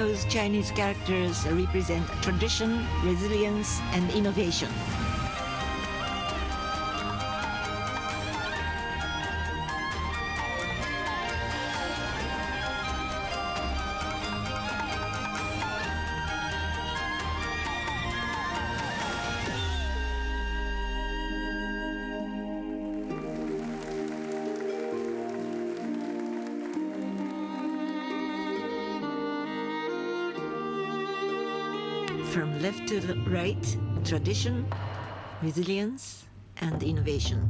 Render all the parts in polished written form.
Those Chinese characters represent tradition, resilience, and innovation. From left to the right, tradition, resilience, and innovation.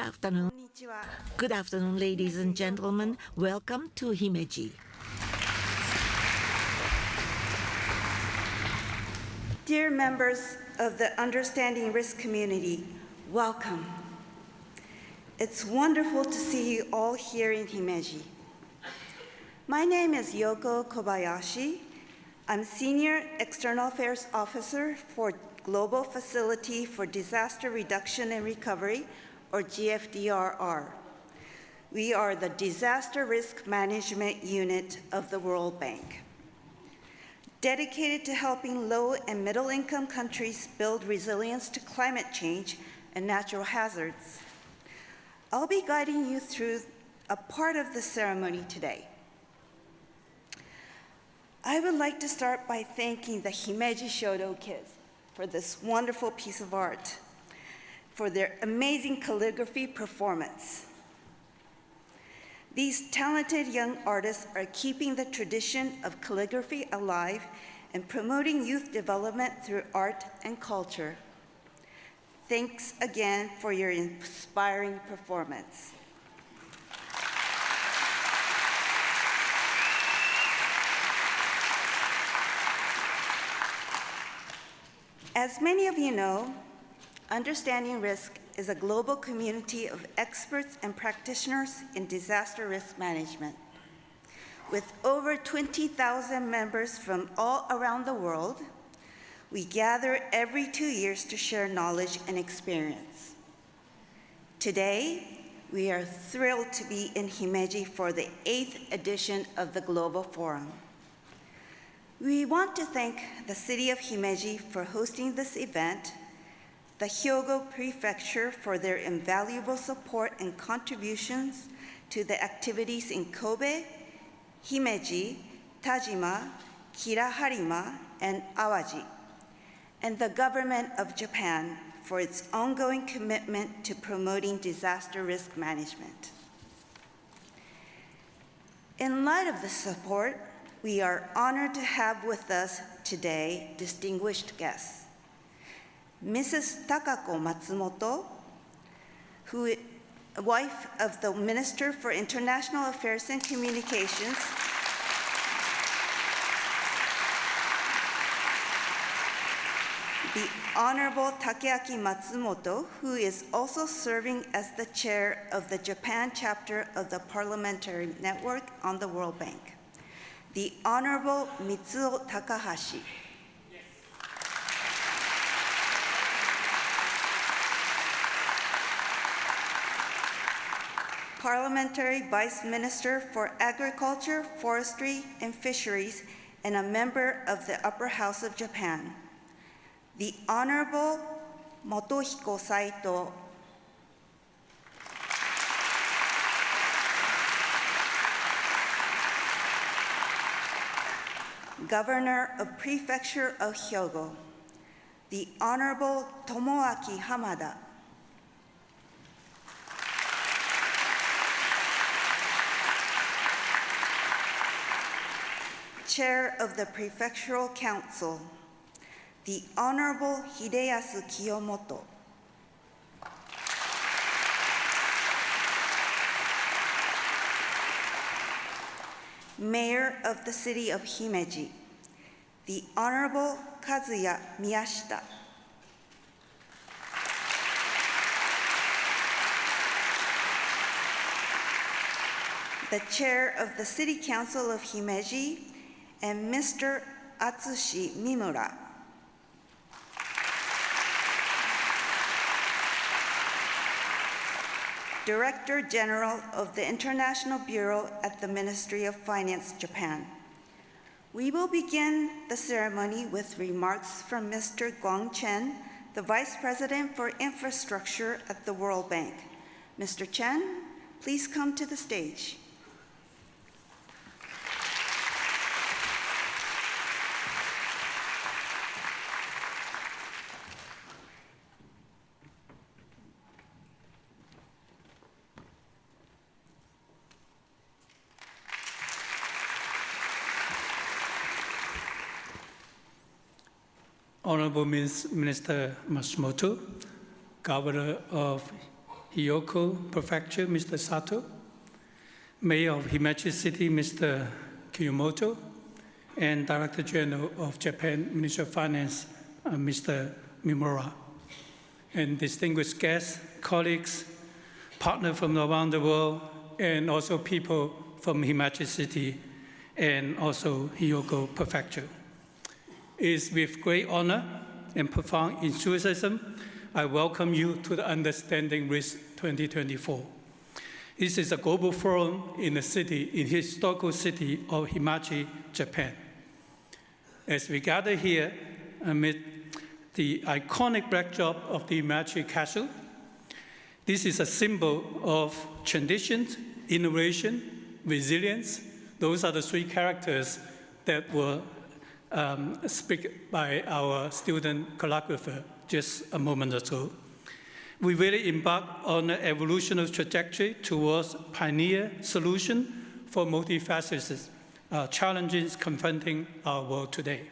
afternoon. Good afternoon, ladies and gentlemen. Welcome to Himeji. Dear members of the Understanding Risk community, welcome. It's wonderful to see you all here in Himeji. My name is Yoko Kobayashi. I'm Senior External Affairs Officer for Global Facility for Disaster Reduction and Recovery, or GFDRR. We are the Disaster Risk Management Unit of the World Bank, dedicated to helping low and middle-income countries build resilience to climate change and natural hazards. I'll be guiding you through a part of the ceremony today. I would like to start by thanking the Himeji Shodo kids for this wonderful piece of art, for their amazing calligraphy performance. These talented young artists are keeping the tradition of calligraphy alive and promoting youth development through art and culture. Thanks again for your inspiring performance. As many of you know, Understanding Risk is a global community of experts and practitioners in disaster risk management. With over 20,000 members from all around the world, we gather every 2 years to share knowledge and experience. Today, we are thrilled to be in Himeji for the 8th edition of the Global Forum. We want to thank the city of Himeji for hosting this event, the Hyogo Prefecture for their invaluable support and contributions to the activities in Kobe, Himeji, Tajima, Kiraharima, and Awaji, and the government of Japan for its ongoing commitment to promoting disaster risk management. In light of this support, we are honored to have with us today distinguished guests. Mrs. Takako Matsumoto, wife of the Minister for International Affairs and Communications, the Honorable Takeaki Matsumoto, who is also serving as the chair of the Japan chapter of the Parliamentary Network on the World Bank, the Honorable Mitsuo Takahashi, Parliamentary Vice Minister for Agriculture, Forestry, and Fisheries, and a member of the Upper House of Japan, the Honorable Motohiko Saito, Governor of Prefecture of Hyogo, the Honorable Tomoaki Hamada, Chair of the Prefectural Council, the Honorable Hideyasu Kiyomoto, Mayor of the City of Himeji, the Honorable Kazuya Miyashita, the Chair of the City Council of Himeji, and Mr. Atsushi Mimura, Director General of the International Bureau at the Ministry of Finance, Japan. We will begin the ceremony with remarks from Mr. Guang Chen, the Vice President for Infrastructure at the World Bank. Mr. Chen, please come to the stage. Honorable Minister Matsumoto, Governor of Hyoko Prefecture, Mr. Sato, Mayor of Himeji City, Mr. Kiyomoto, and Director General of Japan Ministry of Finance, Mr. Mimura, and distinguished guests, colleagues, partners from around the world, and also people from Himeji City and also Hyoko Prefecture. It is with great honor and profound enthusiasm I welcome you to the Understanding Risk 2024. This is a global forum in the historical city of Himeji, Japan. As we gather here amid the iconic backdrop of the Himeji Castle, this is a symbol of tradition, innovation, resilience. Those are the three characters that were spoken by our student choreographer just a moment ago. We really embark on an evolutionary trajectory towards pioneer solution for multifaceted challenges confronting our world today.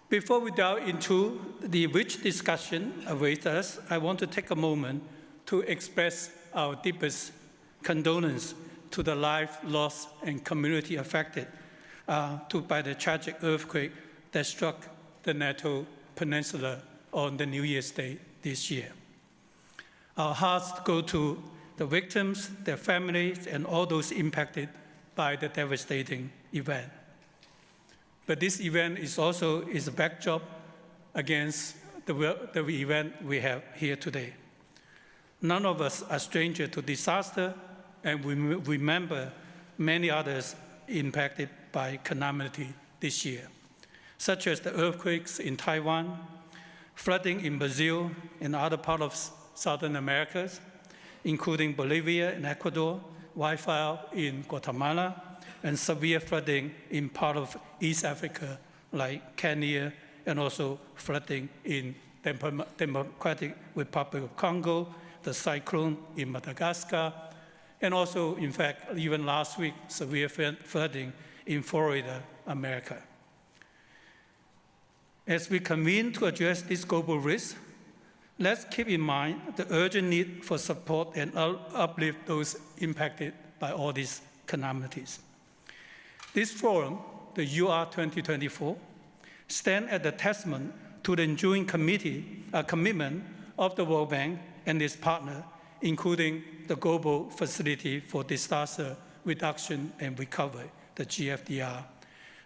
Before we delve into the rich discussion awaits us, I want to take a moment to express our deepest condolence to the life lost and community affected by the tragic earthquake that struck the Nato Peninsula on the New Year's Day this year. Our hearts go to the victims, their families, and all those impacted by the devastating event. But this event is also a backdrop against the event we have here today. None of us are strangers to disaster, and we remember many others impacted by calamity this year, such as the earthquakes in Taiwan, flooding in Brazil and other parts of Southern America, including Bolivia and Ecuador, wildfire in Guatemala, and severe flooding in part of East Africa, like Kenya, and also flooding in the Democratic Republic of Congo, the cyclone in Madagascar, and also, in fact, even last week, severe flooding in Florida, America. As we convene to address this global risk, let's keep in mind the urgent need for support and uplift those impacted by all these calamities. This forum, the UR 2024, stands as a testament to the enduring commitment of the World Bank and its partner, including the Global Facility for Disaster Reduction and Recovery, the GFDR,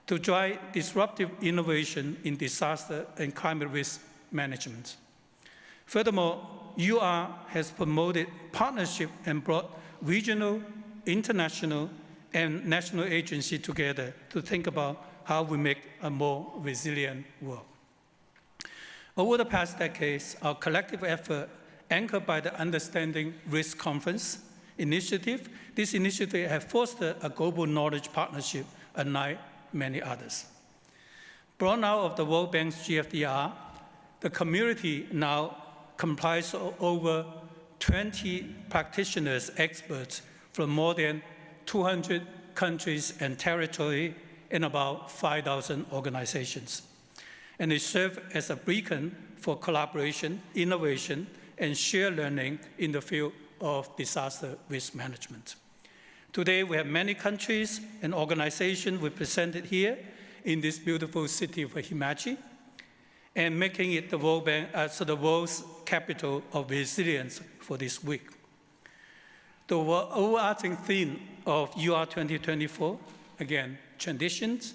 to drive disruptive innovation in disaster and climate risk management. Furthermore, UR has promoted partnership and brought regional, international, and national agencies together to think about how we make a more resilient world. Over the past decades, our collective effort, anchored by the Understanding Risk Conference initiative, this initiative has fostered a global knowledge partnership unlike many others. Born out of the World Bank's GFDR, the community now comprises of over 20 practitioners, experts from more than 200 countries and territories and about 5,000 organizations. And they serve as a beacon for collaboration, innovation, and shared learning in the field of disaster risk management. Today, we have many countries and organizations represented here in this beautiful city of Himeji, and making it the World Bank, the world's capital of resilience for this week. The overarching theme of UR 2024, again, traditions,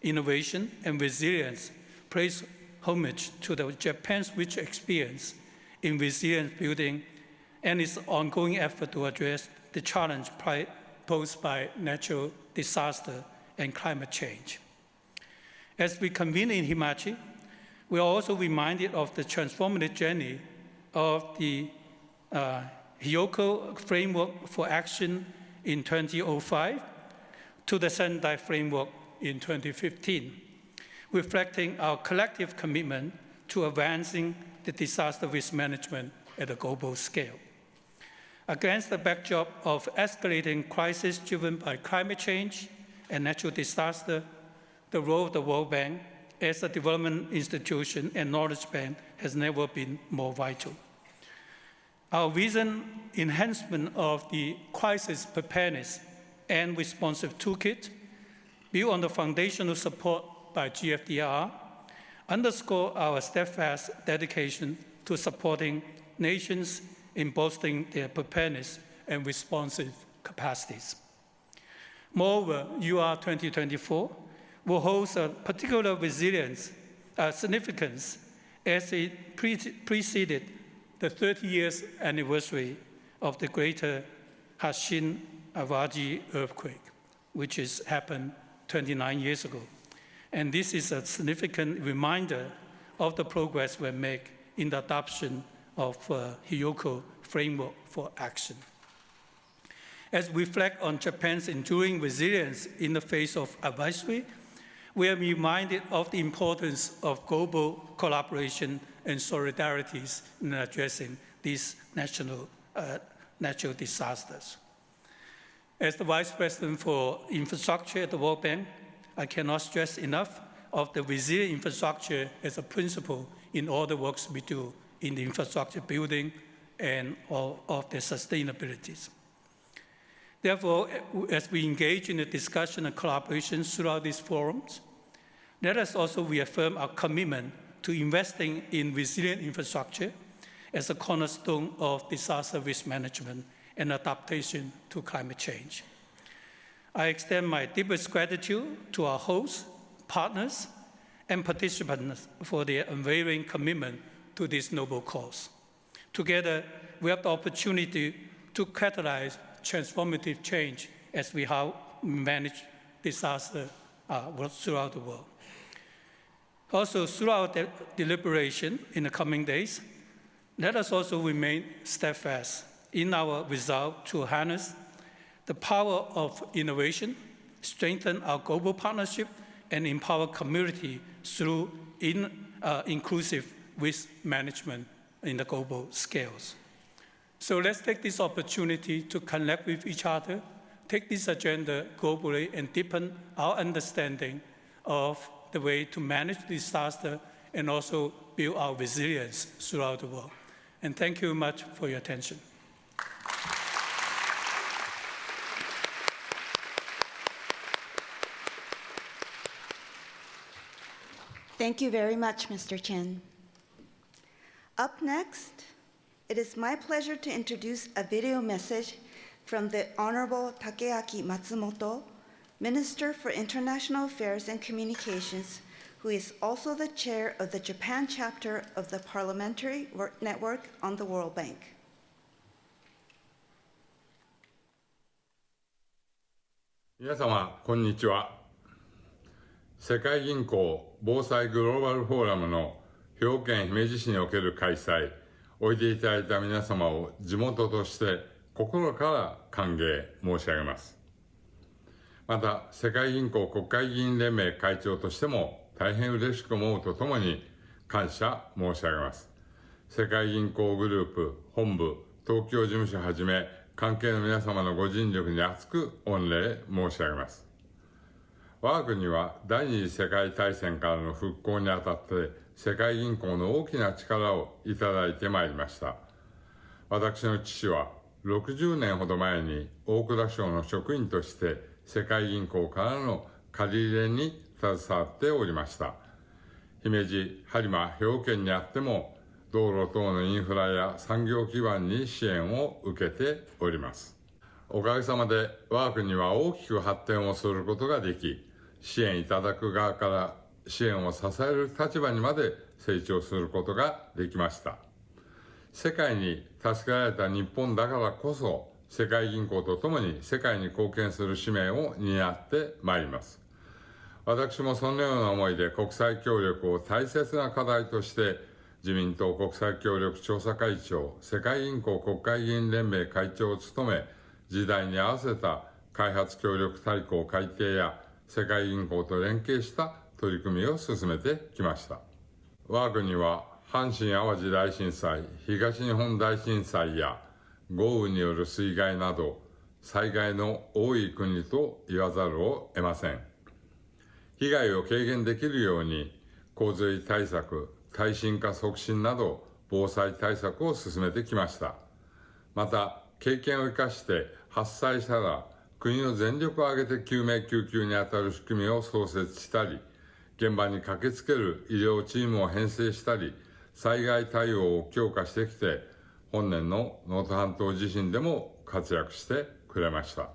innovation, and resilience, pays homage to Japan's rich experience in resilience building and its ongoing effort to address the challenge posed by natural disaster and climate change. As we convene in Himeji, we are also reminded of the transformative journey of the Hyoko Framework for Action in 2005 to the Sendai Framework in 2015, reflecting our collective commitment to advancing the disaster risk management at a global scale. Against the backdrop of escalating crises driven by climate change and natural disaster, the role of the World Bank as a development institution and knowledge bank has never been more vital. Our vision enhancement of the crisis preparedness and responsive toolkit, built on the foundational support by GFDR, underscore our steadfast dedication to supporting nations in bolstering their preparedness and responsive capacities. Moreover, UR 2024 will hold a particular significance as it preceded the 30 years anniversary of the Greater Hanshin Awaji earthquake, which happened 29 years ago. And this is a significant reminder of the progress we make in the adoption of Hyoko framework for action. As we reflect on Japan's enduring resilience in the face of adversity, we are reminded of the importance of global collaboration and solidarities in addressing these natural disasters. As the Vice President for Infrastructure at the World Bank, I cannot stress enough of the resilient infrastructure as a principle in all the works we do in the infrastructure building and all of the sustainabilities. Therefore, as we engage in the discussion and collaboration throughout these forums, let us also reaffirm our commitment to investing in resilient infrastructure as a cornerstone of disaster risk management and adaptation to climate change. I extend my deepest gratitude to our hosts, partners, and participants for their unwavering commitment to this noble cause. Together, we have the opportunity to catalyze transformative change as we manage disaster throughout the world. Also, throughout the deliberation in the coming days, let us also remain steadfast in our resolve to harness the power of innovation, strengthen our global partnership, and empower community through inclusive risk management in the global scales. So let's take this opportunity to connect with each other, take this agenda globally, and deepen our understanding of the way to manage disaster and also build our resilience throughout the world. And thank you much for your attention. Thank you very much, Mr. Chen. Up next, it is my pleasure to introduce a video message from the Honorable Takeaki Matsumoto, Minister for International Affairs and Communications, who is also the chair of the Japan chapter of the Parliamentary Network on the World Bank. 皆様、こんにちは。世界銀行防災グローバルフォーラムの兵庫県姫路市における開催、おいでいただいた皆様を地元として心から歓迎申し上げます。また、世界銀行国会議員連盟会長としても大変嬉しく思うとともに感謝申し上げます。世界銀行グループ、本部、東京事務所はじめ、関係の皆様のご尽力に厚く御礼申し上げます。我が国は第二次世界大戦からの復興にあたって世界銀行の大きな力をいただいてまいりました。私の父は60年ほど前に大蔵省の職員として世界銀行からの借り入れに携わっておりました。姫路、播磨、兵庫県にあっても道路等のインフラや産業基盤に支援を受けております。おかげさまで我が国は大きく発展をすることができ、支援いただく側から支援を支える立場にまで成長することができました。世界に助けられた日本だからこそ、世界銀行とともに世界に貢献する使命を担ってまいります。私もそのような思いで国際協力を大切な課題として、自民党国際協力調査会長、世界銀行国会議員連盟会長を務め、時代に合わせた開発協力大綱改定や世界銀行と連携した取り組みを進めてきました。我が国は阪神・淡路大震災、東日本大震災や豪雨による水害など災害の多い国と言わざるを得ません。被害を軽減できるように洪水対策、耐震化促進など防災対策を進めてきました。また、経験を生かして発災したら、国の全力を挙げて救命救急に当たる仕組みを創設したり、現場に駆けつける医療チームを編成したり、災害対応を強化してきて、本年の能登半島地震でも活躍してくれました。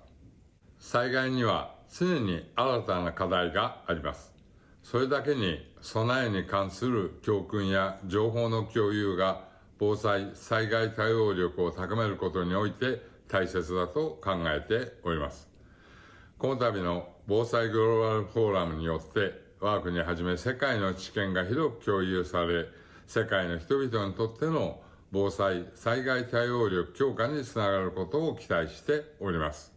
災害には常に新たな課題があります。それだけに備えに関する教訓や情報の共有が防災・災害対応力を高めることにおいて大切だと考えております。この度の防災グローバルフォーラムによって我が国はじめ世界の知見が広く共有され、世界の人々にとっての防災・災害対応力強化につながることを期待しております。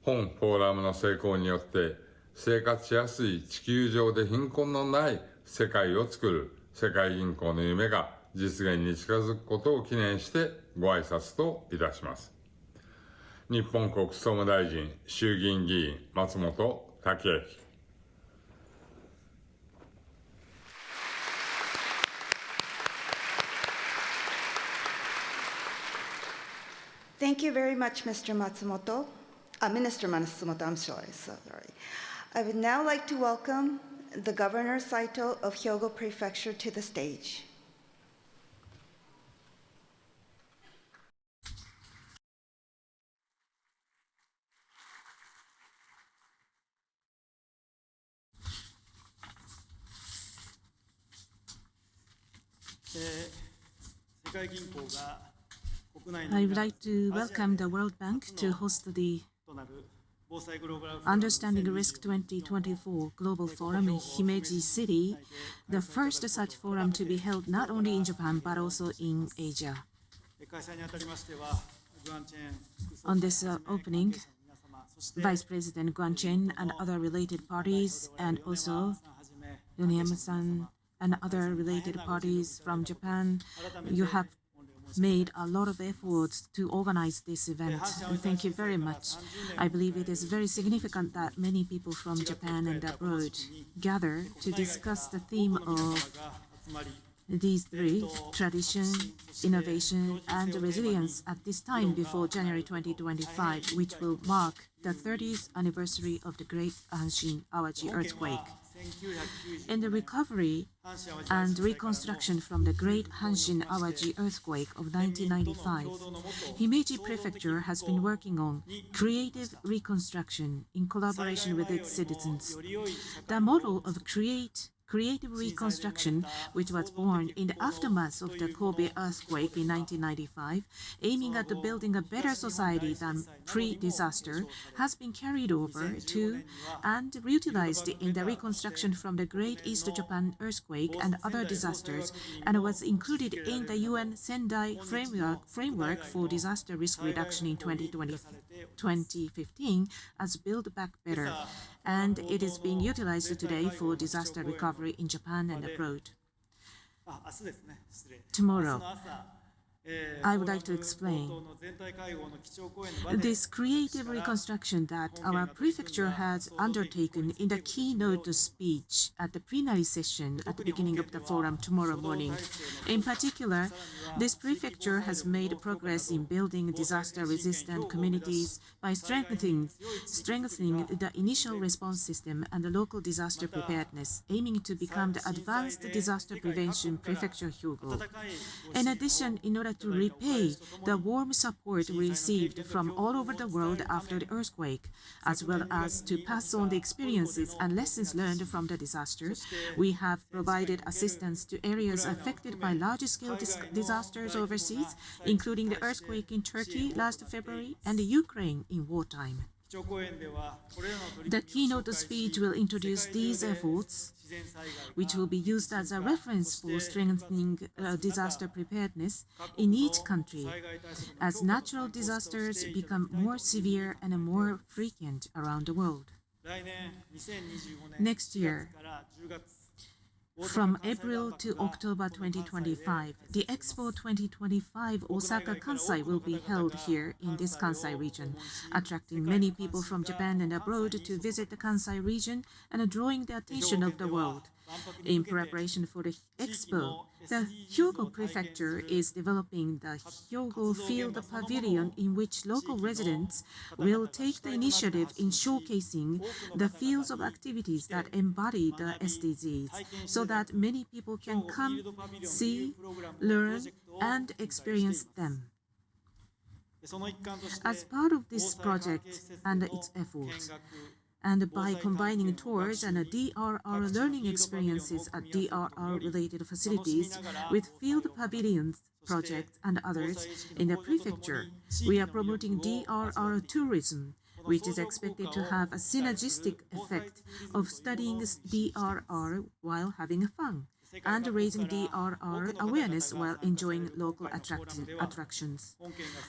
本フォーラムの成功によって生活しやすい地球上で貧困のない世界を作る世界銀行の夢が実現に近づくことを記念してご挨拶といたします。日本国総務大臣衆議院議員松本剛明。Thank you very much, Mr. Matsumoto. Minister Matsumoto, I'm sorry. I would now like to welcome the Governor Saito of Hyogo Prefecture to the stage. I would like to welcome the World Bank to host the Understanding Risk 2024 Global Forum in Himeji City, the first such forum to be held not only in Japan but also in Asia. On this opening, Vice President Guanchen and other related parties, and also Yoneyama-san and other related parties from Japan, you have made a lot of efforts to organize this event. Thank you very much. I believe it is very significant that many people from Japan and abroad gather to discuss the theme of these three: tradition, innovation, and resilience at this time before January 2025, which will mark the 30th anniversary of the Great Hanshin Awaji earthquake. In the recovery and reconstruction from the Great Hanshin Awaji earthquake of 1995, Himeji Prefecture has been working on creative reconstruction in collaboration with its citizens. The model of creative reconstruction, which was born in the aftermath of the Kobe earthquake in 1995, aiming at building a better society than pre-disaster, has been carried over to and utilized in the reconstruction from the Great East Japan earthquake and other disasters, and was included in the UN Sendai framework for disaster risk reduction in 2015 as Build Back Better, and it is being utilized today for disaster recovery in Japan and abroad. Tomorrow, I would like to explain this creative reconstruction that our prefecture has undertaken in the keynote speech at the plenary session at the beginning of the forum tomorrow morning. In particular, this prefecture has made progress in building disaster-resistant communities by strengthening the initial response system and the local disaster preparedness, aiming to become the advanced disaster prevention prefecture Hyogo. In addition, in order to repay the warm support we received from all over the world after the earthquake, as well as to pass on the experiences and lessons learned from the disaster, we have provided assistance to areas affected by large-scale disasters overseas, including the earthquake in Turkey last February and Ukraine in wartime. The keynote speech will introduce these efforts, which will be used as a reference for strengthening disaster preparedness in each country as natural disasters become more severe and more frequent around the world. Next year, from April to October 2025, the Expo 2025 Osaka Kansai will be held here in this Kansai region, attracting many people from Japan and abroad to visit the Kansai region and drawing the attention of the world. In preparation for the expo, the Hyogo Prefecture is developing the Hyogo Field Pavilion, in which local residents will take the initiative in showcasing the fields of activities that embody the SDGs, so that many people can come, see, learn, and experience them. As part of this project and its efforts, and by combining tours and DRR learning experiences at DRR-related facilities with field pavilions projects and others in the prefecture, we are promoting DRR tourism, which is expected to have a synergistic effect of studying DRR while having fun, and raising DRR awareness while enjoying local attractions.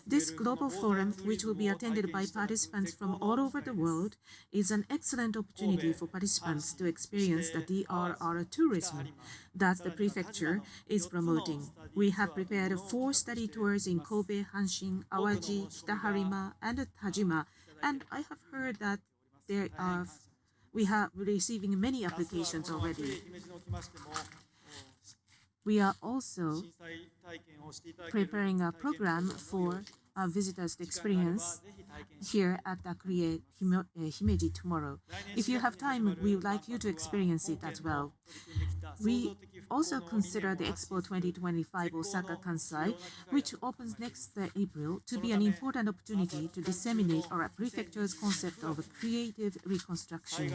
This global forum, which will be attended by participants from all over the world, is an excellent opportunity for participants to experience the DRR tourism that the prefecture is promoting. We have prepared 4 study tours in Kobe, Hanshin, Awaji, Kitaharima, and Tajima, and I have heard that we are receiving many applications already. We are also preparing a program for visitors to experience here at the Himeji tomorrow. If you have time, we would like you to experience it as well. We also consider the Expo 2025 Osaka Kansai, which opens next April, to be an important opportunity to disseminate our prefecture's concept of creative reconstruction.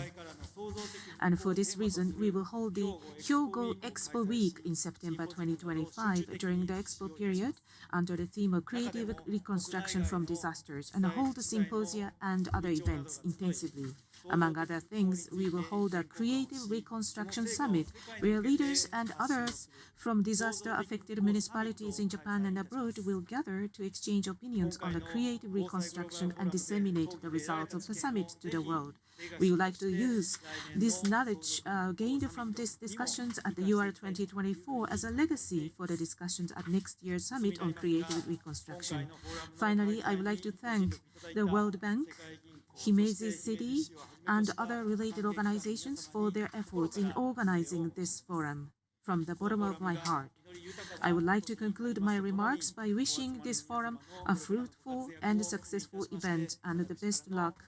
And for this reason, we will hold the Hyogo Expo Week in September 2025 during the Expo period under the theme of creative reconstruction from disasters, and hold symposia and other events intensively. Among other things, we will hold a Creative Reconstruction Summit where leaders and others from disaster-affected municipalities in Japan and abroad will gather to exchange opinions on the creative reconstruction and disseminate the results of the summit to the world. We would like to use this knowledge gained from these discussions at the UR 2024 as a legacy for the discussions at next year's summit on creative reconstruction. Finally, I would like to thank the World Bank, Himeji City, and other related organizations for their efforts in organizing this forum from the bottom of my heart. I would like to conclude my remarks by wishing this forum a fruitful and successful event, and the best luck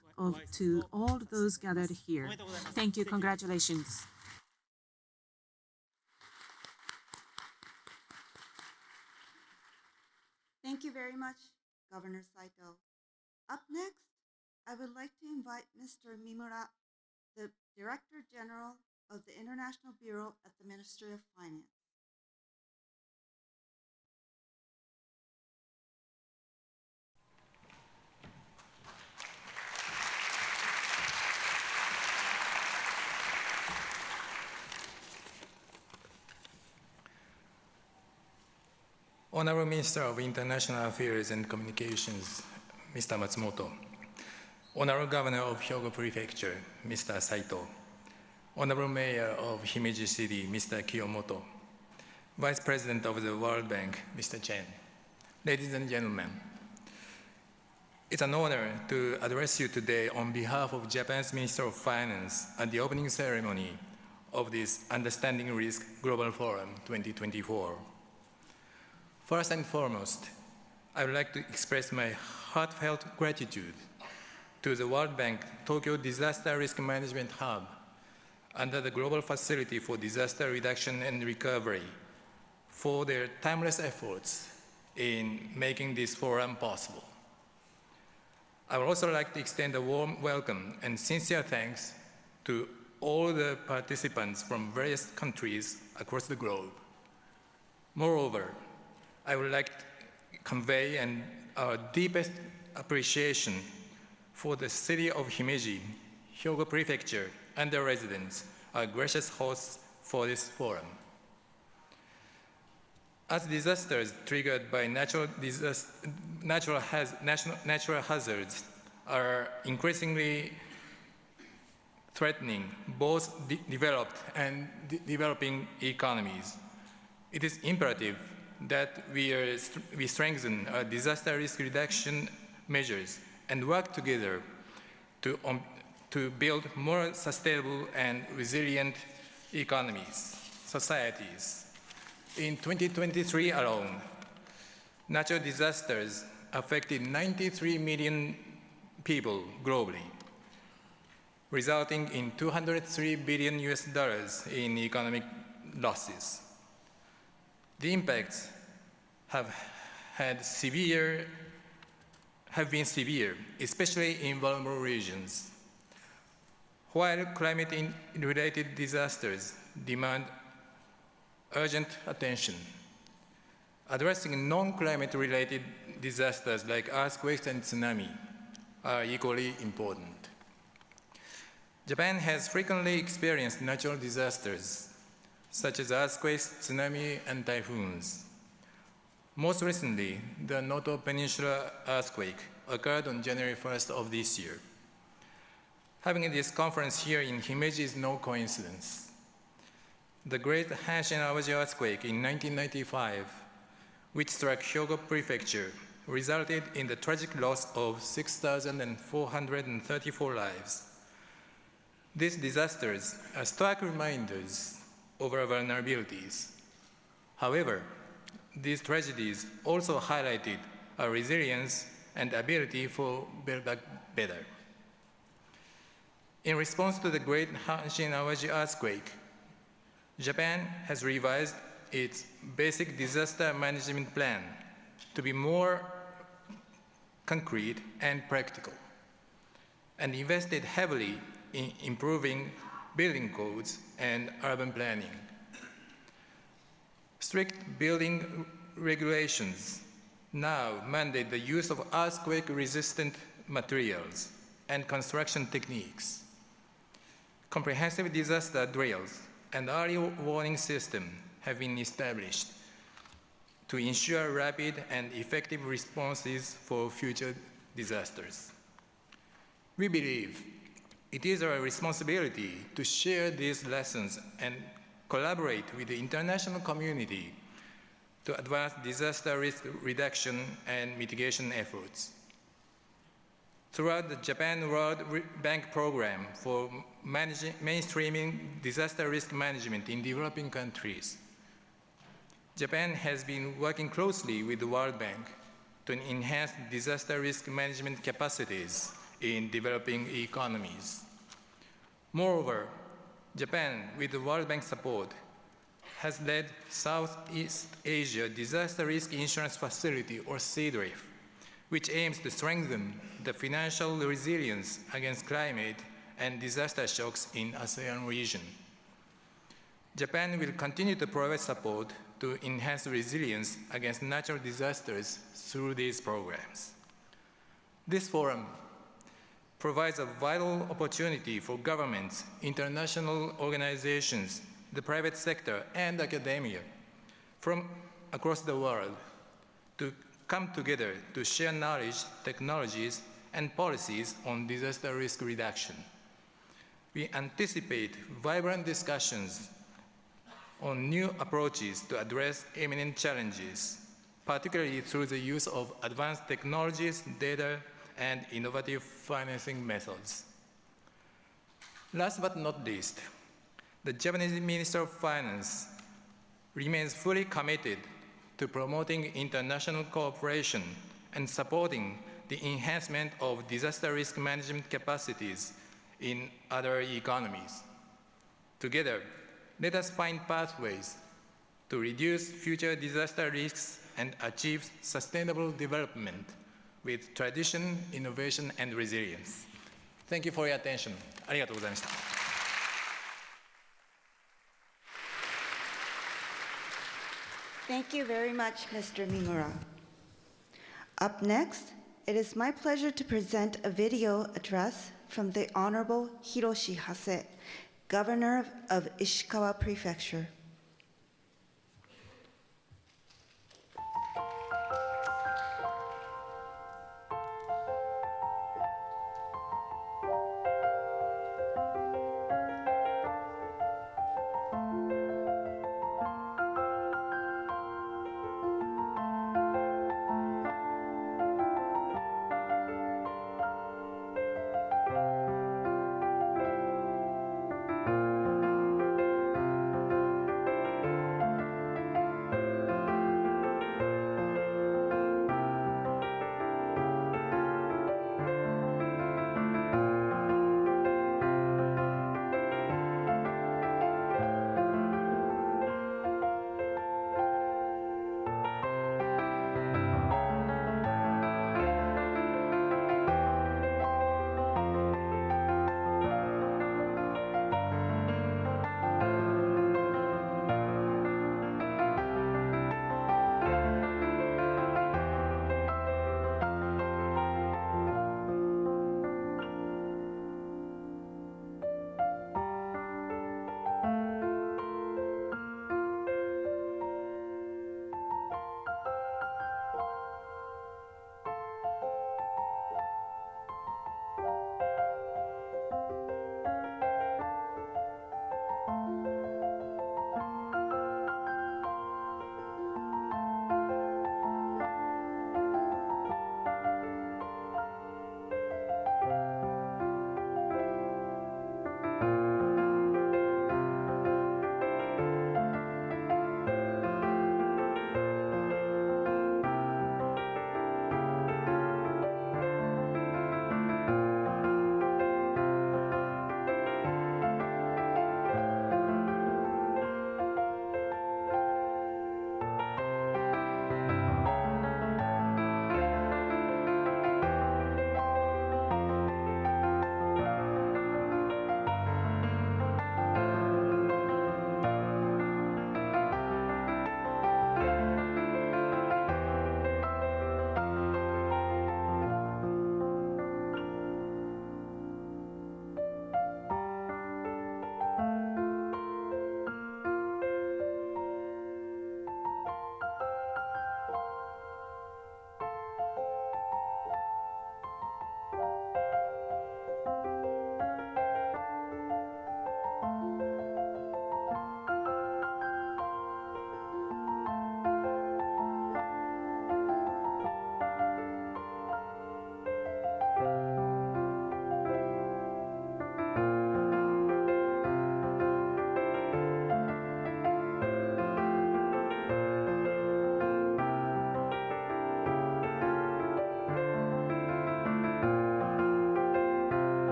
to all those gathered here. Thank you. Congratulations. Thank you very much, Governor Saito. Up next, I would like to invite Mr. Mimura, the Director General of the International Bureau at the Ministry of Finance. Honorable Minister of International Affairs and Communications, Mr. Matsumoto, Honorable Governor of Hyogo Prefecture, Mr. Saito, Honorable Mayor of Himeji City, Mr. Kiyomoto, Vice President of the World Bank, Mr. Chen, ladies and gentlemen, it's an honor to address you today on behalf of Japan's Minister of Finance at the opening ceremony of this Understanding Risk Global Forum 2024. First and foremost, I would like to express my heartfelt gratitude to the World Bank Tokyo Disaster Risk Management Hub under the Global Facility for Disaster Reduction and Recovery for their timeless efforts in making this forum possible. I would also like to extend a warm welcome and sincere thanks to all the participants from various countries across the globe. Moreover, I would like to convey our deepest appreciation for the city of Himeji, Hyogo Prefecture, and their residents, our gracious hosts for this forum. As disasters triggered by natural hazards are increasingly threatening both developed and developing economies, it is imperative that we strengthen our disaster risk reduction measures and work together to build more sustainable and resilient economies, societies. In 2023 alone, natural disasters affected 93 million people globally, resulting in $203 billion in economic losses. The impacts have been severe, especially in vulnerable regions. While climate-related disasters demand urgent attention, addressing non-climate-related disasters like earthquakes and tsunami are equally important. Japan has frequently experienced natural disasters, such as earthquakes, tsunami, and typhoons. Most recently, the Noto Peninsula earthquake occurred on January 1st of this year. Having this conference here in Himeji is no coincidence. The Great Hanshin-Awaji earthquake in 1995, which struck Hyogo Prefecture, resulted in the tragic loss of 6,434 lives. These disasters are stark reminders of our vulnerabilities. However, these tragedies also highlighted our resilience and ability for build back better. In response to the Great Hanshin-Awaji earthquake, Japan has revised its basic disaster management plan to be more concrete and practical, and invested heavily in improving building codes and urban planning. Strict building regulations now mandate the use of earthquake-resistant materials and construction techniques. Comprehensive disaster drills and early warning systems have been established to ensure rapid and effective responses for future disasters. We believe it is our responsibility to share these lessons and collaborate with the international community to advance disaster risk reduction and mitigation efforts. Throughout the Japan World Bank program for mainstreaming disaster risk management in developing countries, Japan has been working closely with the World Bank to enhance disaster risk management capacities in developing economies. Moreover, Japan, with the World Bank support, has led Southeast Asia Disaster Risk Insurance Facility, or CDRIF, which aims to strengthen the financial resilience against climate and disaster shocks in ASEAN region. Japan will continue to provide support to enhance resilience against natural disasters through these programs. This forum provides a vital opportunity for governments, international organizations, the private sector, and academia from across the world to come together to share knowledge, technologies, and policies on disaster risk reduction. We anticipate vibrant discussions on new approaches to address imminent challenges, particularly through the use of advanced technologies, data, and innovative financing methods. Last but not least, the Japanese Minister of Finance remains fully committed to promoting international cooperation and supporting the enhancement of disaster risk management capacities in other economies. Together, let us find pathways to reduce future disaster risks and achieve sustainable development with tradition, innovation, and resilience. Thank you for your attention. ありがとうございました。Thank you very much, Mr. Mimura. Up next, it is my pleasure to present a video address from the Honorable Hiroshi Hase, Governor of Ishikawa Prefecture.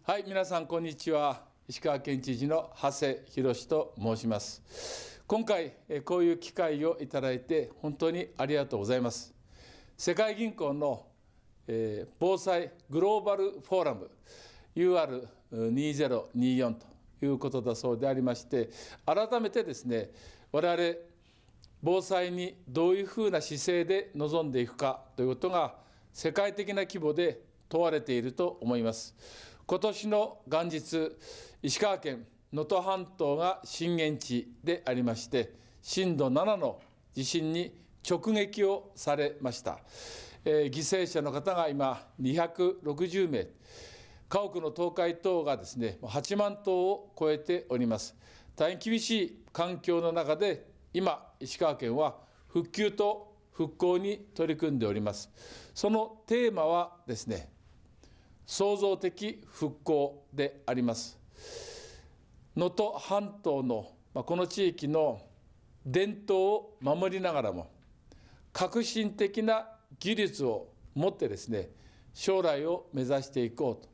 はい、皆さんこんにちは。石川県知事の長谷博と申します。今回こういう機会をいただいて本当にありがとうございます。世界銀行の防災グローバルフォーラム UR2024 ということだそうでありまして、改めてですね、我々防災にどういうふうな姿勢で臨んでいくかということが世界的な規模で問われていると思います。今年の元日、石川県能登半島が震源地でありまして、震度7の地震に直撃をされました。犠牲者の方が今260名、家屋の倒壊等がですね、8万棟を超えております。大変厳しい環境の中で、今、石川県は復旧と復興に取り組んでおります。そのテーマはですね、創造的復興であります。能登半島のこの地域の伝統を守りながらも、革新的な技術を持ってですね、将来を目指していこうと。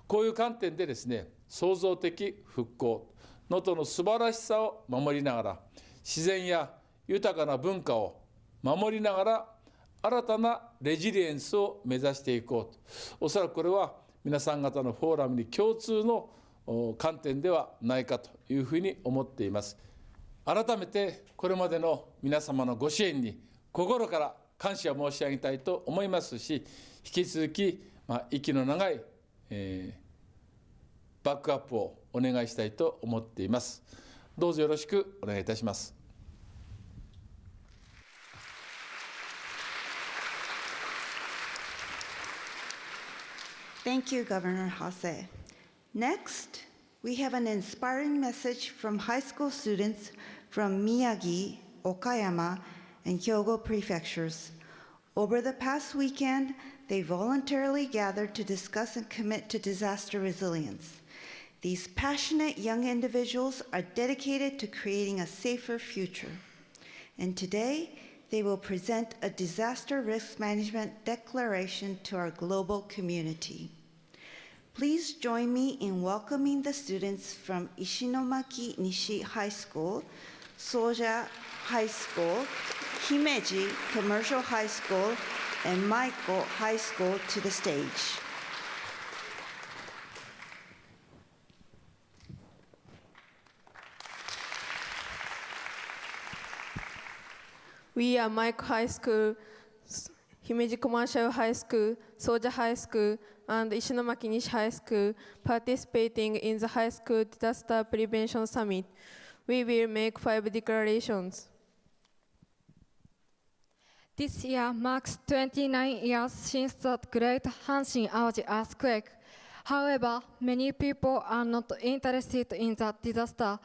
こういう観点でですね、創造的復興、能登の素晴らしさを守りながら、自然や豊かな文化を守りながら、新たなレジリエンスを目指していこうと。おそらくこれは皆さん方のフォーラムに共通の観点ではないかというふうに思っています。改めてこれまでの皆様のご支援に心から感謝申し上げたいと思いますし、引き続き息の長い、バックアップをお願いしたいと思っています。どうぞよろしくお願いいたします。Thank you, Governor Hase. Next, we have an inspiring message from high school students from Miyagi, Okayama, and Hyogo prefectures. Over the past weekend, they voluntarily gathered to discuss and commit to disaster resilience. These passionate young individuals are dedicated to creating a safer future. And today, they will present a disaster risk management declaration to our global community. Please join me in welcoming the students from Ishinomaki Nishi High School, Soja High School, Himeji Commercial High School, and Maiko High School to the stage. We are Maiko High School, Himeji Commercial High School, Soja High School, and Ishinomaki Nishi High School participating in the High School Disaster Prevention Summit. We will make 5 declarations. This year marks 29 years since the Great Hanshin Aoji earthquake. However, many people are not interested in that disaster,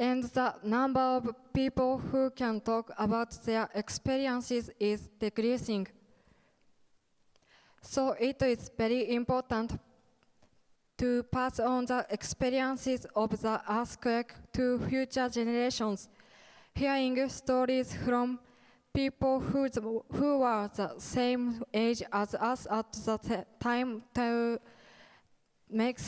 and the number of people who can talk about their experiences is decreasing. So it is very important to pass on the experiences of the earthquake to future generations. Hearing stories from people who were the same age as us at the time to make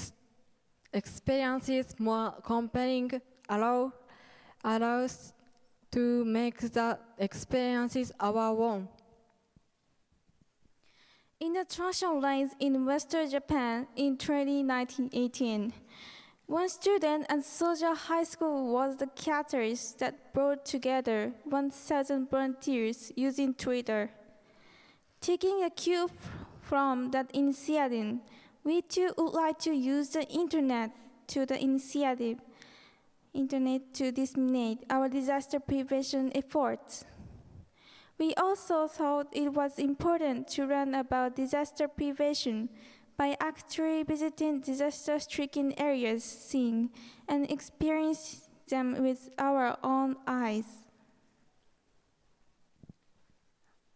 experiences more compelling allows to make the experiences our own. In the transition lines in Western Japan in 2018, one student at Soja High School was the catalyst that brought together 1,000 volunteers using Twitter. Taking a cue from that initiative, we too would like to use the internet to disseminate our disaster prevention efforts. We also thought it was important to learn about disaster prevention by actually visiting disaster-stricken areas, seeing and experiencing them with our own eyes.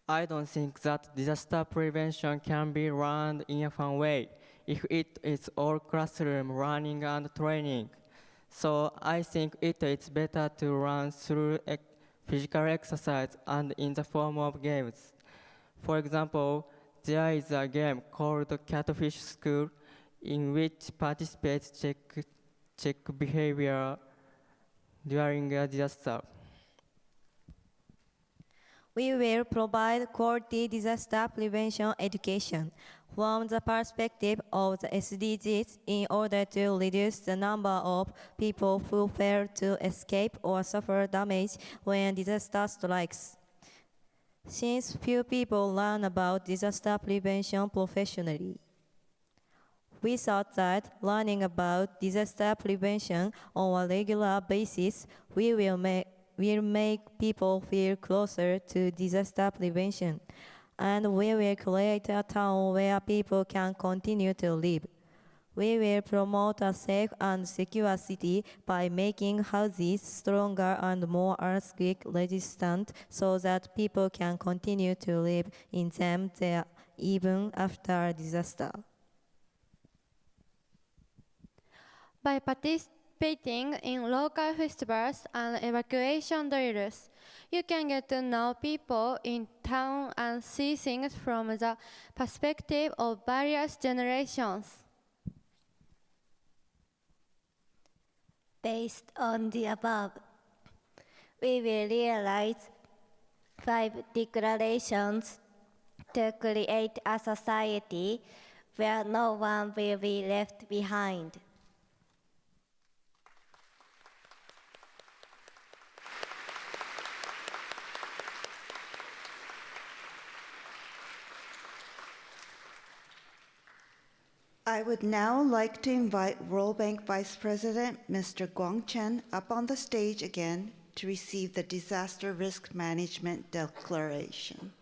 I don't think that disaster prevention can be learned in a fun way if it is all classroom learning and training. So I think it is better to learn through physical exercise and in the form of games. For example, there is a game called Catfish School. in which participants check behavior during a disaster. We will provide quality disaster prevention education from the perspective of the SDGs in order to reduce the number of people who fail to escape or suffer damage when disaster strikes. Since few people learn about disaster prevention professionally, we thought that learning about disaster prevention on a regular basis will make people feel closer to disaster prevention, and we will create a town where people can continue to live. We will promote a safe and secure city by making houses stronger and more earthquake resistant so that people can continue to live in them there even after a disaster. By participating in local festivals and evacuation drills, you can get to know people in town and see things from the perspective of various generations. Based on the above, we will realize 5 declarations to create a society where no one will be left behind. I would now like to invite World Bank Vice President Mr. Guang Chen up on the stage again to receive the Disaster Risk Management Declaration.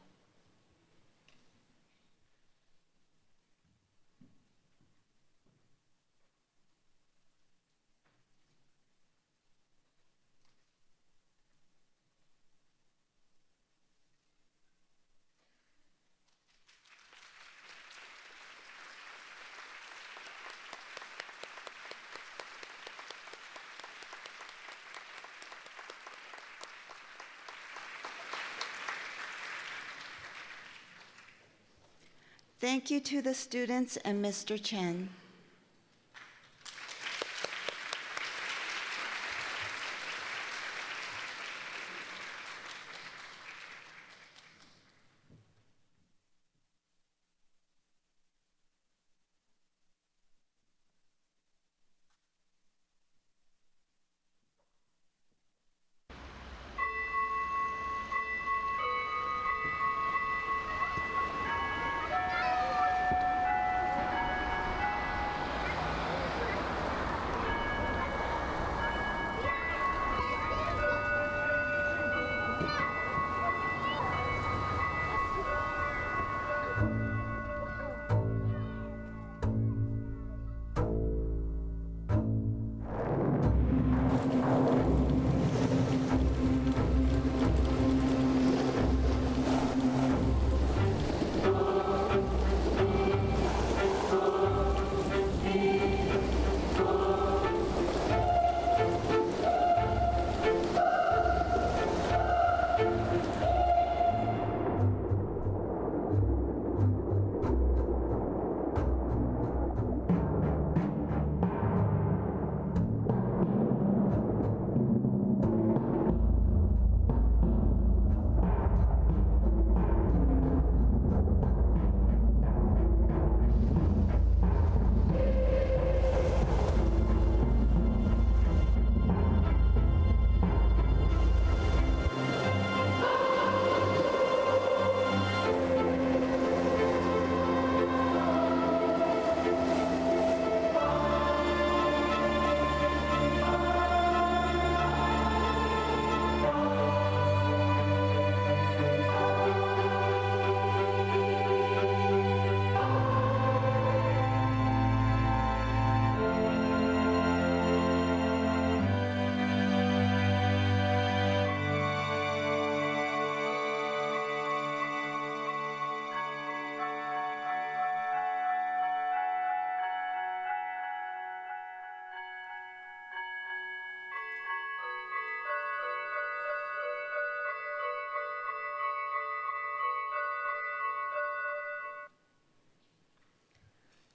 Thank you to the students and Mr. Chen.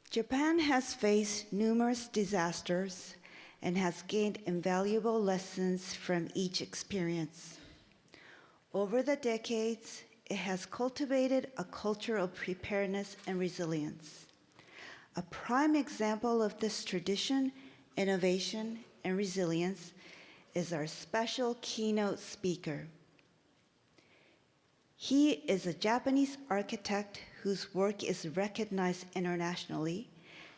Japan has faced numerous disasters and has gained invaluable lessons from each experience. Over the decades, it has cultivated a culture of preparedness and resilience. A prime example of this tradition, innovation, and resilience is our special keynote speaker. He is a Japanese architect whose work is recognized internationally,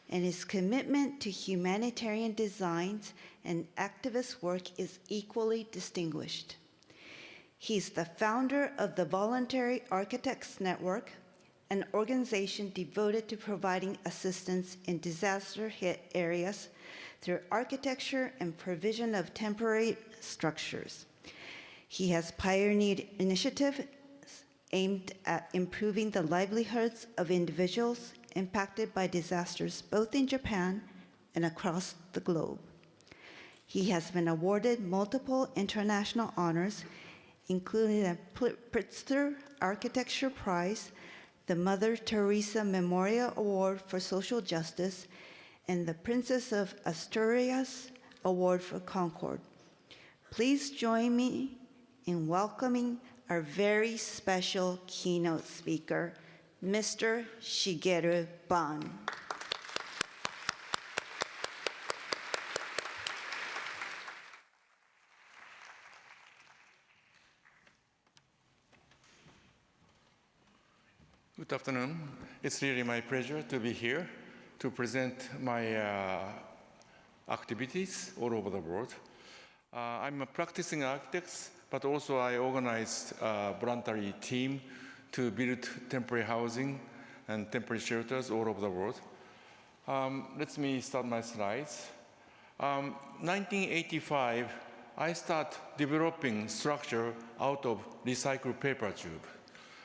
and his commitment to humanitarian designs and activist work is equally distinguished. He's the founder of the Voluntary Architects Network, an organization devoted to providing assistance in disaster-hit areas through architecture and provision of temporary structures. He has pioneered initiatives aimed at improving the livelihoods of individuals impacted by disasters both in Japan and across the globe. He has been awarded multiple international honors, including the Pritzker Architecture Prize, the Mother Teresa Memorial Award for Social Justice, and the Princess of Asturias Award for Concord. Please join me in welcoming our very special keynote speaker, Mr. Shigeru Ban. Good afternoon. It's really my pleasure to be here to present my activities all over the world. I'm a practicing architect, but also I organized a voluntary team to build temporary housing and temporary shelters all over the world. Let me start my slides. 1985, I started developing structure out of recycled paper tube.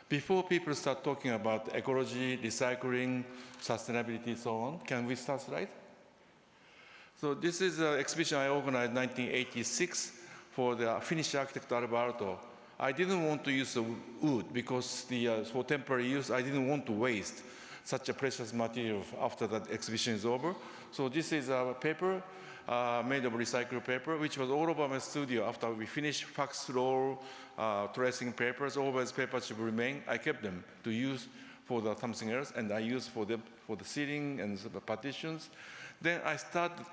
Before people start talking about ecology, recycling, sustainability, so on, can we start slide? So this is an exhibition I organized in 1986 for the Finnish architect Alberto. I didn't want to use the wood because for temporary use, I didn't want to waste such a precious material after that exhibition is over. So this is a paper made of recycled paper, which was all over my studio after we finished fax roll, tracing papers, always papers should remain. I kept them to use for something else, and I used for the ceiling and the partitions. Then I started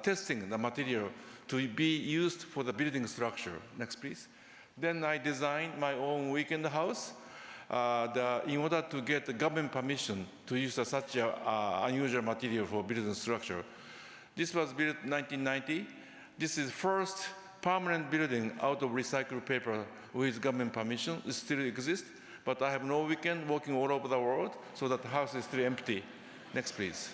testing the material to be used for the building structure. Next, please. Then I designed my own weekend house in order to get the government permission to use such an unusual material for building structure. This was built in 1990. This is first permanent building out of recycled paper with government permission. It still exists, but I have no weekend working all over the world, so that the house is still empty. Next, please.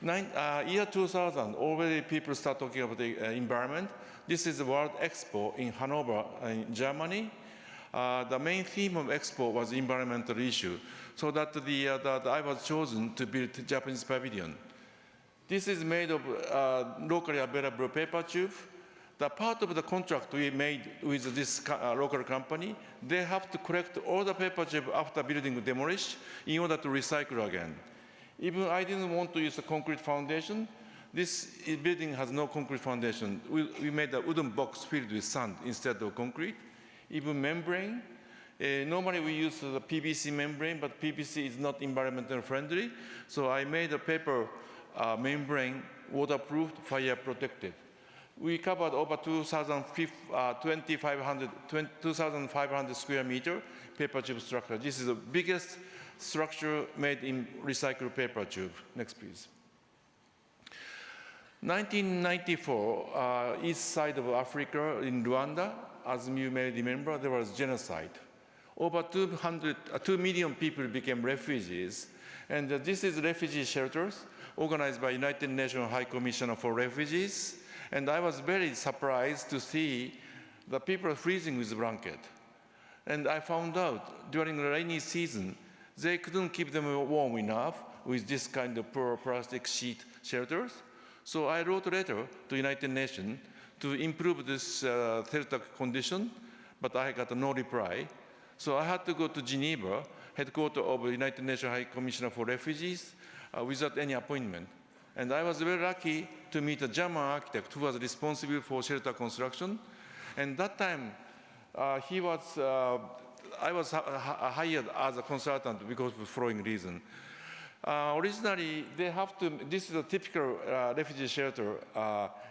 Year 2000, already people start talking about the environment. This is the World Expo in Hanover, in Germany. The main theme of Expo was environmental issue, so that I was chosen to build Japanese pavilion. This is made of locally available paper tube. The part of the contract we made with this local company, they have to collect all the paper tube after building demolished in order to recycle again. Even I didn't want to use a concrete foundation. This building has no concrete foundation. We made a wooden box filled with sand instead of concrete. Even membrane. Normally we use the PVC membrane, but PVC is not environmentally friendly. So I made a paper membrane, waterproof, fire protected. We covered over 2,500 square meter paper tube structure. This is the biggest structure made in recycled paper tube. Next, please. 1994, east side of Africa in Rwanda, as you may remember, there was genocide. Over 2 million people became refugees. And this is refugee shelters organized by United Nations High Commissioner for Refugees. And I was very surprised to see the people freezing with a blanket. And I found out during the rainy season, they couldn't keep them warm enough with this kind of poor plastic sheet shelters. So I wrote a letter to United Nations to improve this shelter condition, but I got no reply. So I had to go to Geneva, headquarters of the United Nations High Commissioner for Refugees. without any appointment. And I was very lucky to meet a German architect who was responsible for shelter construction. And that time, I was hired as a consultant because of the following reason. Originally, this is a typical refugee shelter,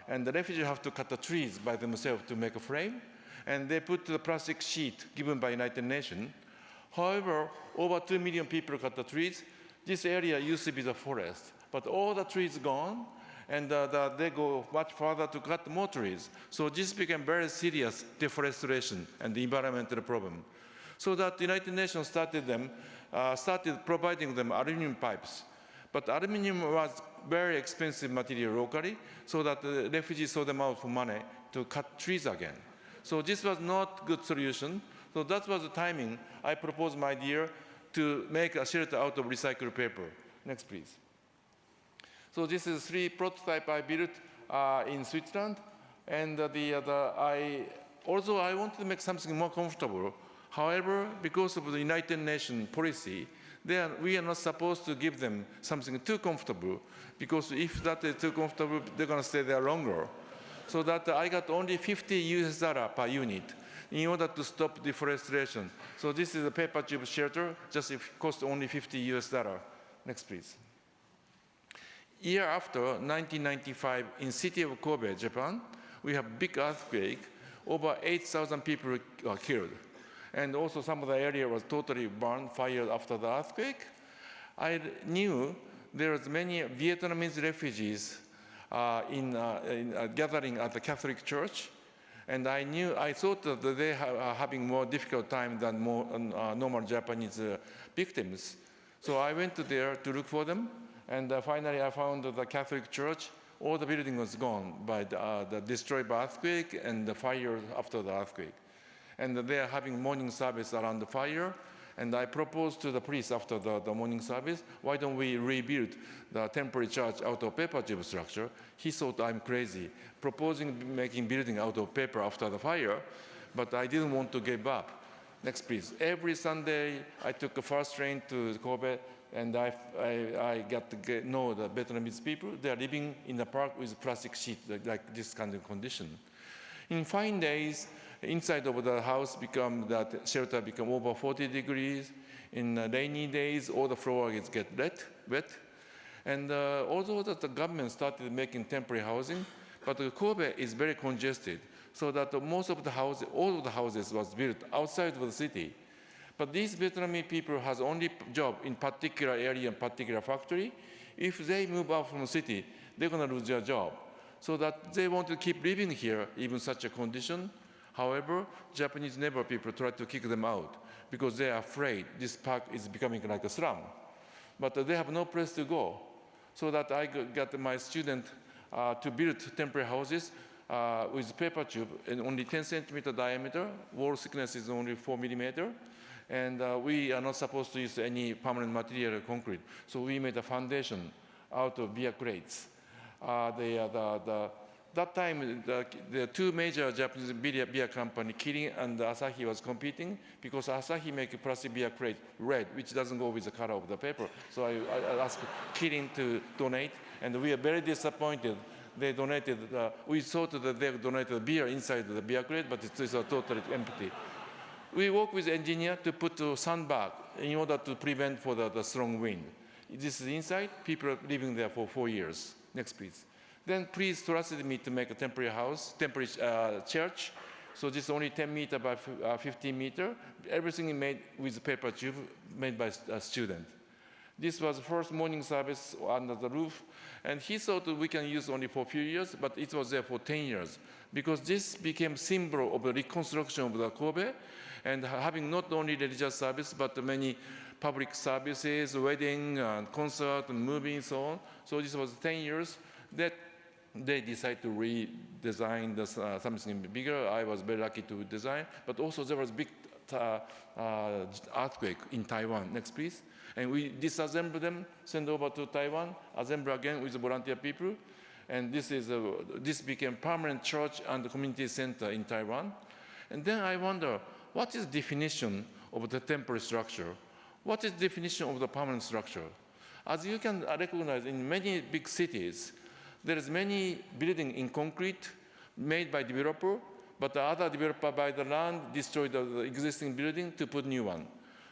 and the refugees have to cut the trees by themselves to make a frame, and they put the plastic sheet given by United Nations. However, over 2 million people cut the trees. This area used to be the forest, but all the trees gone, and they go much further to cut more trees. So this became very serious deforestation and the environmental problem. So that the United Nations started providing them aluminum pipes. But aluminum was very expensive material locally, so that the refugees sold them out for money to cut trees again. So this was not a good solution. So that was the timing I proposed my idea to make a shelter out of recycled paper. Next, please. So this is 3 prototypes I built in Switzerland. And also I wanted to make something more comfortable. However, because of the United Nations policy, we are not supposed to give them something too comfortable, because if that is too comfortable, they're going to stay there longer. So that I got only $50 per unit in order to stop deforestation. So this is a paper tube shelter, just it costs only $50. Next, please. Year after, 1995, in city of Kobe, Japan, we have big earthquake. Over 8,000 people were killed. And also some of the area was totally burned, fired after the earthquake. I knew there was many Vietnamese refugees gathering at the Catholic Church, and I thought that they are having more difficult time than normal Japanese victims. So I went there to look for them, and finally I found the Catholic Church. All the building was gone by destroyed by earthquake and the fire after the earthquake. And they are having morning service around the fire. And I proposed to the priest after the morning service, why don't we rebuild the temporary church out of paper tube structure? He thought I'm crazy, proposing making building out of paper after the fire, but I didn't want to give up. Next, please. Every Sunday, I took a first train to Kobe, and I got to know the Vietnamese people. They are living in the park with plastic sheet, like this kind of condition. In fine days, inside of the house that shelter become over 40 degrees. In rainy days, all the floors get wet. And although that the government started making temporary housing, but Kobe is very congested, so that most of the houses, all of the houses was built outside of the city. But these Vietnamese people has only job in particular area and particular factory. If they move out from the city, they're going to lose their job. So that they want to keep living here, even such a condition. However, Japanese neighbor people try to kick them out because they are afraid this park is becoming like a slum. But they have no place to go. So that I got my student to build temporary houses with paper tube and only 10 centimeter diameter. Wall thickness is only 4 millimeter. And we are not supposed to use any permanent material concrete. So we made a foundation out of beer crates. That time, the 2 major Japanese beer company, Kirin and Asahi, was competing because Asahi make a plastic beer crate red, which doesn't go with the color of the paper. So I asked Kirin to donate, and we are very disappointed. They donated, we thought that they donated beer inside the beer crate, but it's totally empty. We work with engineer to put a sandbag in order to prevent for the strong wind. This is inside, people are living there for 4 years. Next, please. Then please trusted me to make a temporary house, temporary church. So this is only 10 meter by 15 meter. Everything made with paper tube, made by a student. This was the first morning service under the roof. And he thought that we can use only for a few years, but it was there for 10 years. Because this became symbol of the reconstruction of the Kobe, and having not only religious service, but many public services, wedding, and concert, and movie, and so on. So this was 10 years that they decided to redesign something bigger. I was very lucky to design, but also there was big earthquake in Taiwan. Next, please. And we disassemble them, send over to Taiwan, assemble again with the volunteer people. And this became permanent church and community center in Taiwan. And then I wonder, what is the definition of the temporary structure? What is the definition of the permanent structure? As you can recognize, in many big cities, there is many building in concrete made by developer, but the other developer buy the land, destroy the existing building to put new one.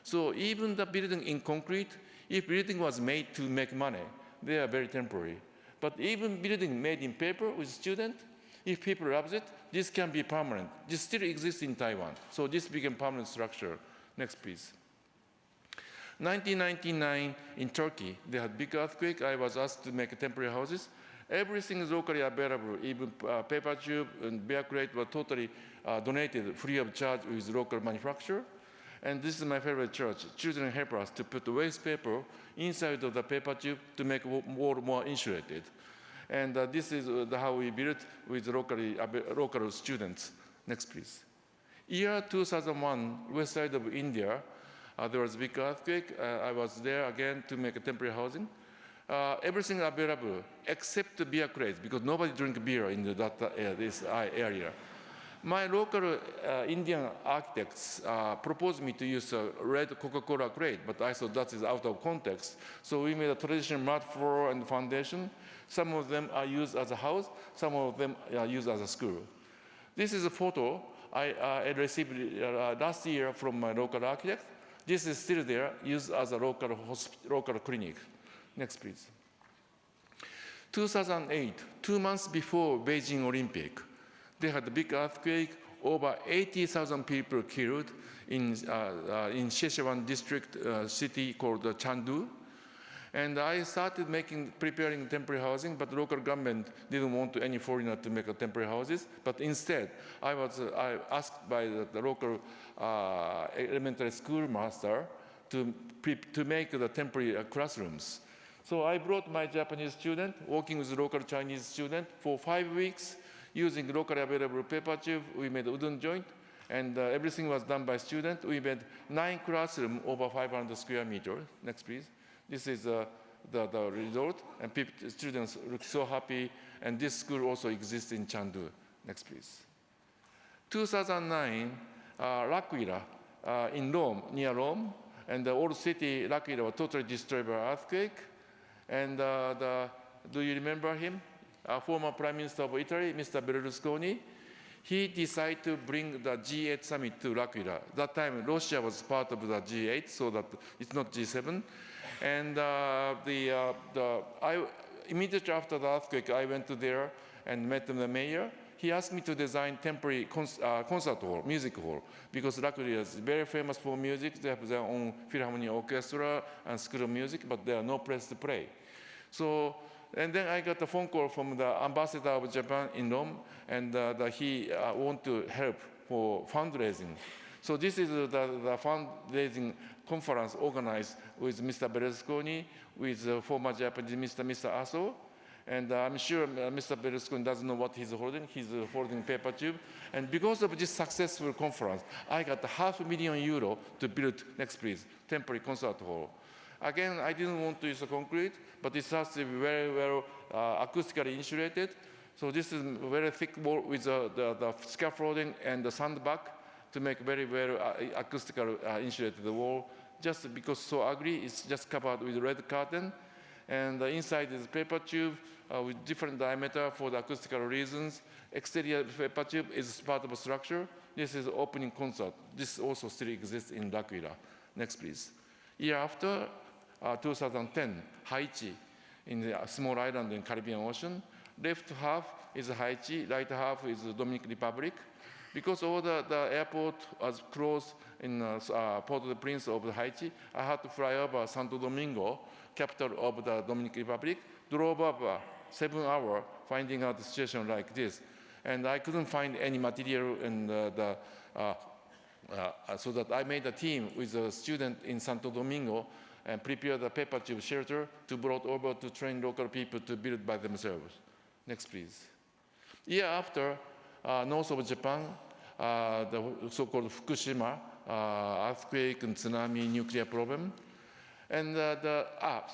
So even the building in concrete, if building was made to make money, they are very temporary. But even building made in paper with student, if people love it, this can be permanent. This still exists in Taiwan. So this became permanent structure. Next, please. 1999 in Turkey, they had big earthquake. I was asked to make temporary houses. Everything is locally available. Even paper tube and bear crate were totally donated free of charge with local manufacturer. And this is my favorite church. Children help us to put the waste paper inside of the paper tube to make more insulated. And this is how we built with local students. Next, please. Year 2001, west side of India, there was a big earthquake. I was there again to make a temporary housing. Everything available except the beer crates, because nobody drink beer in this area. My local Indian architects proposed me to use a red Coca-Cola crate, but I thought that is out of context. So we made a traditional mud floor and foundation. Some of them are used as a house, some of them are used as a school. This is a photo I received last year from my local architect. This is still there, used as a local clinic. Next, please. 2008, 2 months before Beijing Olympic, they had a big earthquake, over 80,000 people killed in Sichuan district city called Chengdu. And I started preparing temporary housing, but local government didn't want any foreigner to make temporary houses. But instead, I was asked by the local elementary school master to make the temporary classrooms. So I brought my Japanese student, working with local Chinese student for 5 weeks, using locally available paper tube. We made wooden joint, and everything was done by student. We made 9 classrooms over 500 square meters. Next, please. This is the result, and students look so happy, and this school also exists in Chengdu. Next, please. 2009, L'Aquila in Rome, near Rome, and the old city, L'Aquila, was totally destroyed by earthquake. And do you remember him? Former Prime Minister of Italy, Mr. Berlusconi. He decided to bring the G8 summit to L'Aquila. That time, Russia was part of the G8, so that it's not G7. And immediately after the earthquake, I went to there and met the mayor. He asked me to design temporary concert hall, music hall, because L'Aquila is very famous for music. They have their own Philharmonic orchestra and school of music, but there are no place to play. So, and then I got a phone call from the ambassador of Japan in Rome, and he wanted to help for fundraising. So this is the fundraising conference organized with Mr. Berlusconi, with former Japanese Mr. Aso. And I'm sure Mr. Berlusconi doesn't know what he's holding. He's holding paper tube. And because of this successful conference, I got €500,000 to build, next please, temporary concert hall. Again, I didn't want to use the concrete, but it has to be very well acoustically insulated. So this is very thick wall with the scaffolding and the sandbag to make very, very acoustically insulated wall. Just because so ugly, it's just covered with red curtain. And inside is paper tube with different diameter for the acoustical reasons. Exterior paper tube is part of a structure. This is opening concert. This also still exists in L'Aquila. Next, please. Year after, 2010, Haiti, in the small island in Caribbean Ocean. Left half is Haiti, right half is the Dominican Republic. Because all the airport was closed in Port-au-Prince of Haiti, I had to fly over Santo Domingo, capital of the Dominican Republic, drove up 7 hours finding out the situation like this. And I couldn't find any material, and so that I made a team with a student in Santo Domingo and prepared the paper tube shelter to brought over to train local people to build by themselves. Next, please. Year after, north of Japan, the so-called Fukushima earthquake and tsunami nuclear problem. And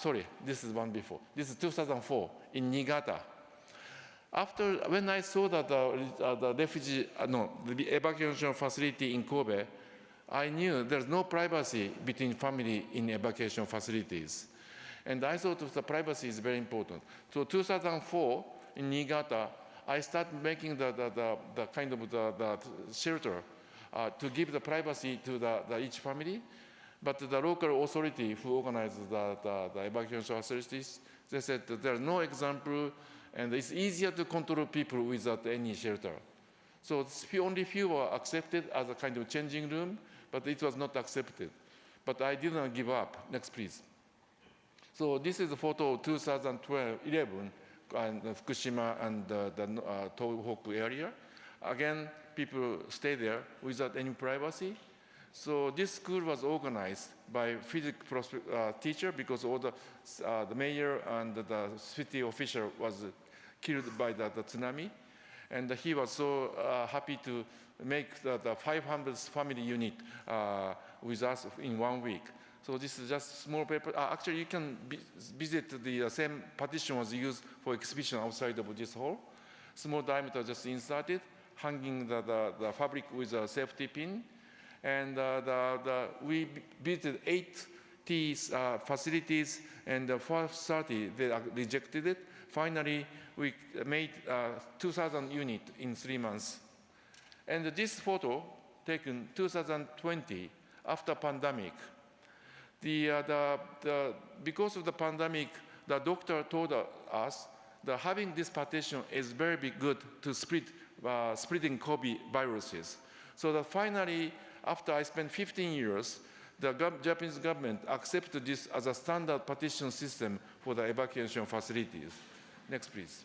sorry, this is one before. This is 2004 in Niigata. When I saw that the evacuation facility in Kobe, I knew there's no privacy between family in evacuation facilities. And I thought the privacy is very important. So 2004, in Niigata, I started making the kind of the shelter to give the privacy to each family. But the local authority who organized the evacuation facilities, they said that there's no example, and it's easier to control people without any shelter. So only few were accepted as a kind of changing room, but it was not accepted. But I didn't give up. Next, please. So this is a photo of 2011, and Fukushima and the Tohoku area. Again, people stay there without any privacy. So this school was organized by physics teacher because all the mayor and the city official was killed by the tsunami. And he was so happy to make the 500 family unit with us in 1 week. So this is just small paper. Actually, you can visit the same partition was used for exhibition outside of this hall. Small diameter just inserted, hanging the fabric with a safety pin. And we visited 80 facilities, and the first 30, they rejected it. Finally, we made 2,000 units in 3 months. And this photo taken 2020, after pandemic. Because of the pandemic, the doctor told us that having this partition is very good to spreading COVID viruses. So that finally, after I spent 15 years, the Japanese government accepted this as a standard partition system for the evacuation facilities. Next, please.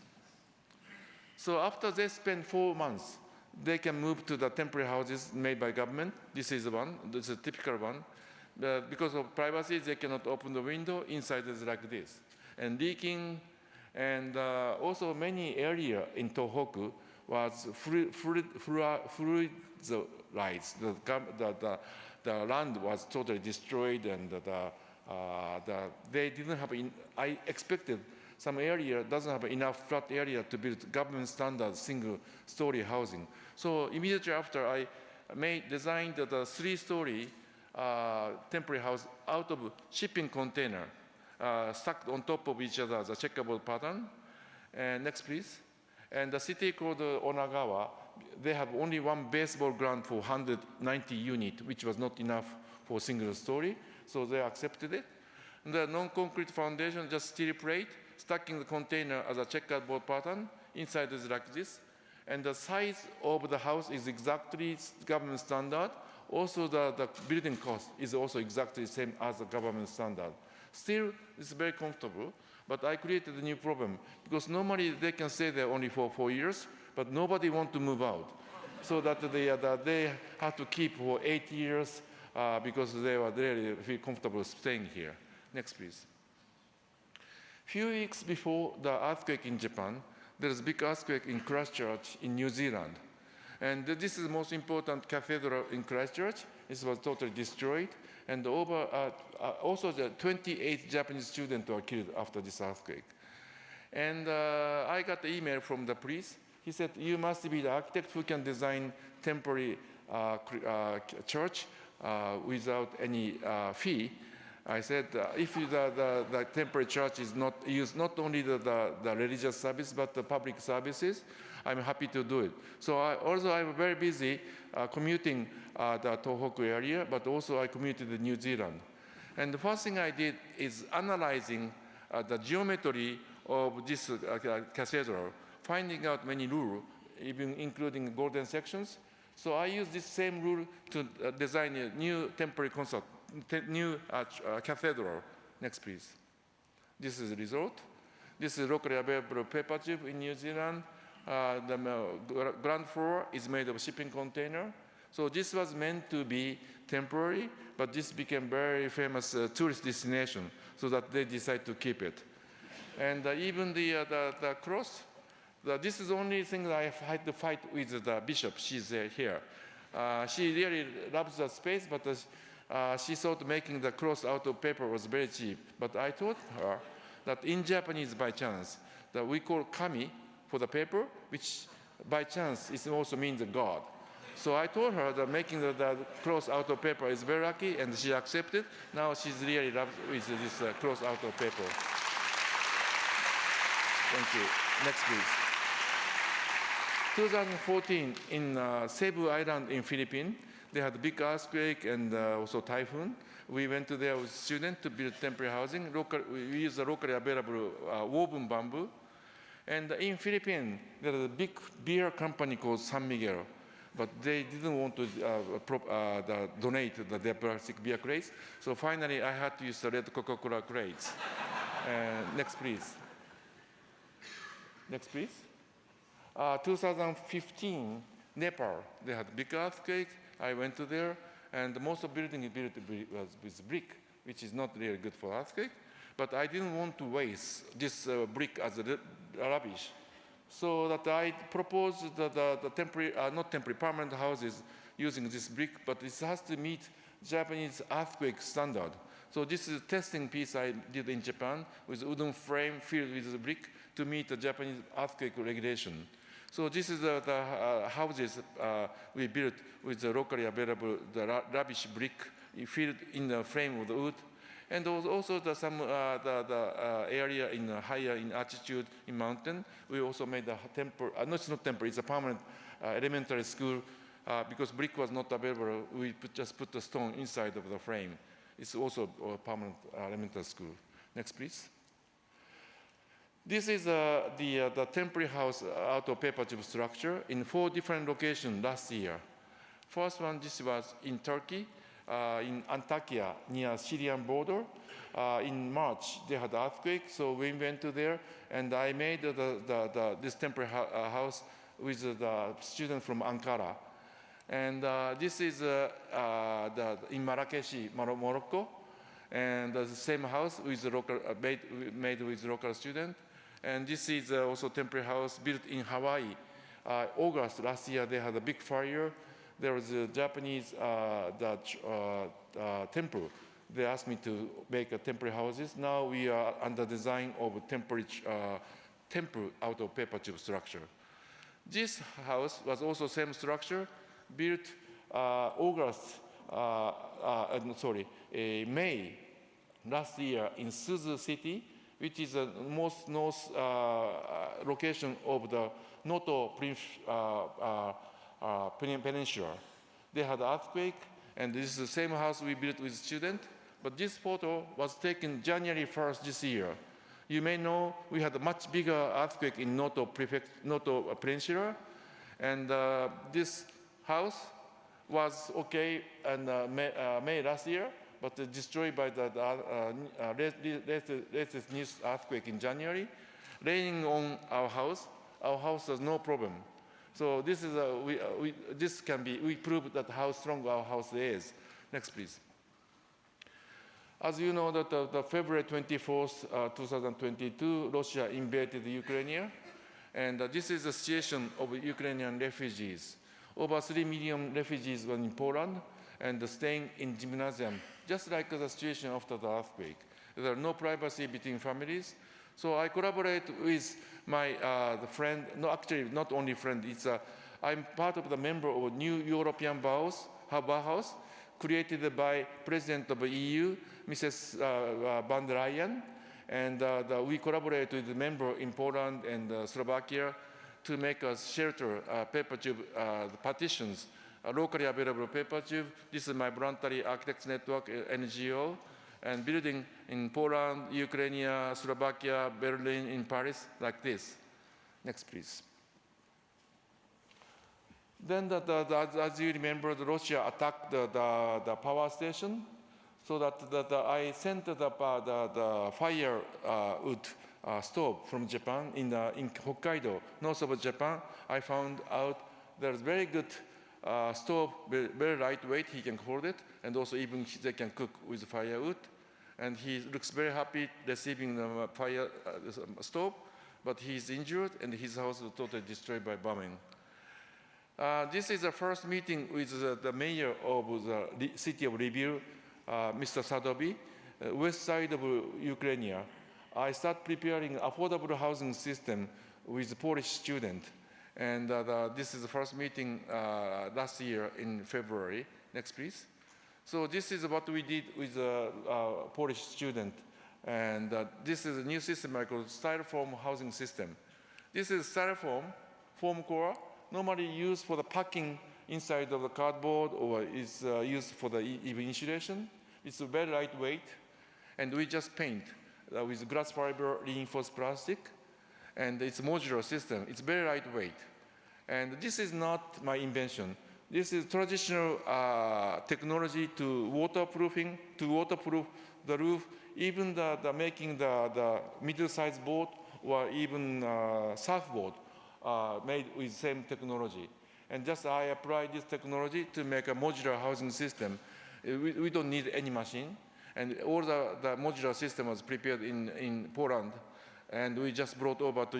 So after they spend 4 months, they can move to the temporary houses made by government. This is one. This is a typical one. Because of privacy, they cannot open the window. Inside is like this. And leaking, and also many areas in Tohoku was fluidized. The land was totally destroyed, and they didn't have. I expected some area doesn't have enough flat area to build government standard single-story housing. So immediately after, I designed the 3-story temporary house out of shipping container, stacked on top of each other as a checkerboard pattern. And next, please. And the city called Onagawa, they have only one baseball ground for 190 units, which was not enough for a single story, so they accepted it. And the non-concrete foundation, just steel plate, stacking the container as a checkerboard pattern. Inside is like this. And the size of the house is exactly government standard. Also, the building cost is also exactly the same as the government standard. Still, it's very comfortable, but I created a new problem because normally they can stay there only for 4 years, but nobody wants to move out. So that they have to keep for 8 years because they were really feel comfortable staying here. Next, please. Few weeks before the earthquake in Japan, there is a big earthquake in Christchurch in New Zealand. And this is the most important cathedral in Christchurch. It was totally destroyed. And also the 28 Japanese students were killed after this earthquake. And I got the email from the priest. He said, you must be the architect who can design temporary church without any fee. I said, if the temporary church is not used, not only the religious service, but the public services, I'm happy to do it. So I'm very busy commuting the Tohoku area, but also I commuted to New Zealand. And the first thing I did is analyzing the geometry of this cathedral, finding out many rules, even including golden sections. So I used this same rule to design a new temporary new cathedral. Next, please. This is the result. This is locally available paper tube in New Zealand. The ground floor is made of shipping container. So this was meant to be temporary, but this became very famous tourist destination, so that they decided to keep it. And even the cross, this is the only thing that I had to fight with the bishop. She's here. She really loves the space, but she thought making the cross out of paper was very cheap. But I told her that in Japanese, by chance, that we call kami for the paper, which by chance it also means God. So I told her that making the clothes out of paper is very lucky, and she accepted. Now she's really loved with this clothes out of paper. Thank you. Next, please. 2014, in Cebu Island in Philippines, they had a big earthquake and also typhoon. We went to there with students to build temporary housing. We use the locally available woven bamboo. And in Philippines, there is a big beer company called San Miguel, but they didn't want to donate their plastic beer crates. So finally, I had to use the red Coca-Cola crates. Next, please. Next, please. 2015, Nepal, they had a big earthquake. I went to there, and most of the building built was with brick, which is not really good for earthquake. But I didn't want to waste this brick as a rubbish. So that I proposed the temporary, not temporary, permanent houses using this brick, but it has to meet Japanese earthquake standard. So this is a testing piece I did in Japan with a wooden frame filled with brick to meet the Japanese earthquake regulation. So this is the houses we built with the locally available rubbish brick filled in the frame of the wood. And also some area in higher in altitude in mountain. We also made a temporary, no, it's not temporary, it's a permanent elementary school because brick was not available. We just put the stone inside of the frame. It's also a permanent elementary school. Next, please. This is the temporary house out of paper tube structure in 4 different locations last year. First one, this was in Turkey, in Antakya, near Syrian border. In March, they had an earthquake, so we went to there, and I made this temporary house with the student from Ankara. And this is in Marrakesh, Morocco, and the same house with the local, made with local student. And this is also temporary house built in Hawaii. August last year, they had a big fire. There was a Japanese temple. They asked me to make temporary houses. Now we are under design of a temporary temple out of paper tube structure. This house was also same structure, built May last year in Suzu City, which is the most north location of the Noto Peninsula. They had an earthquake, and this is the same house we built with students. But this photo was taken January 1st this year. You may know we had a much bigger earthquake in Noto Peninsula, and this house was okay in May last year, but destroyed by the latest news earthquake in January. Raining on our house has no problem. So this is we prove that how strong our house is. Next, please. As you know, that the February 24th, 2022, Russia invaded Ukraine, and this is the situation of Ukrainian refugees. Over 3 million refugees were in Poland and staying in gymnasium, just like the situation after the earthquake. There are no privacy between families. So I collaborate with my friend, no, actually not only friend, I'm part of the member of a new European Bauhaus, created by President of the EU, Mrs. van der Leyen, and we collaborate with the member in Poland and Slovakia to make a shelter, paper tube partitions, locally available paper tube. This is my voluntary architects network, NGO, and building in Poland, Ukraine, Slovakia, Berlin, in Paris, like this. Next, please. Then, as you remember, Russia attacked the power station, so that I sent the firewood stove from Japan in Hokkaido, north of Japan. I found out there's very good stove, very lightweight, he can hold it, and also even they can cook with firewood. And he looks very happy receiving the fire stove, but he's injured and his house was totally destroyed by bombing. This is the first meeting with the mayor of the city of Lviv, Mr. Sadovi, west side of Ukraine. I start preparing affordable housing system with Polish students. And this is the first meeting last year in February. Next, please. So this is what we did with a Polish student. And this is a new system called styrofoam housing system. This is styrofoam foam core, normally used for the packing inside of the cardboard, or is used for the even insulation. It's very lightweight, and we just paint with glass fiber reinforced plastic, and it's a modular system. It's very lightweight. And this is not my invention. This is traditional technology to waterproof the roof, even making the middle-sized boat or even surfboard made with same technology. And just I applied this technology to make a modular housing system. We don't need any machine. And all the modular system was prepared in Poland. And we just brought over to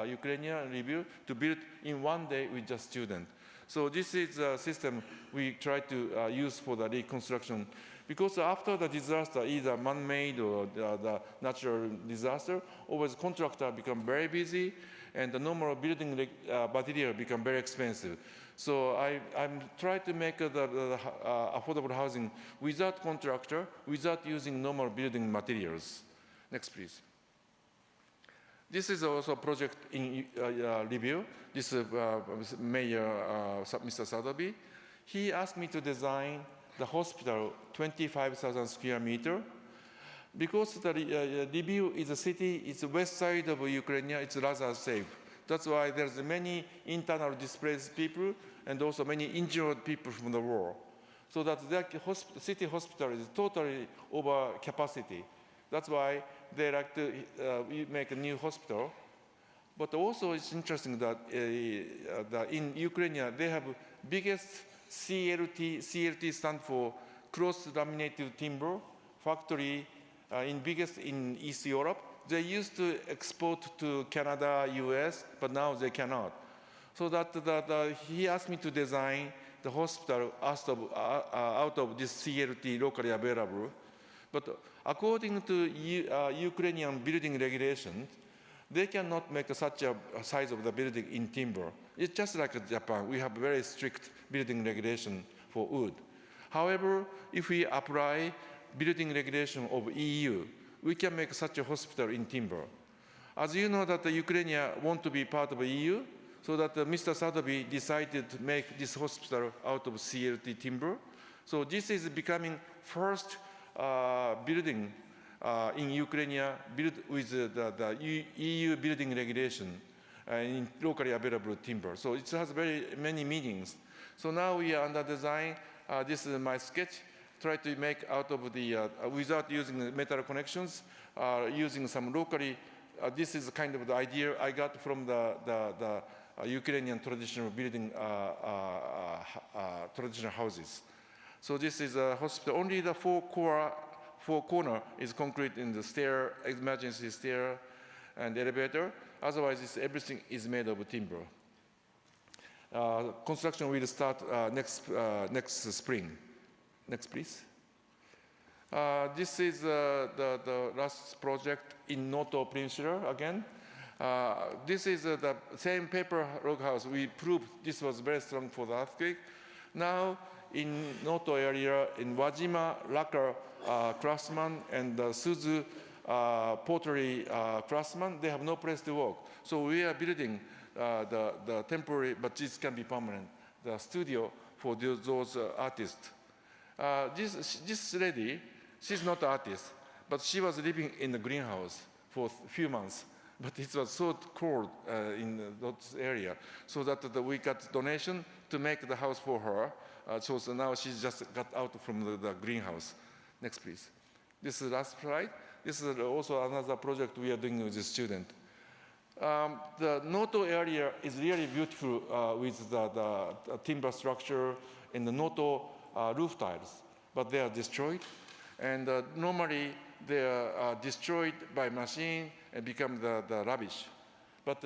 Ukrainian review to build in one day with just students. So this is a system we try to use for the reconstruction. Because after the disaster, either man-made or the natural disaster, always contractor become very busy, and the normal building material become very expensive. So I'm trying to make the affordable housing without contractor, without using normal building materials. Next, please. This is also a project in review. This is Mayor Mr. Sadobi. He asked me to design the hospital 25,000 square meter. Because the Lviv is a city, it's the west side of Ukraine, it's rather safe. That's why there's many internal displaced people and also many injured people from the war. So that the city hospital is totally over capacity. That's why they like to make a new hospital. But also it's interesting that in Ukraine, they have biggest CLT stands for cross-laminated timber factory biggest in East Europe. They used to export to Canada, US, but now they cannot. So he asked me to design the hospital out of this CLT locally available. But according to Ukrainian building regulations, they cannot make such a size of the building in timber. It's just like Japan. We have very strict building regulation for wood. However, if we apply building regulation of EU, we can make such a hospital in timber. As you know that the Ukraine want to be part of the EU, so that Mr. Sadobi decided to make this hospital out of CLT timber. So this is becoming first building in Ukraine built with the EU building regulation in locally available timber. So it has very many meanings. So now we are under design. This is my sketch. Try to make out of the, without using metal connections, using some locally, this is kind of the idea I got from the Ukrainian traditional building, traditional houses. So this is a hospital. Only the four corner is concrete in the stair, emergency stair, and elevator. Otherwise, everything is made of timber. Construction will start next spring. Next, please. This is the last project in Noto Peninsula again. This is the same paper log house. We proved this was very strong for the earthquake. Now, in Noto area, in Wajima lacquer craftsman and Suzu pottery craftsman, they have no place to work. So we are building the temporary, but this can be permanent, the studio for those artists. This lady, she's not an artist, but she was living in the greenhouse for a few months. But it was so cold in that area, so that we got donation to make the house for her. So now she just got out from the greenhouse. Next, please. This is the last slide. This is also another project we are doing with the student. The Noto area is really beautiful with the timber structure and the Noto roof tiles, but they are destroyed. And normally they are destroyed by machine and become the rubbish. But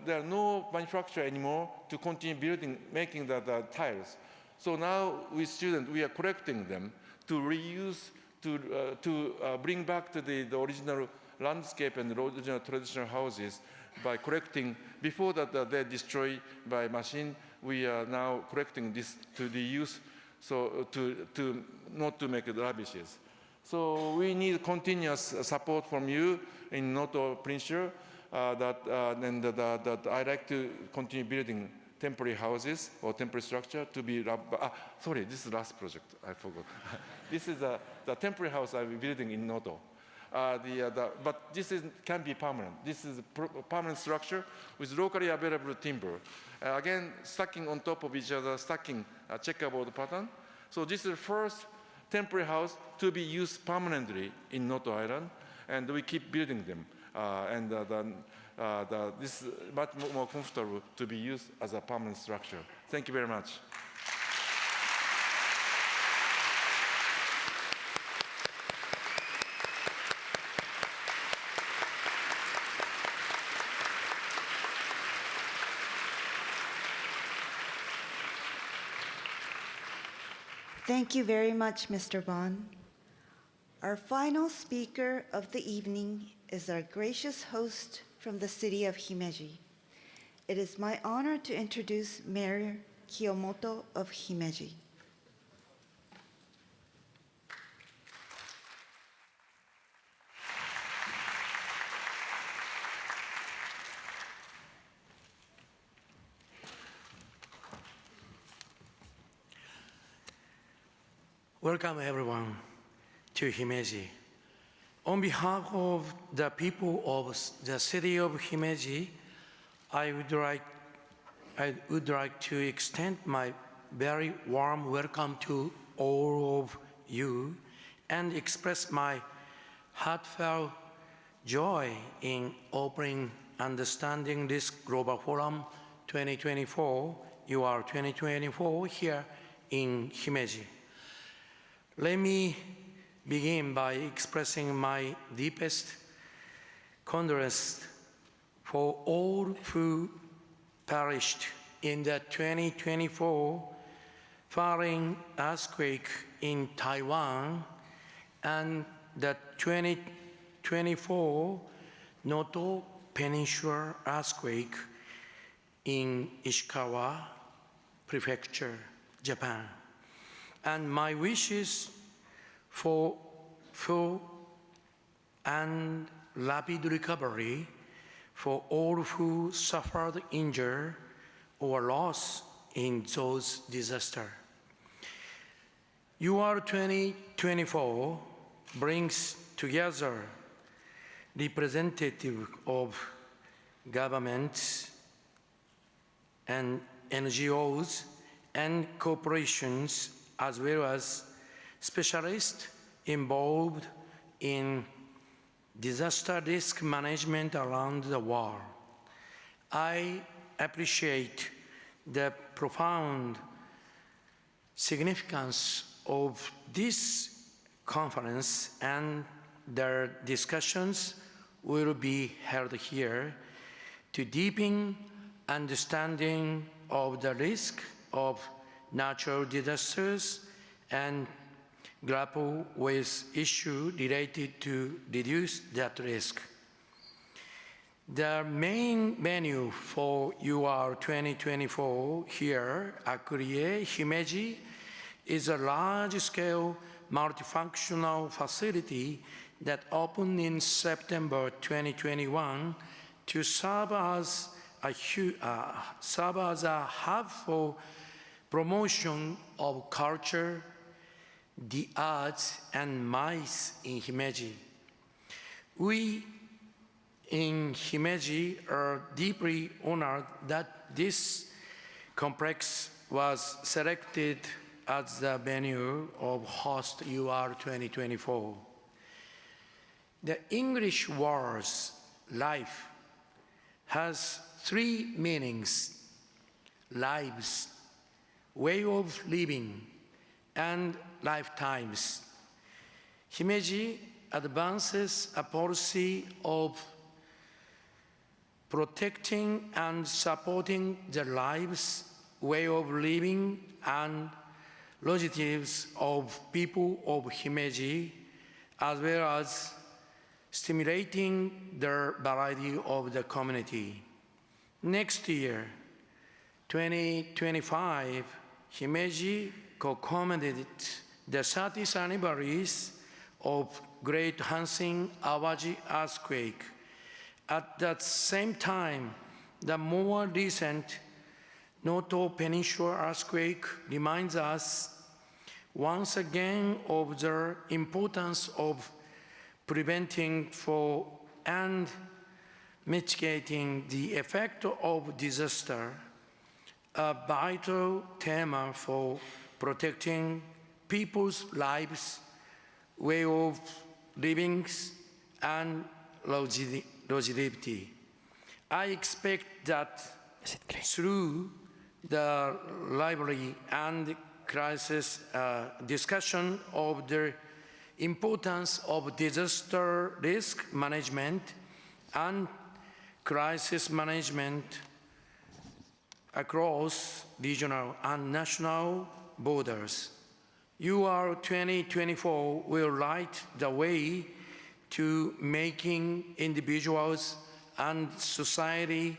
there are no manufacturer anymore to continue building, making the tiles. So now with students, we are collecting them to reuse, to bring back to the original landscape and the original traditional houses by collecting, before that they're destroyed by machine, we are now collecting this to the use, so to not to make rubbishes. So we need continuous support from you in Noto Prince, that I like to continue building temporary houses or temporary structure to be, sorry, this is the last project, I forgot. This is the temporary house I'm building in Noto. But this can be permanent. This is a permanent structure with locally available timber. Again, stacking on top of each other, stacking a checkerboard pattern. So this is the first temporary house to be used permanently in Noto Island, and we keep building them. This is much more comfortable to be used as a permanent structure. Thank you very much. Thank you very much, Mr. Bon. Our final speaker of the evening is our gracious host from the city of Himeji. It is my honor to introduce Mayor Kiyomoto of Himeji. Welcome everyone to Himeji. On behalf of the people of the city of Himeji, I would like to extend my very warm welcome to all of you and express my heartfelt joy in opening Understanding this Global Forum 2024, UR 2024, here in Himeji. Let me begin by expressing my deepest condolence for all who perished in the 2024 following earthquake in Taiwan and the 2024 Noto Peninsula earthquake in Ishikawa Prefecture, Japan. And my wishes for full and rapid recovery for all who suffered injury or loss in those disasters. UR 2024 brings together representatives of governments and NGOs and corporations, as well as specialists involved in disaster risk management around the world. I appreciate the profound significance of this conference, and their discussions will be held here to deepen understanding of the risk of natural disasters and grapple with issues related to reduce that risk. The main venue for UR 2024 here at Kurie, Himeji, is a large-scale multifunctional facility that opened in September 2021 to serve as a hub for promotion of culture, the arts, and MICE in Himeji. We in Himeji are deeply honored that this complex was selected as the venue of host UR 2024. The English words life has three meanings: lives, way of living, and lifetimes. Himeji advances a policy of protecting and supporting the lives, way of living, and longevity of people of Himeji, as well as stimulating the variety of the community. Next year, 2025, Himeji commemorated the 30th anniversary of Great Hanshin Awaji earthquake. At that same time, the more recent Noto Peninsula earthquake reminds us once again of the importance of preventing for and mitigating the effect of disaster, a vital theme for protecting people's lives, way of living, and longevity. I expect that through the lively and crisis discussion of the importance of disaster risk management and crisis management across regional and national borders. UR 2024 will light the way to making individuals and society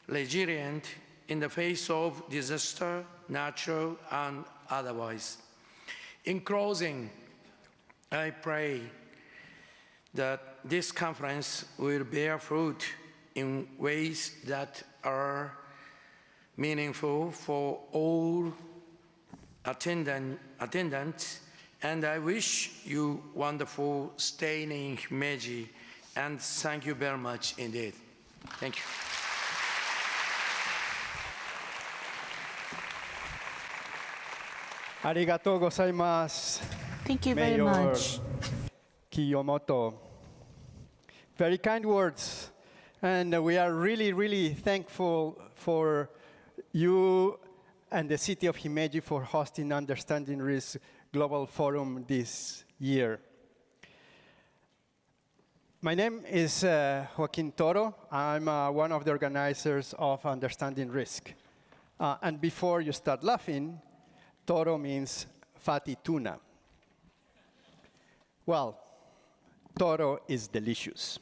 resilient in the face of disaster, natural and otherwise. In closing, I pray that this conference will bear fruit in ways that are meaningful for all attendants, and I wish you wonderful stay in Himeji, and thank you very much indeed. Thank you. Arigatou gozaimasu. Thank you very Mayor much. Kiyomoto. Very kind words. And we are really, really thankful for you and the city of Himeji for hosting Understanding Risk Global Forum this year. My name is Joaquin Toro. I'm one of the organizers of Understanding Risk. And before you start laughing, Toro means fatty tuna. Well, Toro is delicious.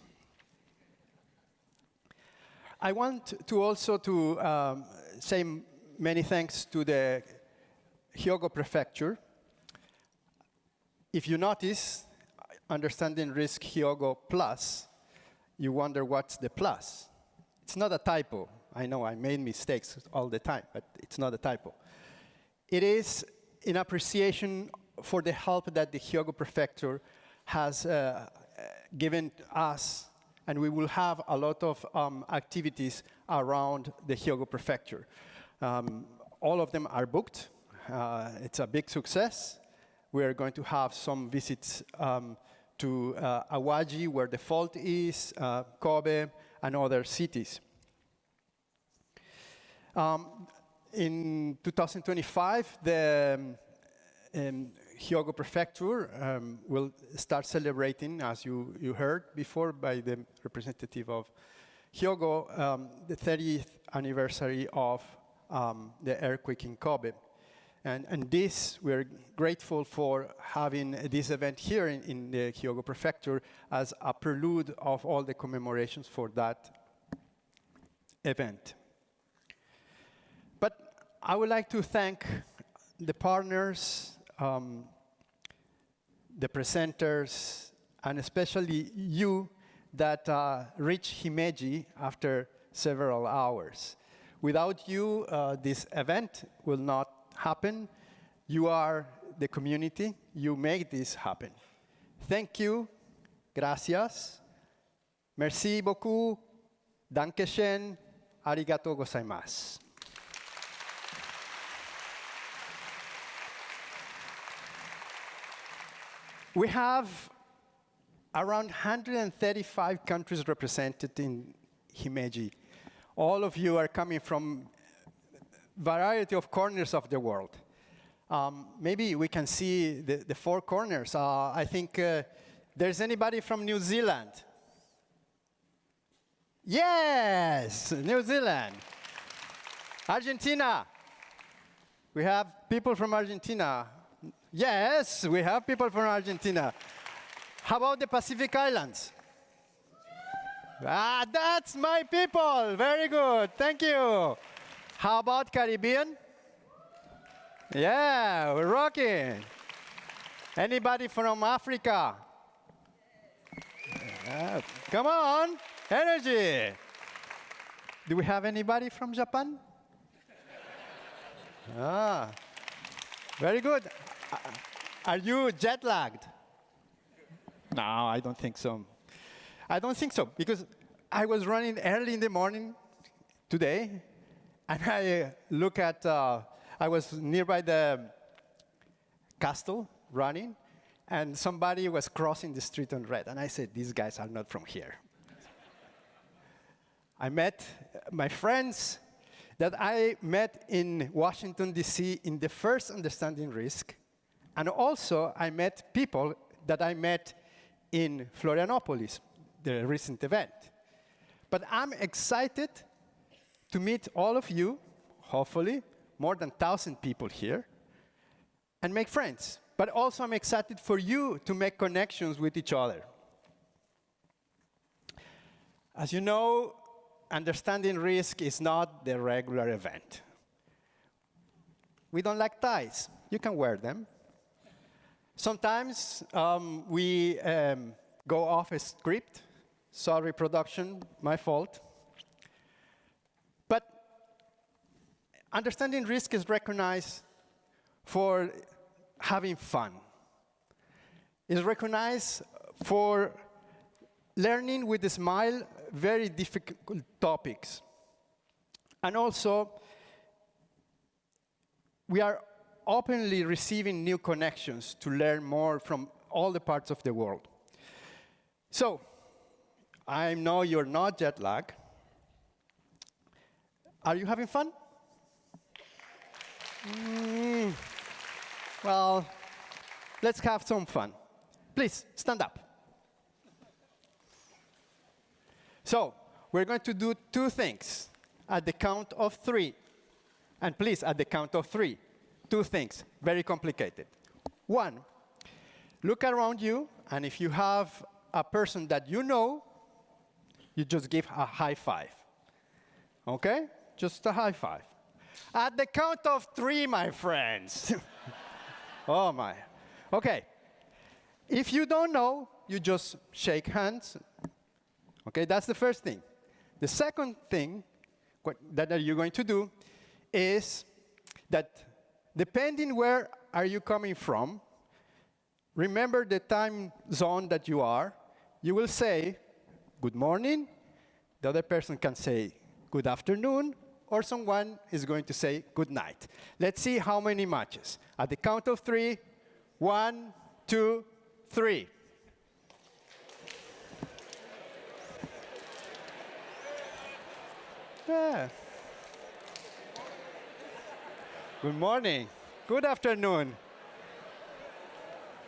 I want to also say many thanks to the Hyogo Prefecture. If you notice, Understanding Risk Hyogo Plus, you wonder what's the plus. It's not a typo. I know I made mistakes all the time, but it's not a typo. It is in appreciation for the help that the Hyogo Prefecture has given us, and we will have a lot of activities around the Hyogo Prefecture. All of them are booked. It's a big success. We are going to have some visits to Awaji, where the fault is, Kobe, and other cities. In 2025, the Hyogo Prefecture will start celebrating, as you heard before by the representative of Hyogo, the 30th anniversary of the earthquake in Kobe. And this, we're grateful for having this event here in the Hyogo Prefecture as a prelude of all the commemorations for that event. But I would like to thank the partners, the presenters, and especially you that reached Himeji after several hours. Without you, this event will not happen. You are the community. You make this happen. Thank you. Gracias. Merci beaucoup. Dankeschön. Arigatou gozaimasu. We have around 135 countries represented in Himeji. All of you are coming from a variety of corners of the world. Maybe we can see the four corners. I think there's anybody from New Zealand? Yes, New Zealand. Argentina. We have people from Argentina. Yes, we have people from Argentina. How about the Pacific Islands? Ah, that's my people. Very good. Thank you. How about Caribbean? Yeah, we're rocking. Anybody from Africa? Come on, energy. Do we have anybody from Japan? Ah, very good. Are you jet lagged? No, I don't think so. I don't think so, because I was running early in the morning today, and I look at, I was nearby the castle running, and somebody was crossing the street on red, and I said, these guys are not from here. I met my friends that I met in Washington, D.C. in the first Understanding Risk, and also I met people that I met in Florianopolis, the recent event. But I'm excited to meet all of you, hopefully, more than 1,000 people here, and make friends. But also I'm excited for you to make connections with each other. As you know, Understanding Risk is not the regular event. We don't like ties. You can wear them. Sometimes we go off a script. Sorry, production, my fault. But Understanding Risk is recognized for having fun. It's recognized for learning with a smile very difficult topics. And also, we are openly receiving new connections to learn more from all the parts of the world. So, I know you're not jet lagged. Are you having fun? Well, let's have some fun. Please, stand up. So, we're going to do two things at the count of 3. And please, at the count of 3, 2 things, very complicated. 1, look around you, and if you have a person that you know, you just give a high five. Okay? Just a high five. At the count of 3, my friends. Oh, my. Okay. If you don't know, you just shake hands. Okay, that's the first thing. The second thing that you're going to do is that depending where are you coming from, remember the time zone that you are, you will say, good morning. The other person can say, good afternoon. Or someone is going to say, good night. Let's see how many matches. At the count of 3, 1, 2, 3. Yeah. Good morning. Good afternoon.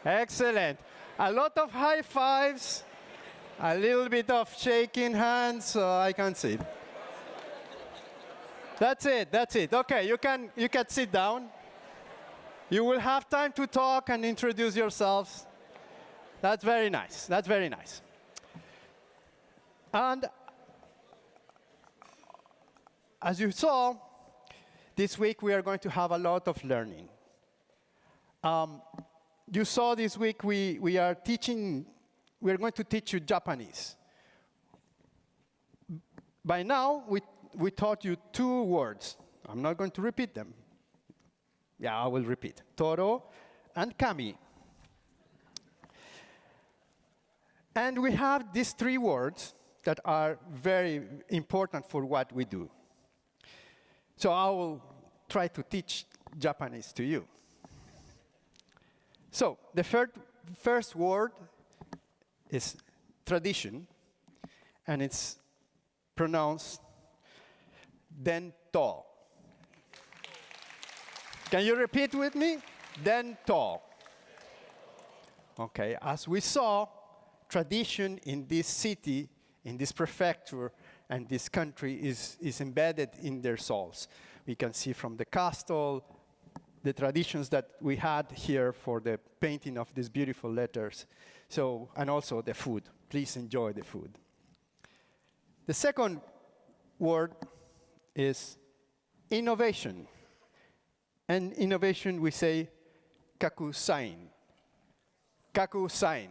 Excellent. A lot of high fives, a little bit of shaking hands, so I can see. That's it, that's it. Okay, you can sit down. You will have time to talk and introduce yourselves. That's very nice, that's very nice. And as you saw, this week we are going to have a lot of learning. You saw this week we are going to teach you Japanese. By now, we taught you 2 words. I'm not going to repeat them. Yeah, I will repeat. Toro and kami. And we have these 3 words that are very important for what we do. So I will try to teach Japanese to you. So the first word is tradition, and it's pronounced dento. Can you repeat with me? Dento. Okay, as we saw, tradition in this city, in this prefecture, and this country is embedded in their souls. We can see from the castle, the traditions that we had here for the painting of these beautiful letters. So, and also the food. Please enjoy the food. The second word is innovation. And innovation, we say kakusain. Kakusain.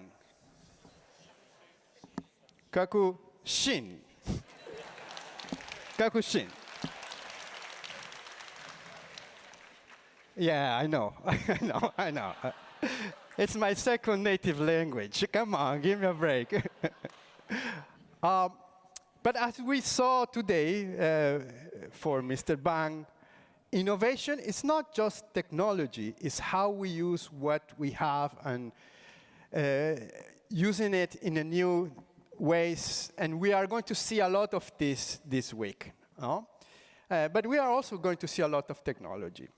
Kakushin. Kakushin. Yeah, I know. I know. It's my second native language. Come on, give me a break. But as we saw today for Mr. Bang, innovation is not just technology, it's how we use what we have and using it in a new ways. And we are going to see a lot of this week. But we are also going to see a lot of technology.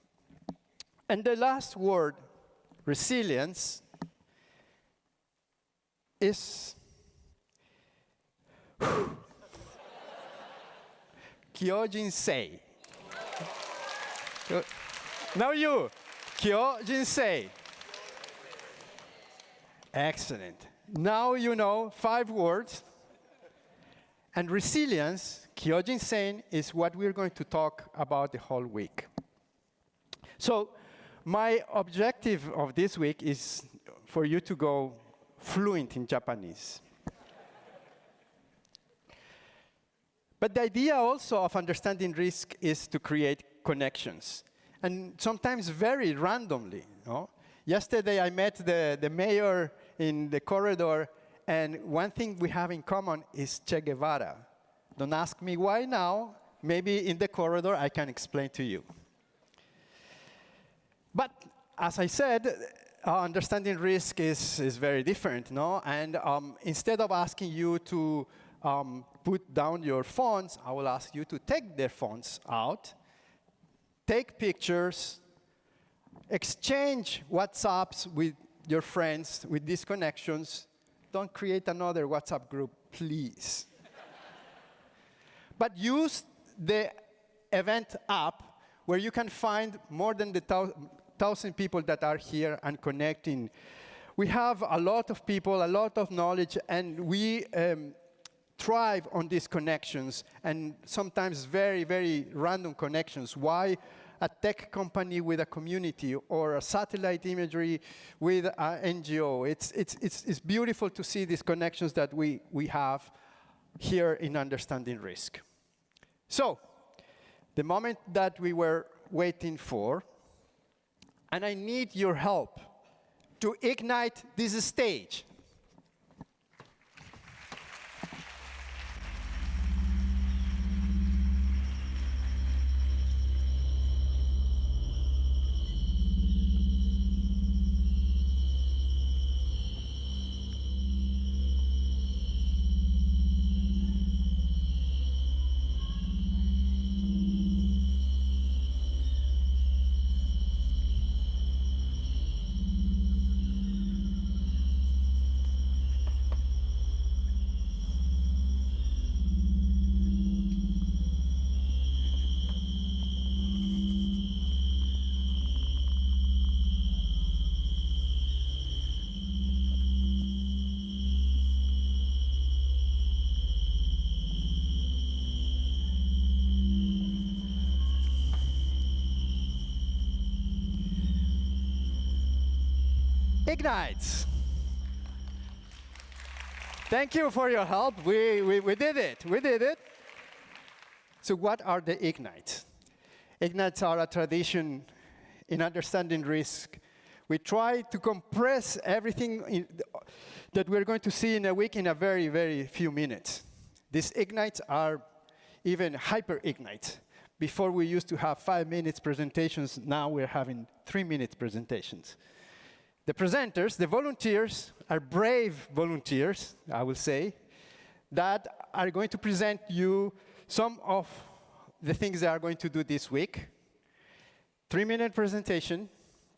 And the last word, resilience, is Kyojinsei. Now you, Kyojinsei. Excellent. Now you know 5 words. And resilience, Kyojinsei, is what we're going to talk about the whole week. So my objective of this week is for you to go fluent in Japanese. But the idea also of understanding risk is to create connections, and sometimes very randomly. Yesterday I met the mayor in the corridor, and one thing we have in common is Che Guevara. Don't ask me why now. Maybe in the corridor I can explain to you. But as I said, understanding risk is very different, no? And instead of asking you to put down your phones, I will ask you to take their phones out, take pictures, exchange WhatsApps with your friends with these connections. Don't create another WhatsApp group, please. But use the event app where you can find more than the 1,000 people that are here and connecting. We have a lot of people, a lot of knowledge, and we thrive on these connections, and sometimes very, very random connections. Why a tech company with a community or a satellite imagery with an NGO? It's beautiful to see these connections that we have here in understanding risk. So, the moment that we were waiting for, and I need your help to ignite this stage. Ignites. Thank you for your help. We did it. We did it. So what are the ignites? Ignites are a tradition in understanding risk. We try to compress everything that we're going to see in a week in a very, very few minutes. These ignites are even hyper-ignites. Before we used to have 5 minutes presentations, now we're having 3 minutes presentations. The presenters, the volunteers, are brave volunteers, I will say, that are going to present you some of the things they are going to do this week. 3-minute presentation,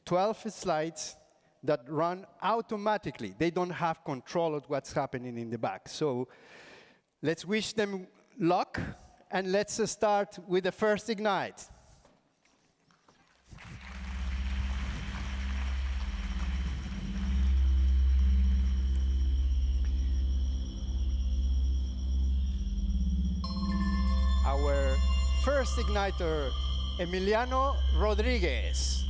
12 slides that run automatically. They don't have control of what's happening in the back. So let's wish them luck, and let's start with the first ignite. first igniter, Emiliano Rodriguez.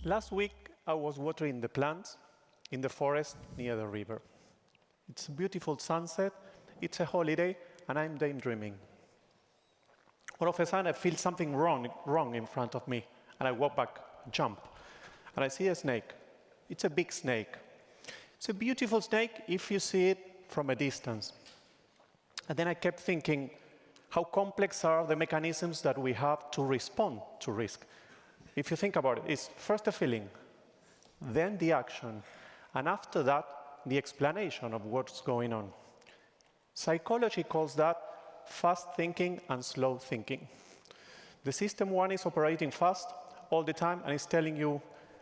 Last week, I was watering the plants in the forest near the river. It's a beautiful sunset, it's a holiday, and I'm daydreaming. All of a sudden, I feel something wrong in front of me, and I walk back, jump, and I see a snake. It's a big snake. It's a beautiful snake if you see it from a distance. And then I kept thinking, how complex are the mechanisms that we have to respond to risk? If you think about it, it's first a feeling, then the action, and after that, the explanation of what's going on. Psychology calls that fast thinking and slow thinking. The system one is operating fast all the time and is telling you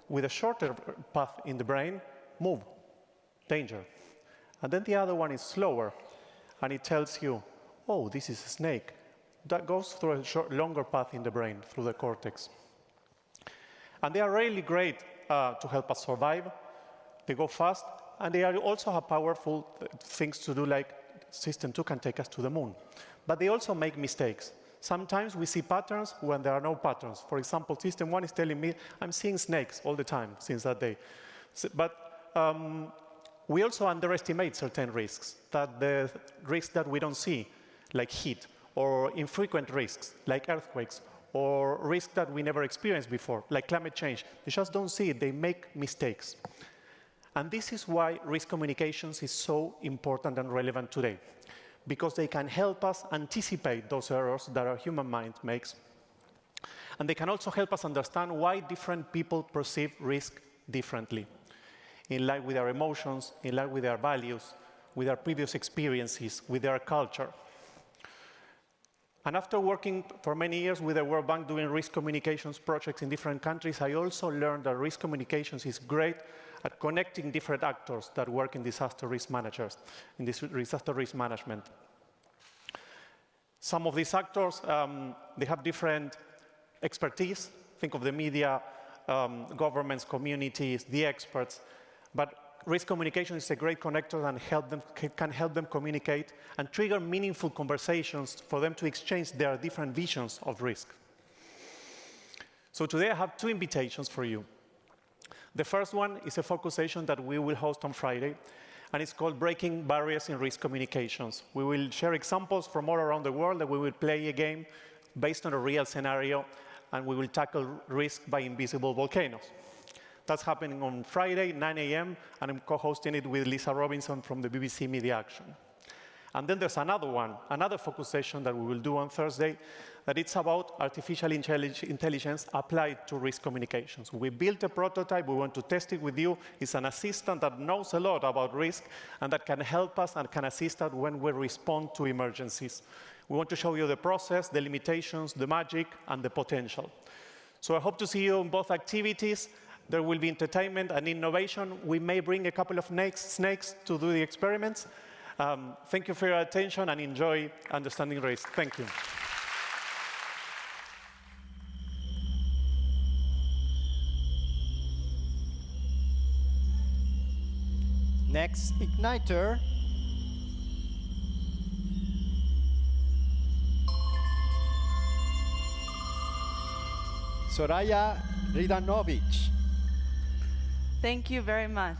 with a shorter path in the brain, move, danger. And then the other one is slower and it tells you, oh, this is a snake. That goes through a longer path in the brain, through the cortex. And they are really great to help us survive. They go fast, and they also have powerful things to do, like System 2 can take us to the moon. But they also make mistakes. Sometimes we see patterns when there are no patterns. For example, System 1 is telling me, I'm seeing snakes all the time since that day. But we also underestimate certain risks, that the risks that we don't see, like heat, or infrequent risks, like earthquakes, or risks that we never experienced before, like climate change. They just don't see it, they make mistakes. And this is why risk communications is so important and relevant today, because they can help us anticipate those errors that our human mind makes. And they can also help us understand why different people perceive risk differently, in line with our emotions, in line with our values, with our previous experiences, with our culture. And after working for many years with the World Bank doing risk communications projects in different countries, I also learned that risk communications is great at connecting different actors that work in disaster risk management. Some of these actors, they have different expertise. Think of the media, governments, communities, the experts. But risk communication is a great connector and can help them communicate and trigger meaningful conversations for them to exchange their different visions of risk. So today I have two invitations for you. The first one is a focus session that we will host on Friday, and it's called Breaking Barriers in Risk Communications. We will share examples from all around the world, and we will play a game based on a real scenario, and we will tackle risk by invisible volcanoes. That's happening on Friday, 9 a.m., and I'm co-hosting it with Lisa Robinson from the BBC Media Action. And then there's another one, another focus session that we will do on Thursday, that it's about artificial intelligence applied to risk communications. We built a prototype, we want to test it with you. It's an assistant that knows a lot about risk and that can help us and can assist us when we respond to emergencies. We want to show you the process, the limitations, the magic, and the potential. So I hope to see you in both activities. There will be entertainment and innovation. We may bring a couple of snakes to do the experiments. Thank you for your attention and enjoy understanding risk. Thank you. Next igniter, Soraya Ridanovic. Thank you very much.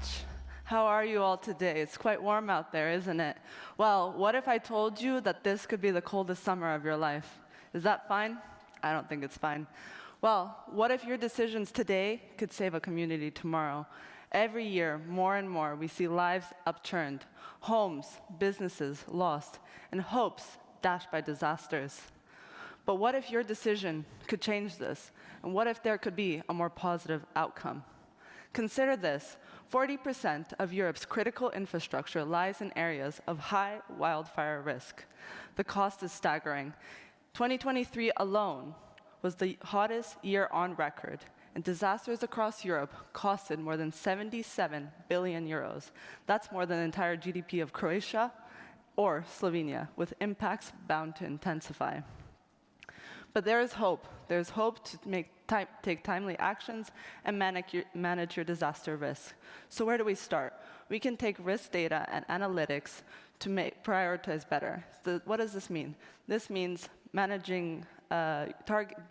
How are you all today? It's quite warm out there, isn't it? Well, what if I told you that this could be the coldest summer of your life? Is that fine? I don't think it's fine. Well, what if your decisions today could save a community tomorrow? Every year, more and more, we see lives upturned, homes, businesses lost, and hopes dashed by disasters. But what if your decision could change this? And what if there could be a more positive outcome? Consider this. 40% of Europe's critical infrastructure lies in areas of high wildfire risk. The cost is staggering. 2023 alone was the hottest year on record, and disasters across Europe costed more than 77 billion euros. That's more than the entire GDP of Croatia or Slovenia, with impacts bound to intensify. But there is hope. There's hope to take timely actions and manage your disaster risk. So where do we start? We can take risk data and analytics to prioritize better. What does this mean? This means managing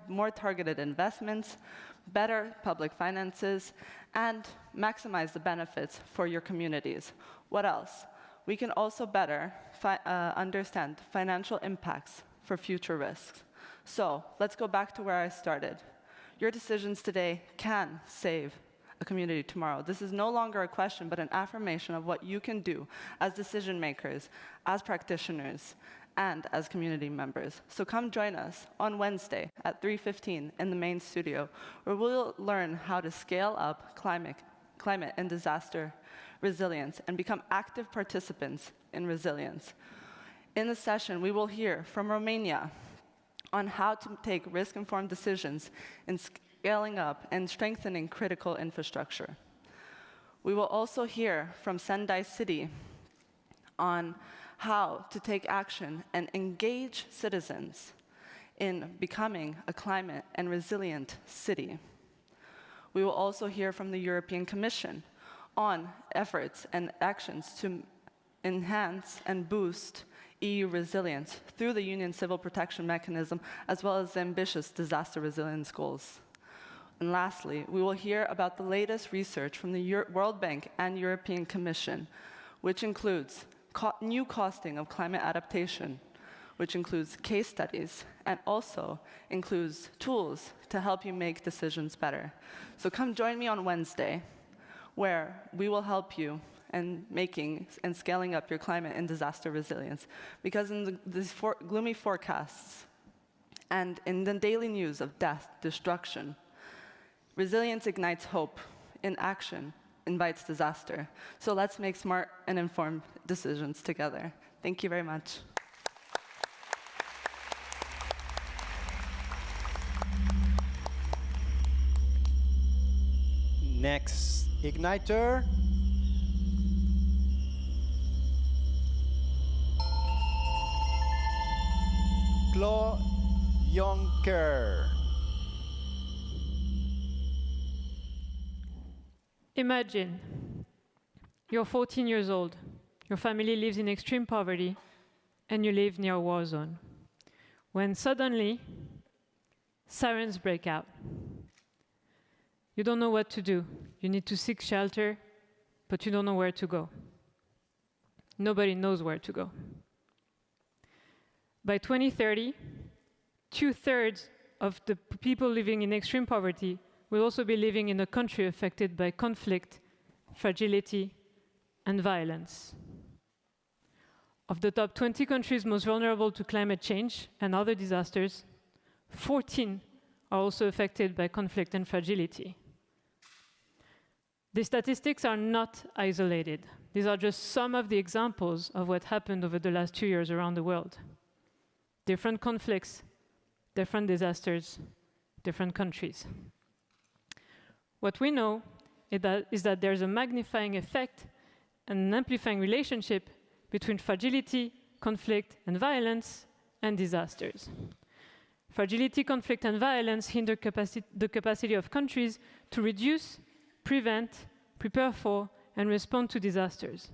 more targeted investments, better public finances, and maximize the benefits for your communities. What else? We can also better understand financial impacts for future risks. So let's go back to where I started. Your decisions today can save a community tomorrow. This is no longer a question, but an affirmation of what you can do as decision makers, as practitioners, and as community members. So come join us on Wednesday at 3:15 in the main studio, where we'll learn how to scale up climate and disaster resilience and become active participants in resilience. In the session, we will hear from Romania on how to take risk-informed decisions in scaling up and strengthening critical infrastructure. We will also hear from Sendai City on how to take action and engage citizens in becoming a climate and resilient city. We will also hear from the European Commission on efforts and actions to enhance and boost EU resilience through the Union Civil Protection Mechanism, as well as the ambitious disaster resilience goals. And lastly, we will hear about the latest research from the World Bank and European Commission, which includes new costing of climate adaptation, which includes case studies, and also includes tools to help you make decisions better. So come join me on Wednesday, where we will help you in making and scaling up your climate and disaster resilience. Because in these gloomy forecasts and in the daily news of death, destruction, resilience ignites hope. In action invites disaster. So let's make smart and informed decisions together. Thank you very much. Next igniter. Klo Yonker. Imagine you're 14 years old, your family lives in extreme poverty, and you live near a war zone. When suddenly, sirens break out. You don't know what to do. You need to seek shelter, but you don't know where to go. Nobody knows where to go. By 2030, 2/3 of the people living in extreme poverty will also be living in a country affected by conflict, fragility, and violence. Of the top 20 countries most vulnerable to climate change and other disasters, 14 are also affected by conflict and fragility. These statistics are not isolated. These are just some of the examples of what happened over the last 2 years around the world. Different conflicts, different disasters, different countries. What we know is that there's a magnifying effect and an amplifying relationship between fragility, conflict, and violence, and disasters. Fragility, conflict, and violence hinder the capacity of countries to reduce, prevent, prepare for, and respond to disasters.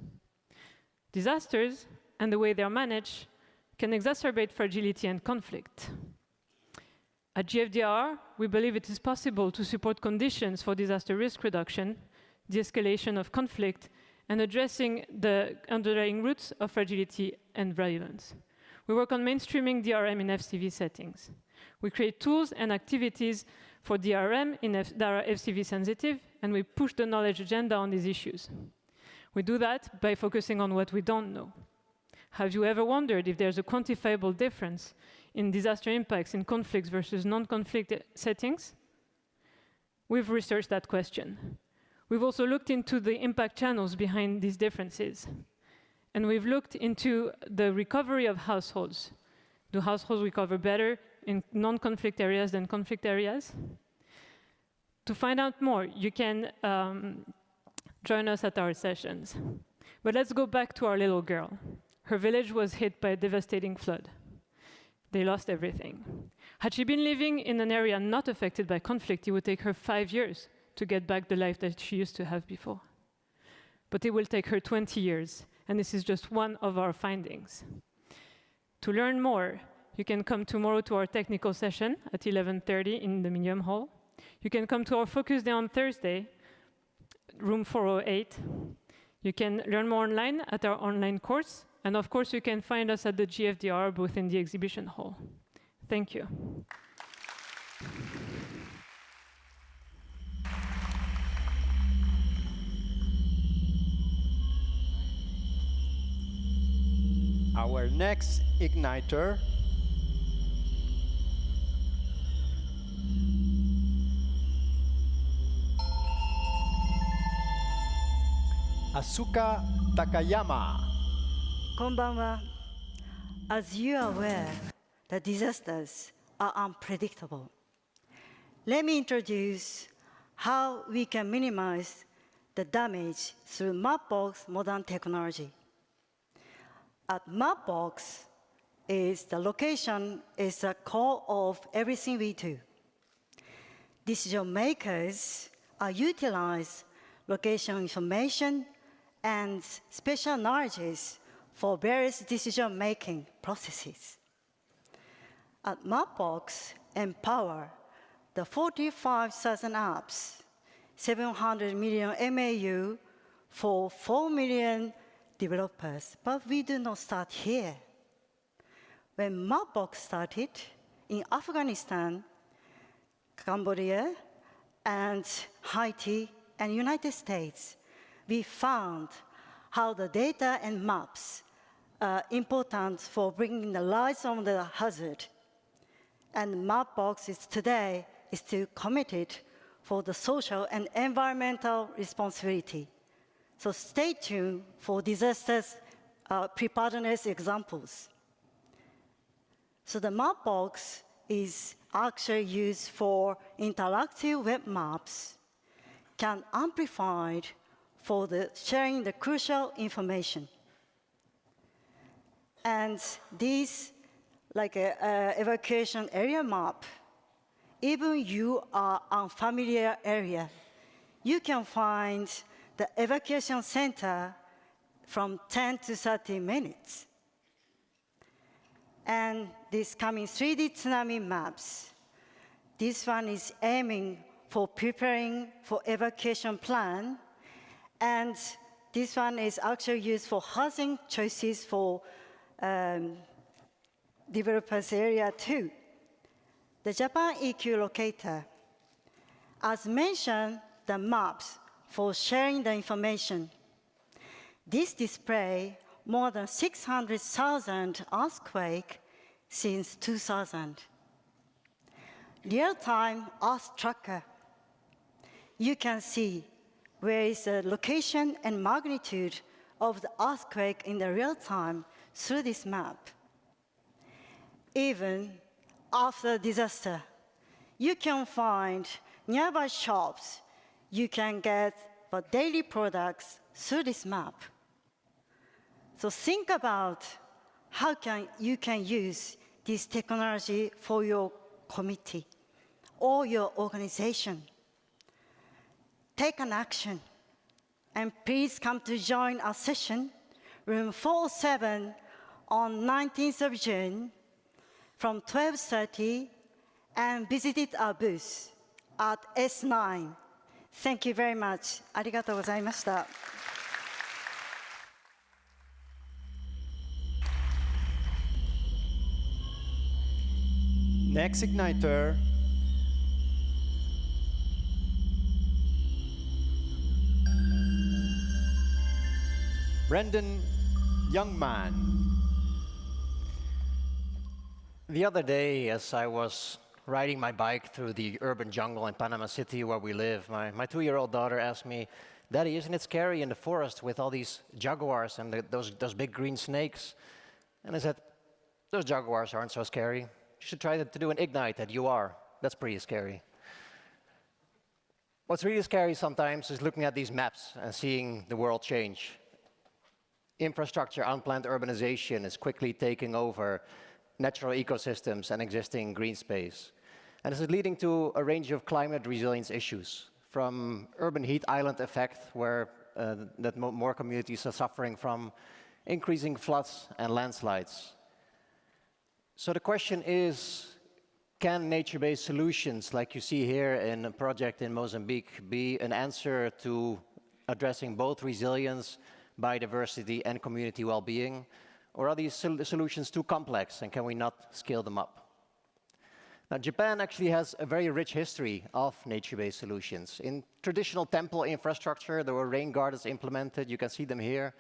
Disasters, and the way they are managed, can exacerbate fragility and conflict. At GFDR, we believe it is possible to support conditions for disaster risk reduction, de-escalation of conflict, and addressing the underlying roots of fragility and violence. We work on mainstreaming DRM in FCV settings. We create tools and activities for DRM that are FCV sensitive, and we push the knowledge agenda on these issues. We do that by focusing on what we don't know. Have you ever wondered if there's a quantifiable difference in disaster impacts in conflicts versus non-conflict settings? We've researched that question. We've also looked into the impact channels behind these differences. And we've looked into the recovery of households. Do households recover better in non-conflict areas than conflict areas? To find out more, you can join us at our sessions. But let's go back to our little girl. Her village was hit by a devastating flood. They lost everything. Had she been living in an area not affected by conflict, it would take her 5 years to get back the life that she used to have before. But it will take her 20 years, And this is just one of our findings. To learn more, you can come tomorrow to our technical session at 11:30 in the Millennium Hall. You can come to our Focus Day on Thursday, room 408. You can learn more online at our online course. And of course, you can find us at the GFDR booth in the exhibition hall. Thank you. Our next igniter Asuka Takayama. Konbanwa. As you are aware, the disasters are unpredictable. Let me introduce how we can minimize the damage through Mapbox modern technology. At Mapbox, the location is the core of everything we do. Decision makers utilize location information and special knowledges for various decision-making processes. At Mapbox, empower the 45,000 apps, 700 million MAU for 4 million developers. But we do not start here. When Mapbox started in Afghanistan, Cambodia, and Haiti, and United States, we found how the data and maps are important for bringing the lights on the hazard. And Mapbox today is still committed for the social and environmental responsibility. So stay tuned for disasters preparedness examples. So the Mapbox is actually used for interactive web maps, can amplify for sharing the crucial information. And this, like an evacuation area map, even you are unfamiliar area, you can find the evacuation center from 10 to 30 minutes. And this coming 3D tsunami maps. This one is aiming for preparing for evacuation plan. And this one is actually used for housing choices for developers area too. The Japan EQ locator. As mentioned, the maps for sharing the information. This display more than 600,000 earthquakes since 2000. Real-time Earth tracker. You can see where is the location and magnitude of the earthquake in the real time through this map. Even after disaster, you can find nearby shops. You can get the daily products through this map. So think about how you can use this technology for your committee or your organization. Take an action, and please come to join our session, room 407, on 19th of June from 12:30, and visit our booth at S9. Thank you very much. ありがとうございました。Next igniter, Brendan Youngman. The other day, as I was riding my bike through the urban jungle in Panama City where we live, my 2-year-old daughter asked me, "Daddy, isn't it scary in the forest with all these jaguars and those big green snakes?" And I said, "Those jaguars aren't so scary. You should try to do an Ignite at UR. That's pretty scary." What's really scary sometimes is looking at these maps and seeing the world change. Infrastructure, unplanned urbanization is quickly taking over natural ecosystems and existing green space. And this is leading to a range of climate resilience issues, from urban heat island effect, where more communities are suffering from increasing floods and landslides. So the question is, can nature-based solutions, like you see here in a project in Mozambique, be an answer to addressing both resilience, biodiversity, and community well-being? Or are these solutions too complex, and can we not scale them up? Now, Japan actually has a very rich history of nature-based solutions. In traditional temple infrastructure, there were rain gardens implemented. You can see them here.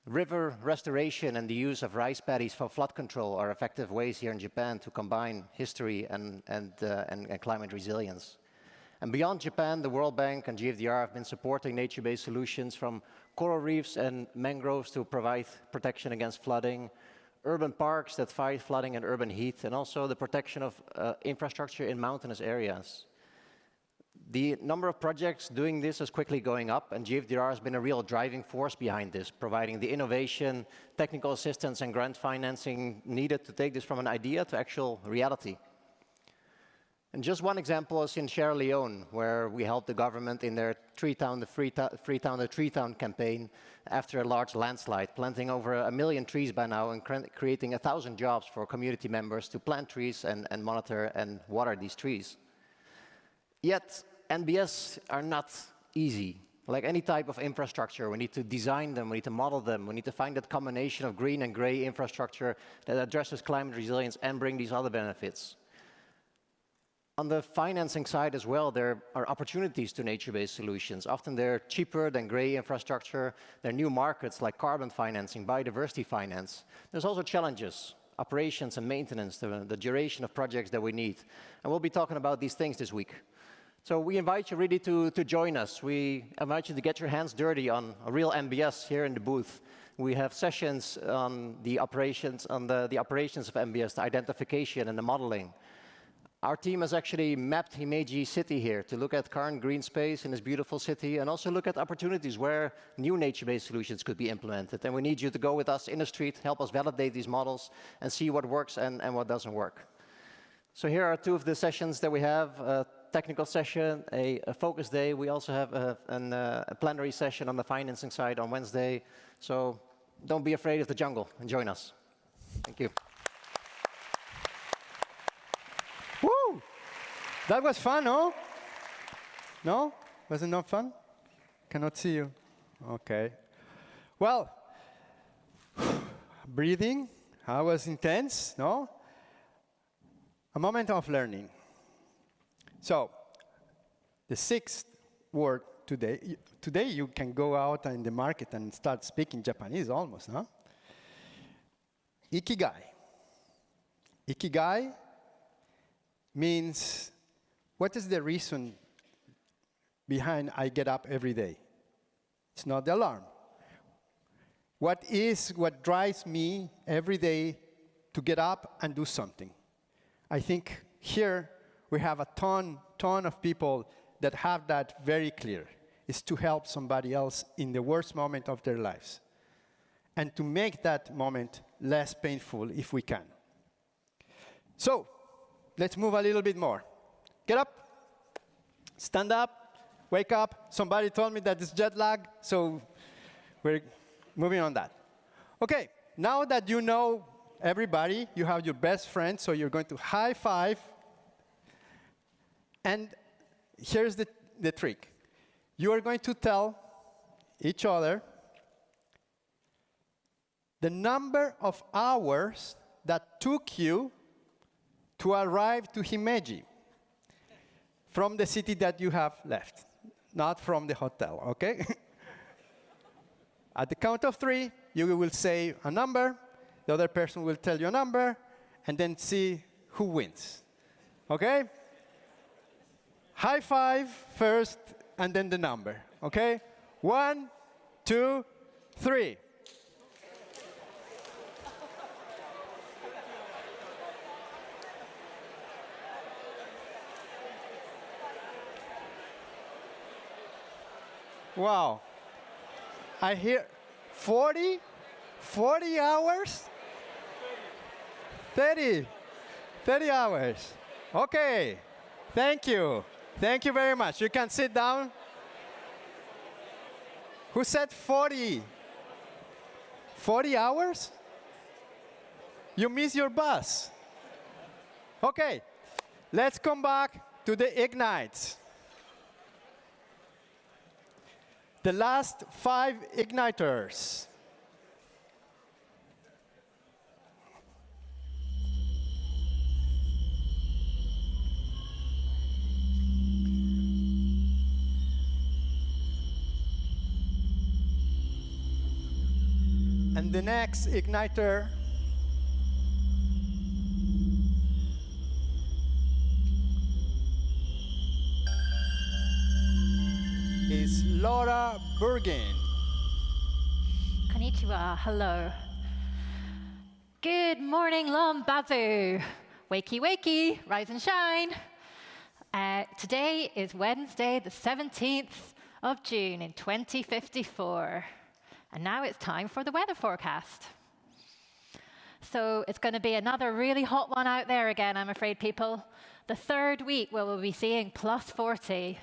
River restoration and the use of rice paddies for flood control are effective ways here in Japan to combine history and climate resilience. And beyond Japan, the World Bank and GFDR have been supporting nature-based solutions, from coral reefs and mangroves to provide protection against flooding, urban parks that fight flooding and urban heat, and also the protection of infrastructure in mountainous areas. The number of projects doing this is quickly going up, and GFDR has been a real driving force behind this, providing the innovation, technical assistance, and grant financing needed to take this from an idea to actual reality. And just one example is in Sierra Leone, where we helped the government in their Free Town to Tree Town campaign after a large landslide, planting over 1 million trees by now and creating 1,000 jobs for community members to plant trees and monitor and water these trees. Yet, NBS are not easy. Like any type of infrastructure, we need to design them, we need to model them, we need to find that combination of green and gray infrastructure that addresses climate resilience and bring these other benefits. On the financing side as well, there are opportunities to nature-based solutions. Often they're cheaper than gray infrastructure. There are new markets like carbon financing, biodiversity finance. There's also challenges, operations and maintenance, the duration of projects that we need. And we'll be talking about these things this week. So we invite you really to join us. We invite you to get your hands dirty on a real NBS here in the booth. We have sessions on the operations, of NBS, the identification and the modeling. Our team has actually mapped Himeji city here to look at current green space in this beautiful city and also look at opportunities where new nature-based solutions could be implemented. And we need you to go with us in the street, help us validate these models and see what works and what doesn't work. So here are two of the sessions that we have, a technical session, a focus day. We also have a plenary session on the financing side on Wednesday. So don't be afraid of the jungle and join us. Thank you. Woo! That was fun, no? No? Was it not fun? Cannot see you. Okay. Well, breathing, that was intense, no? A moment of learning. So, the sixth word today. Today you can go out in the market and start speaking Japanese almost, no? Ikigai. Ikigai means, what is the reason behind I get up every day? It's not the alarm. What drives me every day to get up and do something? I think here we have a ton of people that have that very clear. It's to help somebody else in the worst moment of their lives. And to make that moment less painful if we can. So, let's move a little bit more. Get up, stand up, wake up. Somebody told me that it's jet lag, so we're moving on that. Okay, now that you know everybody, you have your best friend, so you're going to high five. And here's the trick. You are going to tell each other the number of hours that took you to arrive to Himeji from the city that you have left, not from the hotel, okay? At the count of 3, you will say a number, the other person will tell you a number, and then see who wins, okay? High five first, and then the number, okay? 1, 2, 3. Wow. I hear 40 hours? 30 hours. Okay. Thank you. Thank you very much. You can sit down. Who said 40? 40 hours? You miss your bus. Okay, let's come back to the Ignites. The last 5 igniters. And the next igniter is Laura Bergen. Konnichiwa, hello. Good morning, Lombazu. Wakey, wakey, rise and shine. Today is Wednesday, the 17th of June in 2054. And now it's time for the weather forecast. So it's going to be another really hot one out there again, I'm afraid, people. The third week where we'll be seeing plus 40.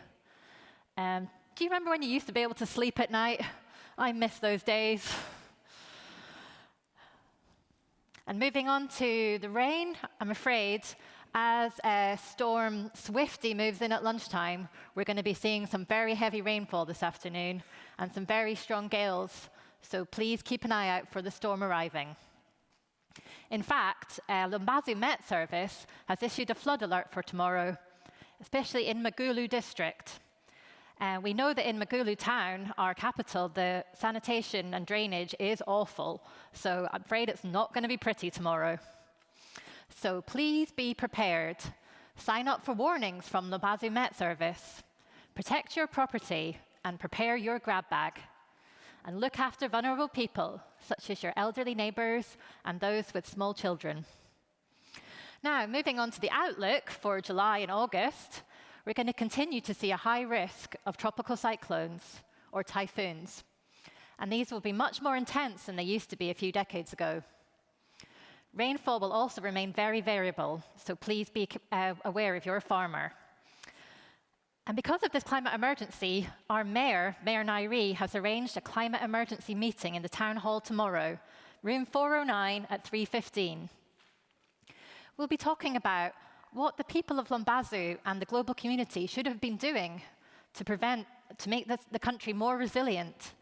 Do you remember when you used to be able to sleep at night? I miss those days. And moving on to the rain, I'm afraid, as Storm Swifty moves in at lunchtime, we're going to be seeing some very heavy rainfall this afternoon and some very strong gales. So please keep an eye out for the storm arriving. In fact, Lombazu Met Service has issued a flood alert for tomorrow, especially in Magulu district. We know that in Magulu town, our capital, the sanitation and drainage is awful, so I'm afraid it's not going to be pretty tomorrow. So please be prepared. Sign up for warnings from Lombazu Met Service. Protect your property and prepare your grab bag. And look after vulnerable people, such as your elderly neighbours and those with small children. Now, moving on to the outlook for July and August, we're going to continue to see a high risk of tropical cyclones or typhoons. And these will be much more intense than they used to be a few decades ago. Rainfall will also remain very variable, so please be aware if you're a farmer. And because of this climate emergency, our mayor, Mayor Nairi, has arranged a climate emergency meeting in the town hall tomorrow, room 409 at 3:15. We'll be talking about what the people of Lombazu and the global community should have been doing to make the country more resilient.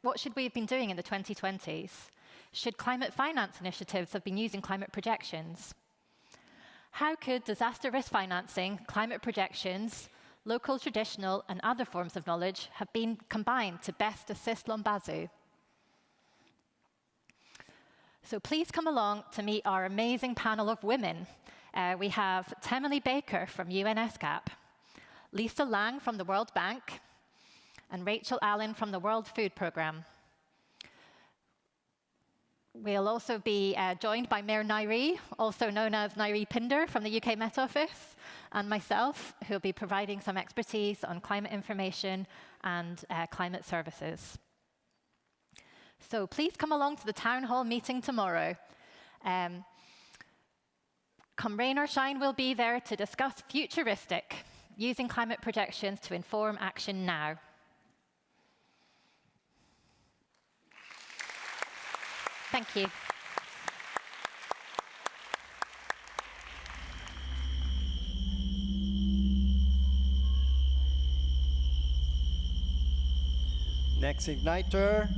What should we have been doing in the 2020s? Should climate finance initiatives have been using climate projections? How could disaster risk financing, climate projections, local, traditional, and other forms of knowledge have been combined to best assist Lombazu? So please come along to meet our amazing panel of women. We have Temily Baker from UNESCAP, Lisa Lang from the World Bank, and Rachel Allen from the World Food Programme. We'll also be joined by Mayor Nairi, also known as Nairi Pinder from the UK Met Office, and myself, who will be providing some expertise on climate information and climate services. So please come along to the town hall meeting tomorrow. Come rain or shine, we'll be there to discuss futuristic, using climate projections to inform action now. Thank you. Next igniter.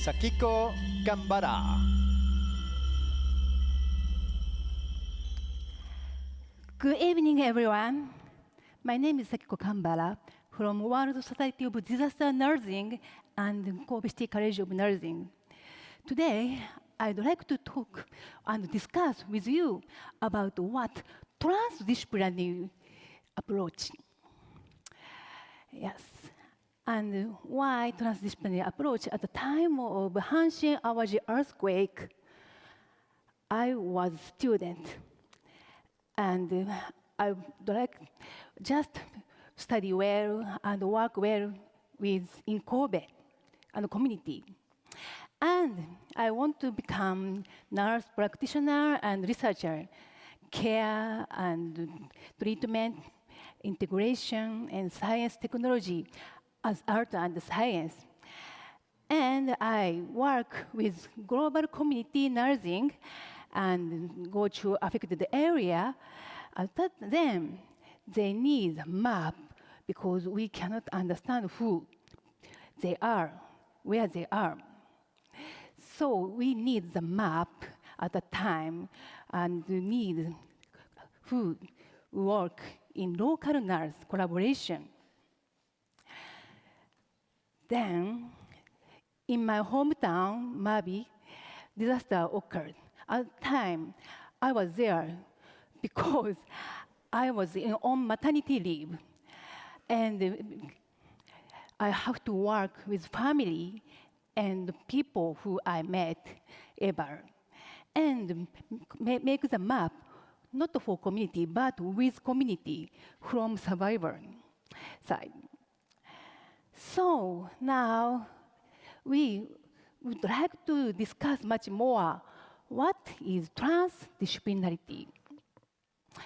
Sakiko Gambara. Good evening, everyone. My name is Sakiko Gambara from World Society of Disaster Nursing and Kobe City College of Nursing. Today, I'd like to talk and discuss with you about what transdisciplinary approach. Yes, and why transdisciplinary approach at the time of Hanshin-Awaji earthquake. I was a student, and I would like just study well and work well in Kobe and community. And I want to become nurse practitioner and researcher, care and treatment, integration, and science technology as art and science. And I work with global community nursing and go to affected area. Then they need a map because we cannot understand who they are, where they are. So we need the map at the time and need who work in local nurse collaboration. Then, in my hometown, Mabi, disaster occurred. At the time, I was there because I was on maternity leave. And I have to work with family and people who I met ever. And make the map, not for community, but with community from survivor side. So now we would like to discuss much more what is transdisciplinarity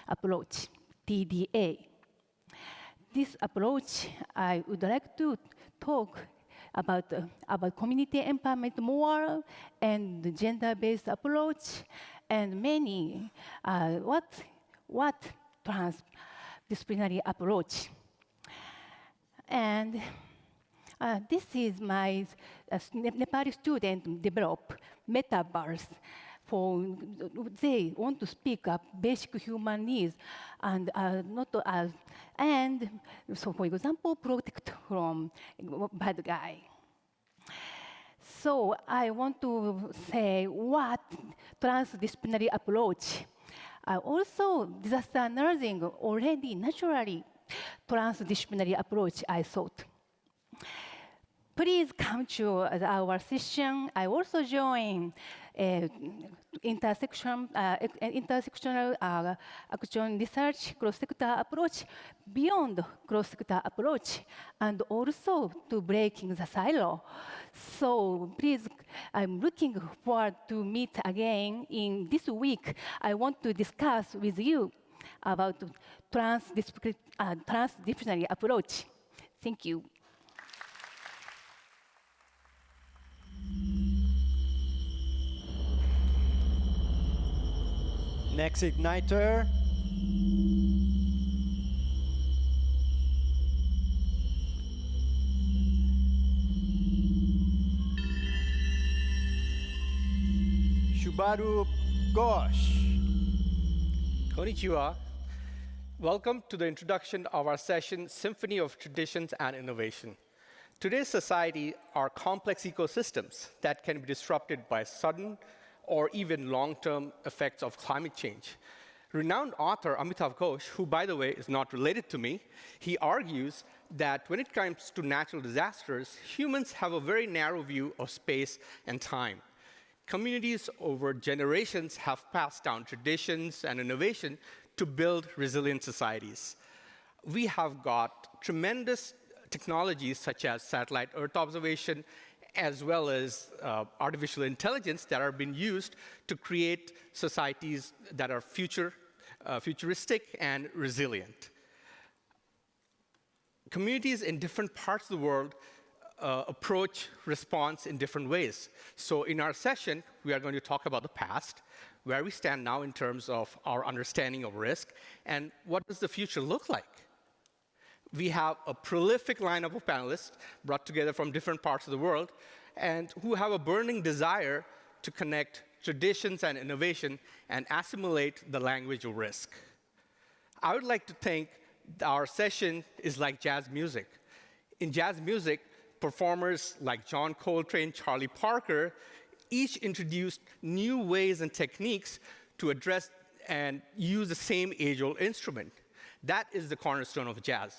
approach, TDA. This approach, I would like to talk about community empowerment more and the gender-based approach and many what transdisciplinary approach. And this is my Nepali student develop metaverse for they want to speak up basic human needs and not and so for example protect from bad guy. So I want to say what transdisciplinary approach. Also disaster nursing already naturally transdisciplinary approach I thought. Please come to our session. I also join intersectional action research, cross-sector approach, beyond cross-sector approach, and also to breaking the silo. So please, I'm looking forward to meet again in this week. I want to discuss with you about transdisciplinary approach. Thank you. Next igniter. Shubaru Ghosh. Konnichiwa. Welcome to the introduction of our session, Symphony of Traditions and Innovation. Today's society are complex ecosystems that can be disrupted by sudden or even long-term effects of climate change. Renowned author Amitav Ghosh, who, by the way, is not related to me, he argues that when it comes to natural disasters, humans have a very narrow view of space and time. Communities over generations have passed down traditions and innovation to build resilient societies. We have got tremendous technologies such as satellite Earth observation, as well as artificial intelligence that are being used to create societies that are futuristic and resilient. Communities in different parts of the world approach response in different ways. So in our session, we are going to talk about the past, where we stand now in terms of our understanding of risk, and what does the future look like? We have a prolific lineup of panelists brought together from different parts of the world and who have a burning desire to connect traditions and innovation and assimilate the language of risk. I would like to think our session is like jazz music. In jazz music, performers like John Coltrane, Charlie Parker, each introduced new ways and techniques to address and use the same age-old instrument. That is the cornerstone of jazz.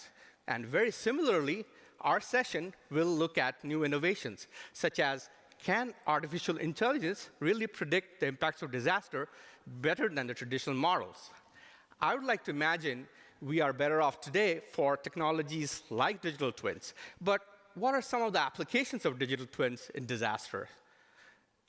And very similarly, our session will look at new innovations, such as, can artificial intelligence really predict the impacts of disaster better than the traditional models? I would like to imagine we are better off today for technologies like digital twins. But what are some of the applications of digital twins in disaster?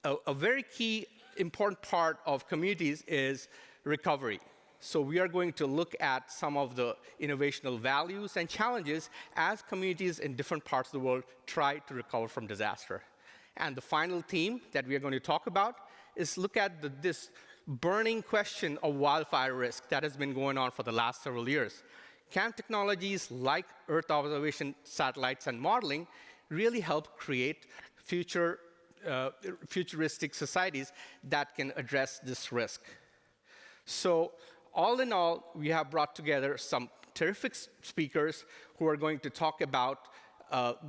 a very key, important part of communities is recovery. So we are going to look at some of the innovational values and challenges as communities in different parts of the world try to recover from disaster. And the final theme that we are going to talk about is look at this burning question of wildfire risk that has been going on for the last several years. Can technologies like Earth observation satellites and modeling really help create futuristic societies that can address this risk? So all in all, we have brought together some terrific speakers who are going to talk about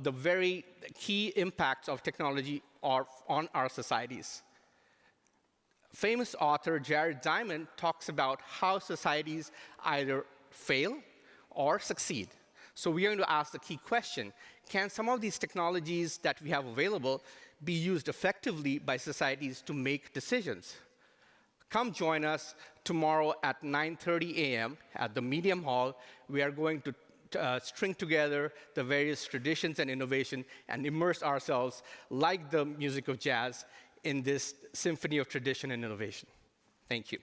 the very key impacts of technology on our societies. Famous author Jared Diamond talks about how societies either fail or succeed. So we are going to ask the key question: can some of these technologies that we have available be used effectively by societies to make decisions? Come join us tomorrow at 9:30 a.m. at the Medium Hall. We are going to string together the various traditions and innovation and immerse ourselves, like the music of jazz, in this symphony of tradition and innovation. Thank you.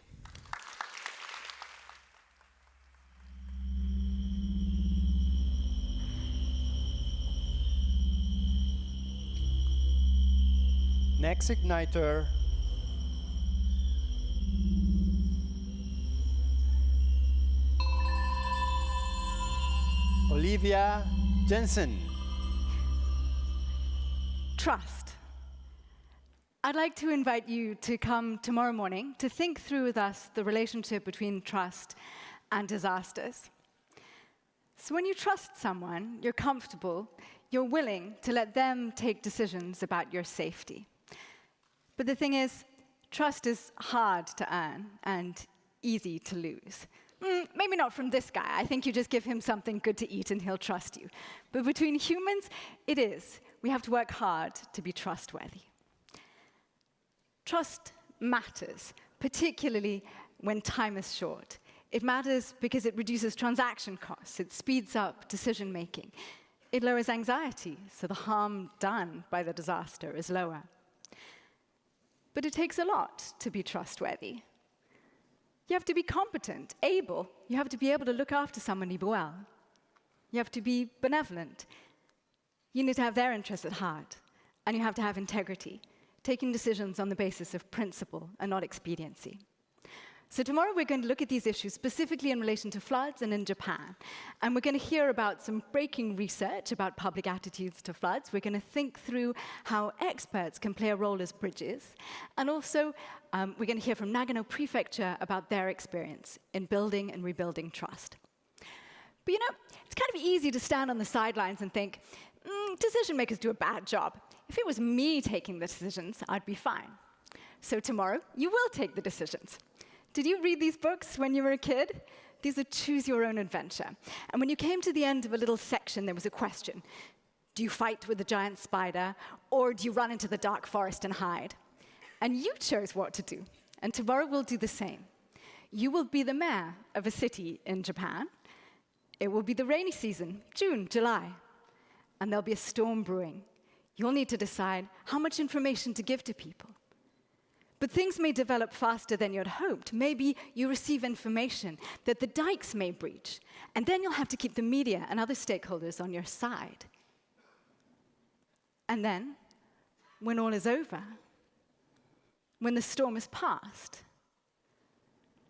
Next igniter. Olivia Jensen. Trust. I'd like to invite you to come tomorrow morning to think through with us the relationship between trust and disasters. So when you trust someone, you're comfortable, you're willing to let them take decisions about your safety. But the thing is, trust is hard to earn and easy to lose. Maybe not from this guy. I think you just give him something good to eat and he'll trust you. But between humans, it is. We have to work hard to be trustworthy. Trust matters, particularly when time is short. It matters because it reduces transaction costs, it speeds up decision making. It lowers anxiety, so the harm done by the disaster is lower. But it takes a lot to be trustworthy. You have to be competent, able. You have to be able to look after somebody well. You have to be benevolent. You need to have their interests at heart. And you have to have integrity, taking decisions on the basis of principle and not expediency. So tomorrow we're going to look at these issues specifically in relation to floods and in Japan. And we're going to hear about some breaking research about public attitudes to floods. We're going to think through how experts can play a role as bridges. And also, we're going to hear from Nagano Prefecture about their experience in building and rebuilding trust. But you know, it's kind of easy to stand on the sidelines and think, decision makers do a bad job. If it was me taking the decisions, I'd be fine. So tomorrow, you will take the decisions. Did you read these books when you were a kid? These are choose your own adventure. And when you came to the end of a little section, there was a question. Do you fight with the giant spider, or do you run into the dark forest and hide? And you chose what to do. And tomorrow we'll do the same. You will be the mayor of a city in Japan. It will be the rainy season, June, July. And there'll be a storm brewing. You'll need to decide how much information to give to people. But things may develop faster than you'd hoped. Maybe you receive information that the dikes may breach, and then you'll have to keep the media and other stakeholders on your side. And then, when all is over, when the storm is past,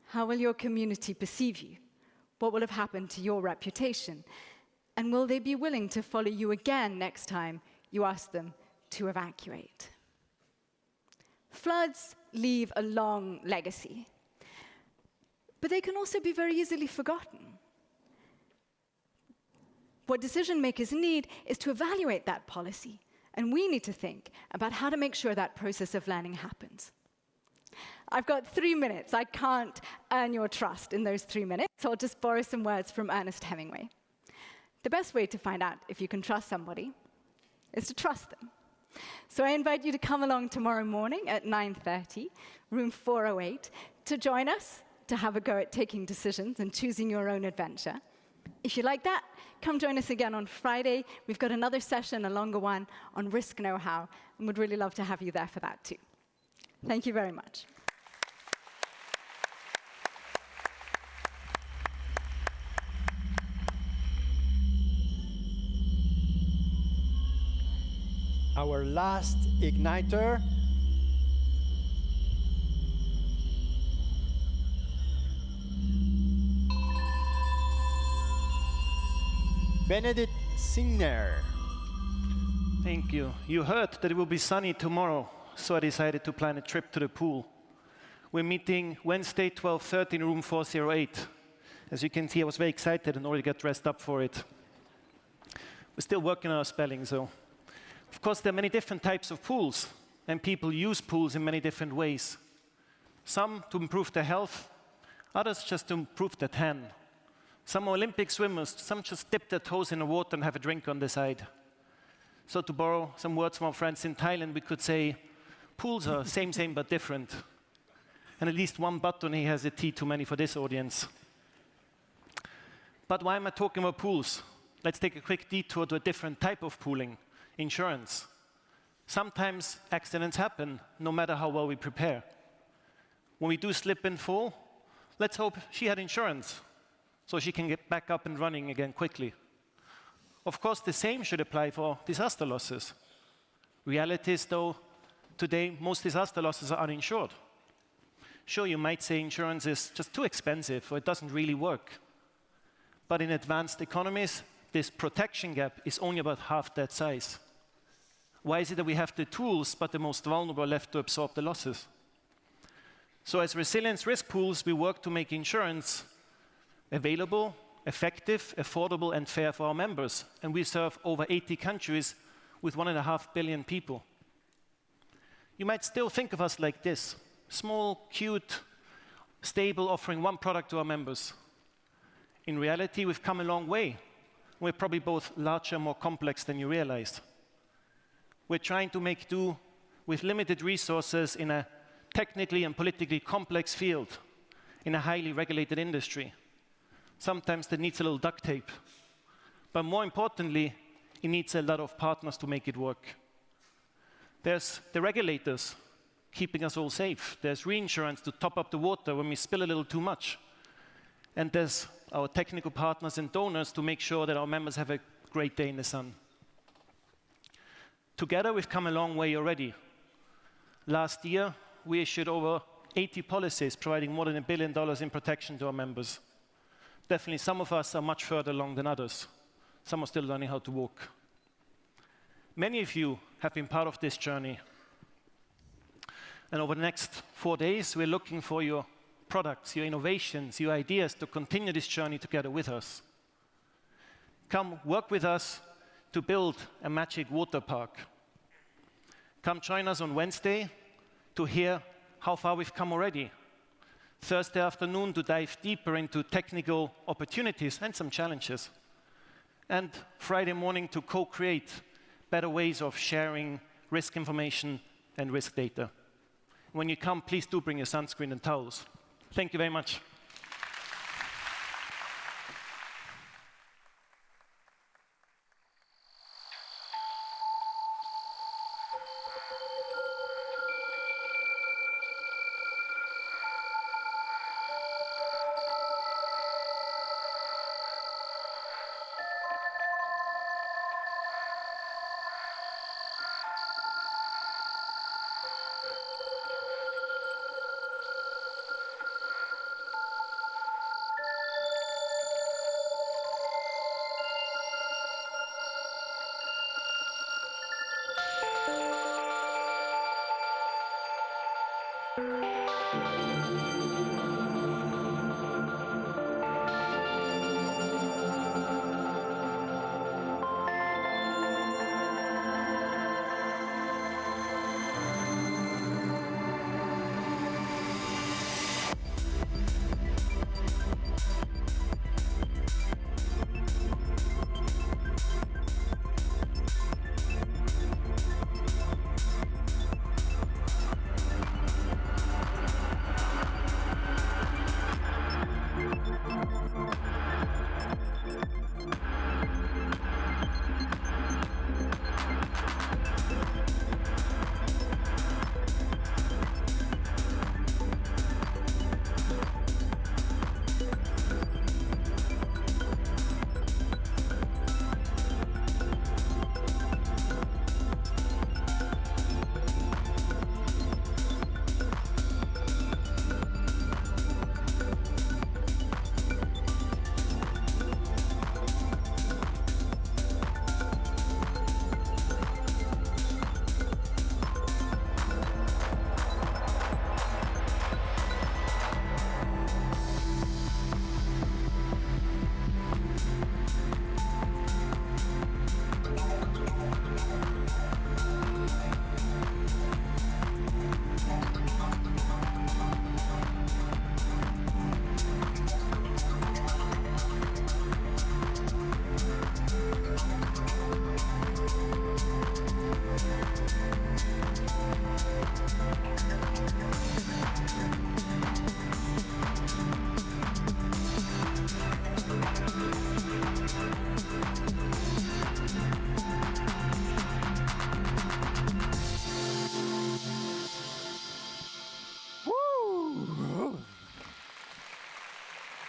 how will your community perceive you? What will have happened to your reputation? And will they be willing to follow you again next time you ask them to evacuate? Floods leave a long legacy, but they can also be very easily forgotten. What decision makers need is to evaluate that policy, and we need to think about how to make sure that process of learning happens. I've got 3 minutes. I can't earn your trust in those 3 minutes, so I'll just borrow some words from Ernest Hemingway. The best way to find out if you can trust somebody is to trust them. So I invite you to come along tomorrow morning at 9:30, room 408, to join us, to have a go at taking decisions and choosing your own adventure. If you like that, come join us again on Friday. We've got another session, a longer one, on risk know-how, and we'd really love to have you there for that too. Thank you very much. Our last igniter. Benedict Signer. Thank you. You heard that it will be sunny tomorrow, so I decided to plan a trip to the pool. We're meeting Wednesday, 12:30 in room 408. As you can see, I was very excited and already got dressed up for it. We're still working on our spelling, so. Of course, there are many different types of pools, and people use pools in many different ways. Some to improve their health, others just to improve their tan. Some are Olympic swimmers, some just dip their toes in the water and have a drink on the side. So to borrow some words from our friends in Thailand, we could say, pools are same but different. And at least one button here has a T too many for this audience. But why am I talking about pools? Let's take a quick detour to a different type of pooling, insurance. Sometimes accidents happen, no matter how well we prepare. When we do slip and fall, let's hope she had insurance, so she can get back up and running again quickly. Of course, the same should apply for disaster losses. Reality is, though, today most disaster losses are uninsured. Sure, you might say insurance is just too expensive or it doesn't really work. But in advanced economies, this protection gap is only about half that size. Why is it that we have the tools, but the most vulnerable are left to absorb the losses? So as resilience risk pools, we work to make insurance available, effective, affordable, and fair for our members. And we serve over 80 countries with 1.5 billion people. You might still think of us like this: small, cute, stable, offering one product to our members. In reality, we've come a long way. We're probably both larger and more complex than you realize. We're trying to make do with limited resources in a technically and politically complex field, in a highly regulated industry. Sometimes that needs a little duct tape. But more importantly, it needs a lot of partners to make it work. There's the regulators keeping us all safe. There's reinsurance to top up the water when we spill a little too much. And there's our technical partners and donors to make sure that our members have a great day in the sun. Together, we've come a long way already. Last year, we issued over 80 policies providing more than $1 billion in protection to our members. Definitely, some of us are much further along than others. Some are still learning how to walk. Many of you have been part of this journey. And over the next 4 days, we're looking for your products, your innovations, your ideas to continue this journey together with us. Come work with us to build a magic water park. Come join us on Wednesday to hear how far we've come already. Thursday afternoon to dive deeper into technical opportunities and some challenges. And Friday morning to co-create better ways of sharing risk information and risk data. When you come, please do bring your sunscreen and towels. Thank you very much.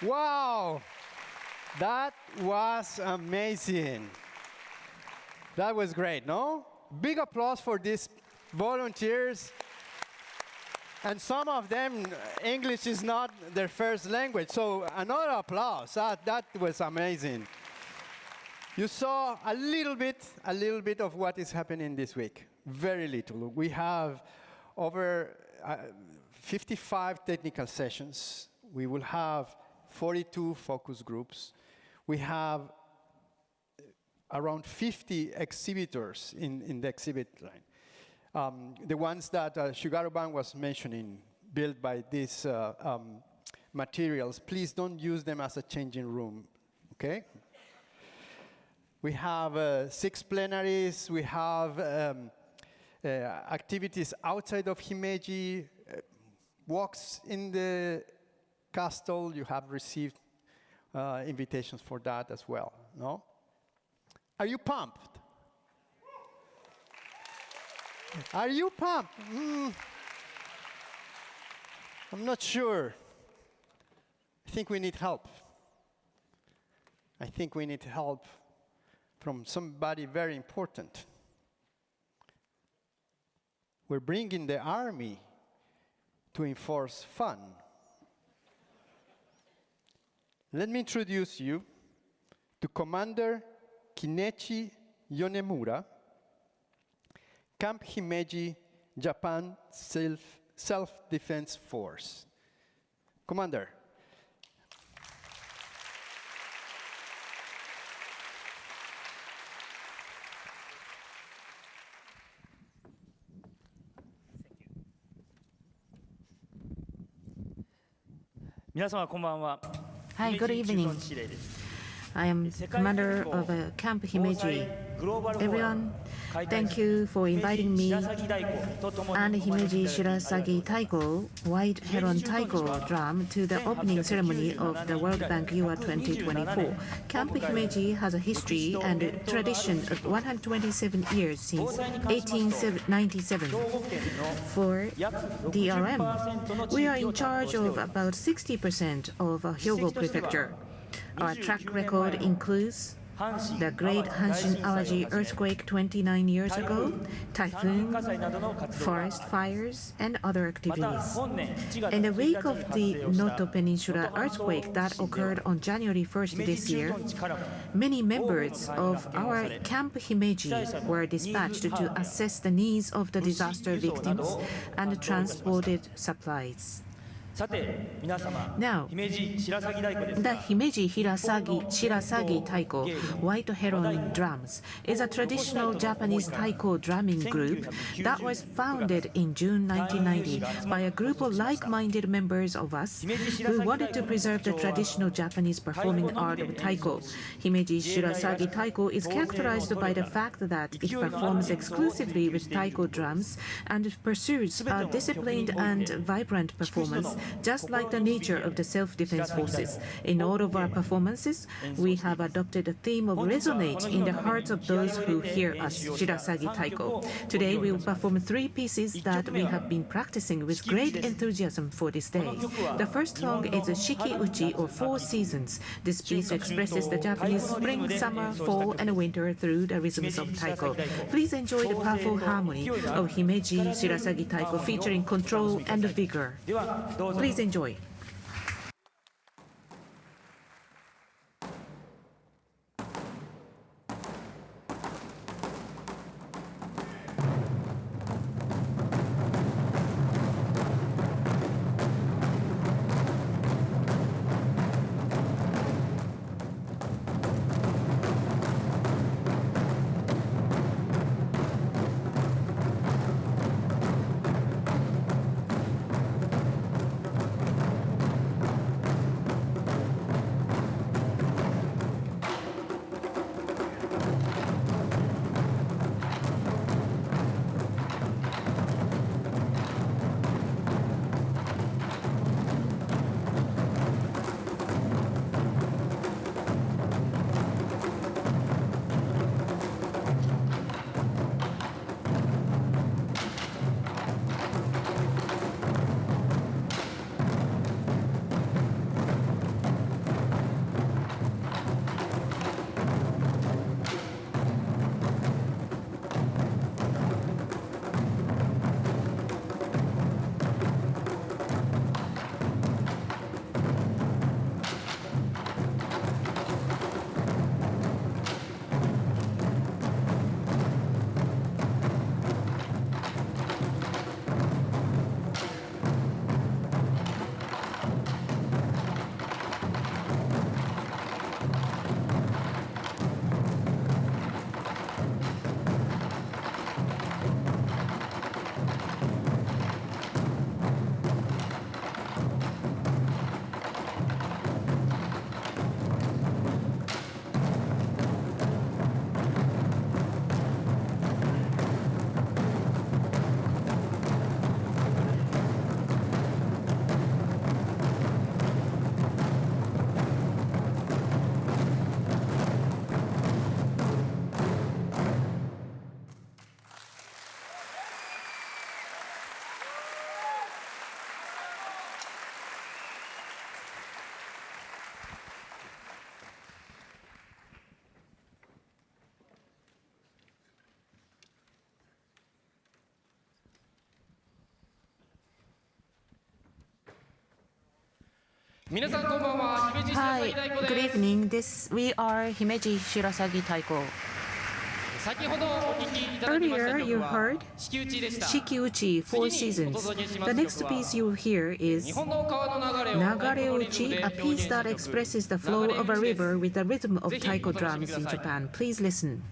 Wow, that was amazing. That was great, no? Big applause for these volunteers. And some of them, English is not their first language, so another applause. That was amazing. You saw a little bit of what is happening this week. Very little. We have over 55 technical sessions. We will have 42 focus groups. We have around 50 exhibitors in the exhibit line. The ones that Shugaru-ban was mentioning, built by these materials, please don't use them as a changing room, okay? We have 6 plenaries. We have activities outside of Himeji, walks in the castle. You have received invitations for that as well, no? Are you pumped? Are you pumped? I'm not sure. I think we need help. I think we need help from somebody very important. We're bringing the army to enforce fun. Let me introduce you to Commander Kinechi Yonemura, Camp Himeji, Japan Self-Defense Force. Commander. Hi, good evening. I am commander of Camp Himeji. Everyone, thank you for inviting me and Himeji Shirasagi Taiko, White Heron Taiko drum to the opening ceremony of the World Bank UR 2024. Camp Himeji has a history and a tradition of 127 years since 1897. For DRM, we are in charge of about 60% of Hyogo Prefecture. Our track record includes the Great Hanshin Awaji earthquake 29 years ago, typhoon, forest fires, and other activities. In the wake of the Noto Peninsula earthquake that occurred on January 1st this year, many members of our Camp Himeji were dispatched to assess the needs of the disaster victims and transported supplies. Now, the Himeji Shirasagi Taiko, White Heron Drums, is a traditional Japanese taiko drumming group that was founded in June 1990 by a group of like-minded members of us who wanted to preserve the traditional Japanese performing art of taiko. Himeji Shirasagi Taiko is characterized by the fact that it performs exclusively with taiko drums and pursues a disciplined and vibrant performance, just like the nature of the self-defense forces. In all of our performances, we have adopted a theme of resonate in the hearts of those who hear us, Shirasagi Taiko. Today, we will perform 3 pieces that we have been practicing with great enthusiasm for this day. The first song is Shiki Uchi, or 4 Seasons. This piece expresses the Japanese spring, summer, fall, and winter through the rhythms of taiko. Please enjoy the powerful harmony of Himeji Shirasagi Taiko featuring control and vigor. Please enjoy. Hi, good evening. We are Himeji Shirasagi Taiko. Earlier, you heard Shikiuchi, Four Seasons. The next piece you hear is Nagareuchi, a piece that expresses the flow of a river with the rhythm of taiko drums in Japan. Please listen.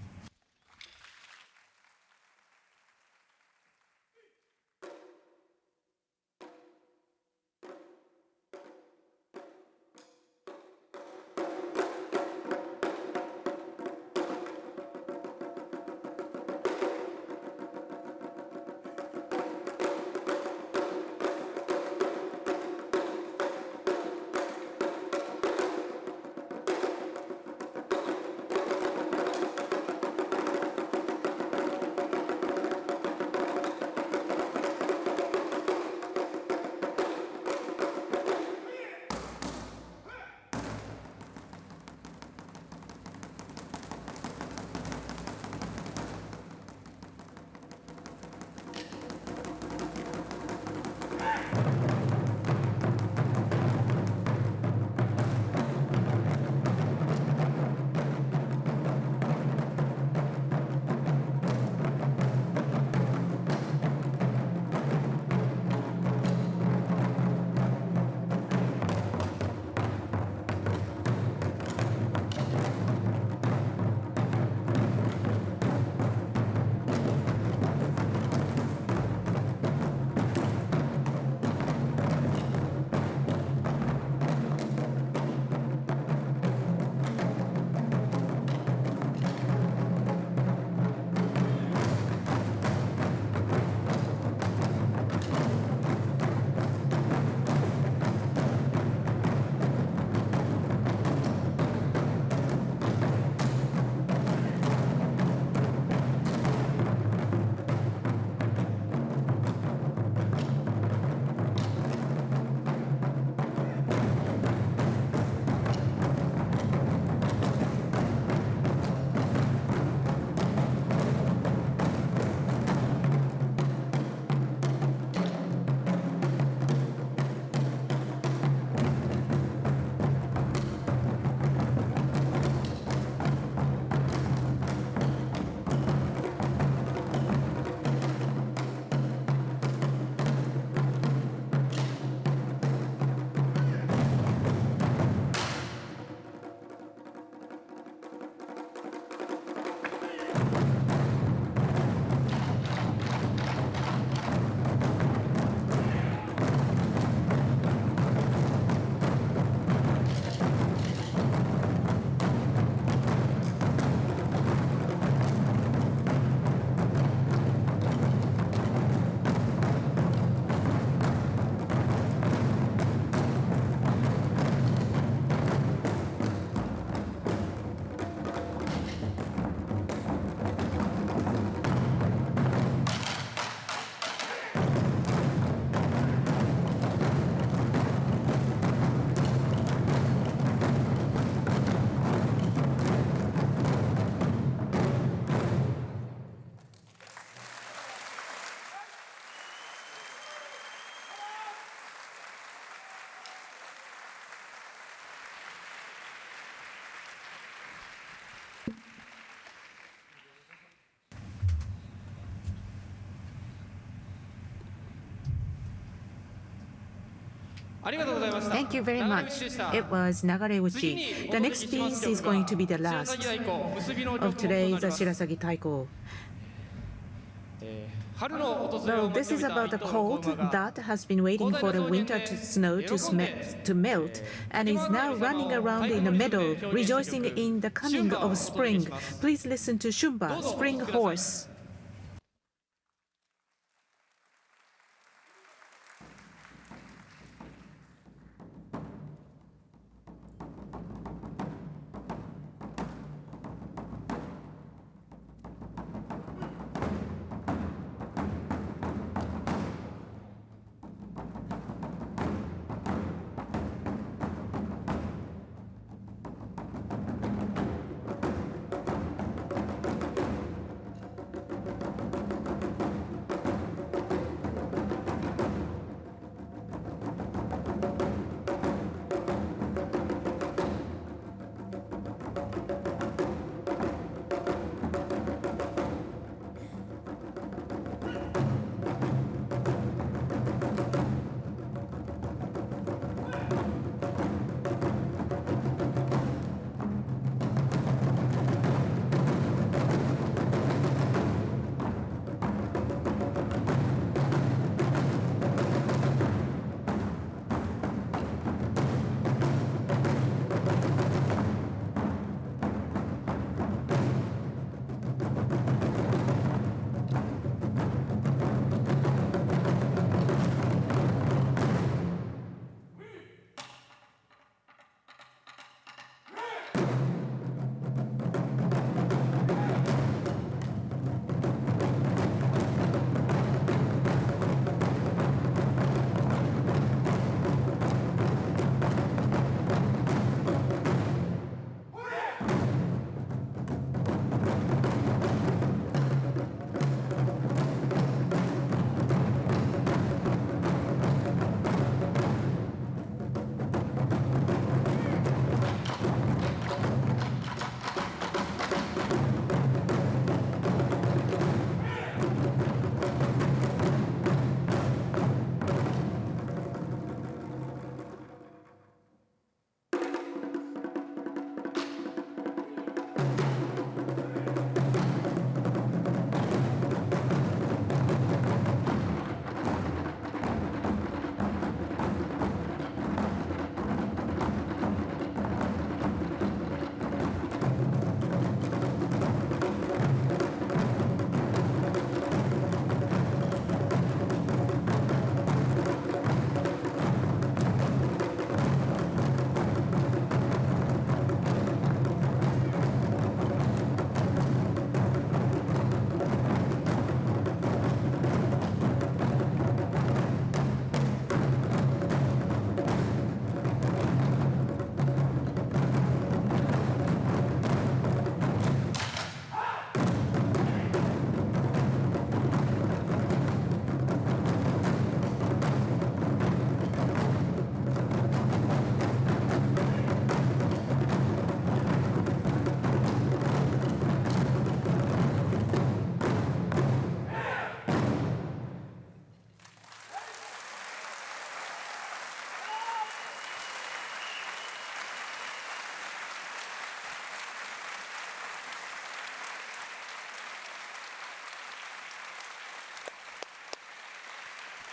Thank you very much. It was Nagareuchi. The next piece is going to be the last of today's Shirasagi Taiko. Well, this is about the cold that has been waiting for the winter snow to melt and is now running around in the meadow, rejoicing in the coming of spring. Please listen to Shumba, Spring Horse.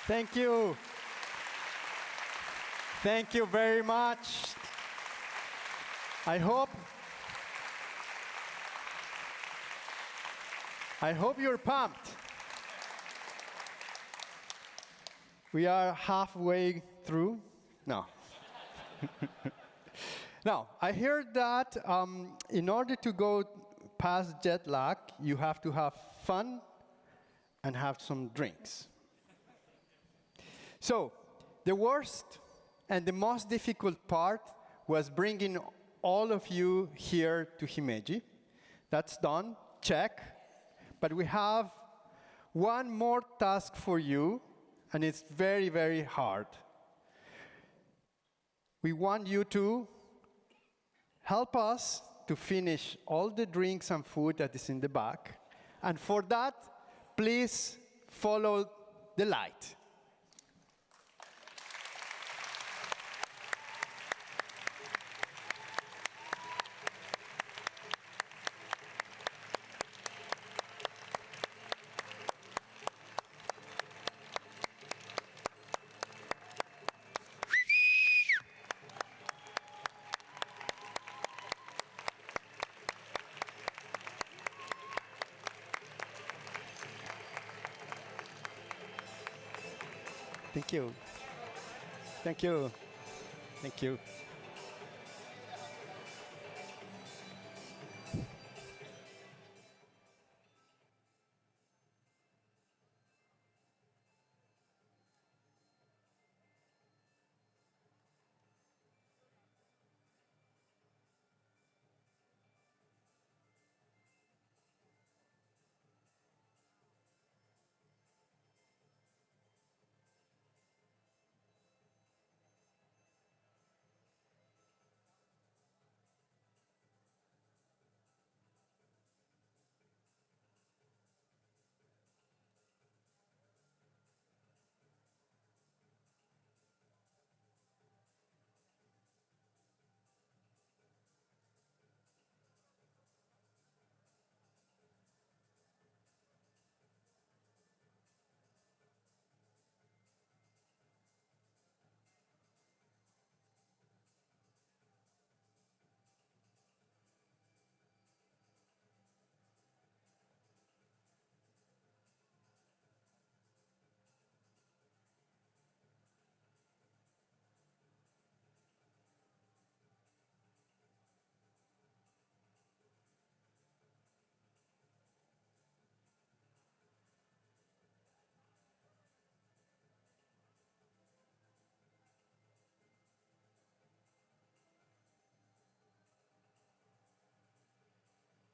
Thank you. Thank you very much. I hope you're pumped. We are halfway through. No. Now, I heard that in order to go past jet lag, you have to have fun and have some drinks. So, the worst and the most difficult part was bringing all of you here to Himeji. That's done, check. But we have one more task for you, and it's very, very hard. We want you to help us to finish all the drinks and food that is in the back. And for that, please follow the light. Thank you. Thank you. Thank you.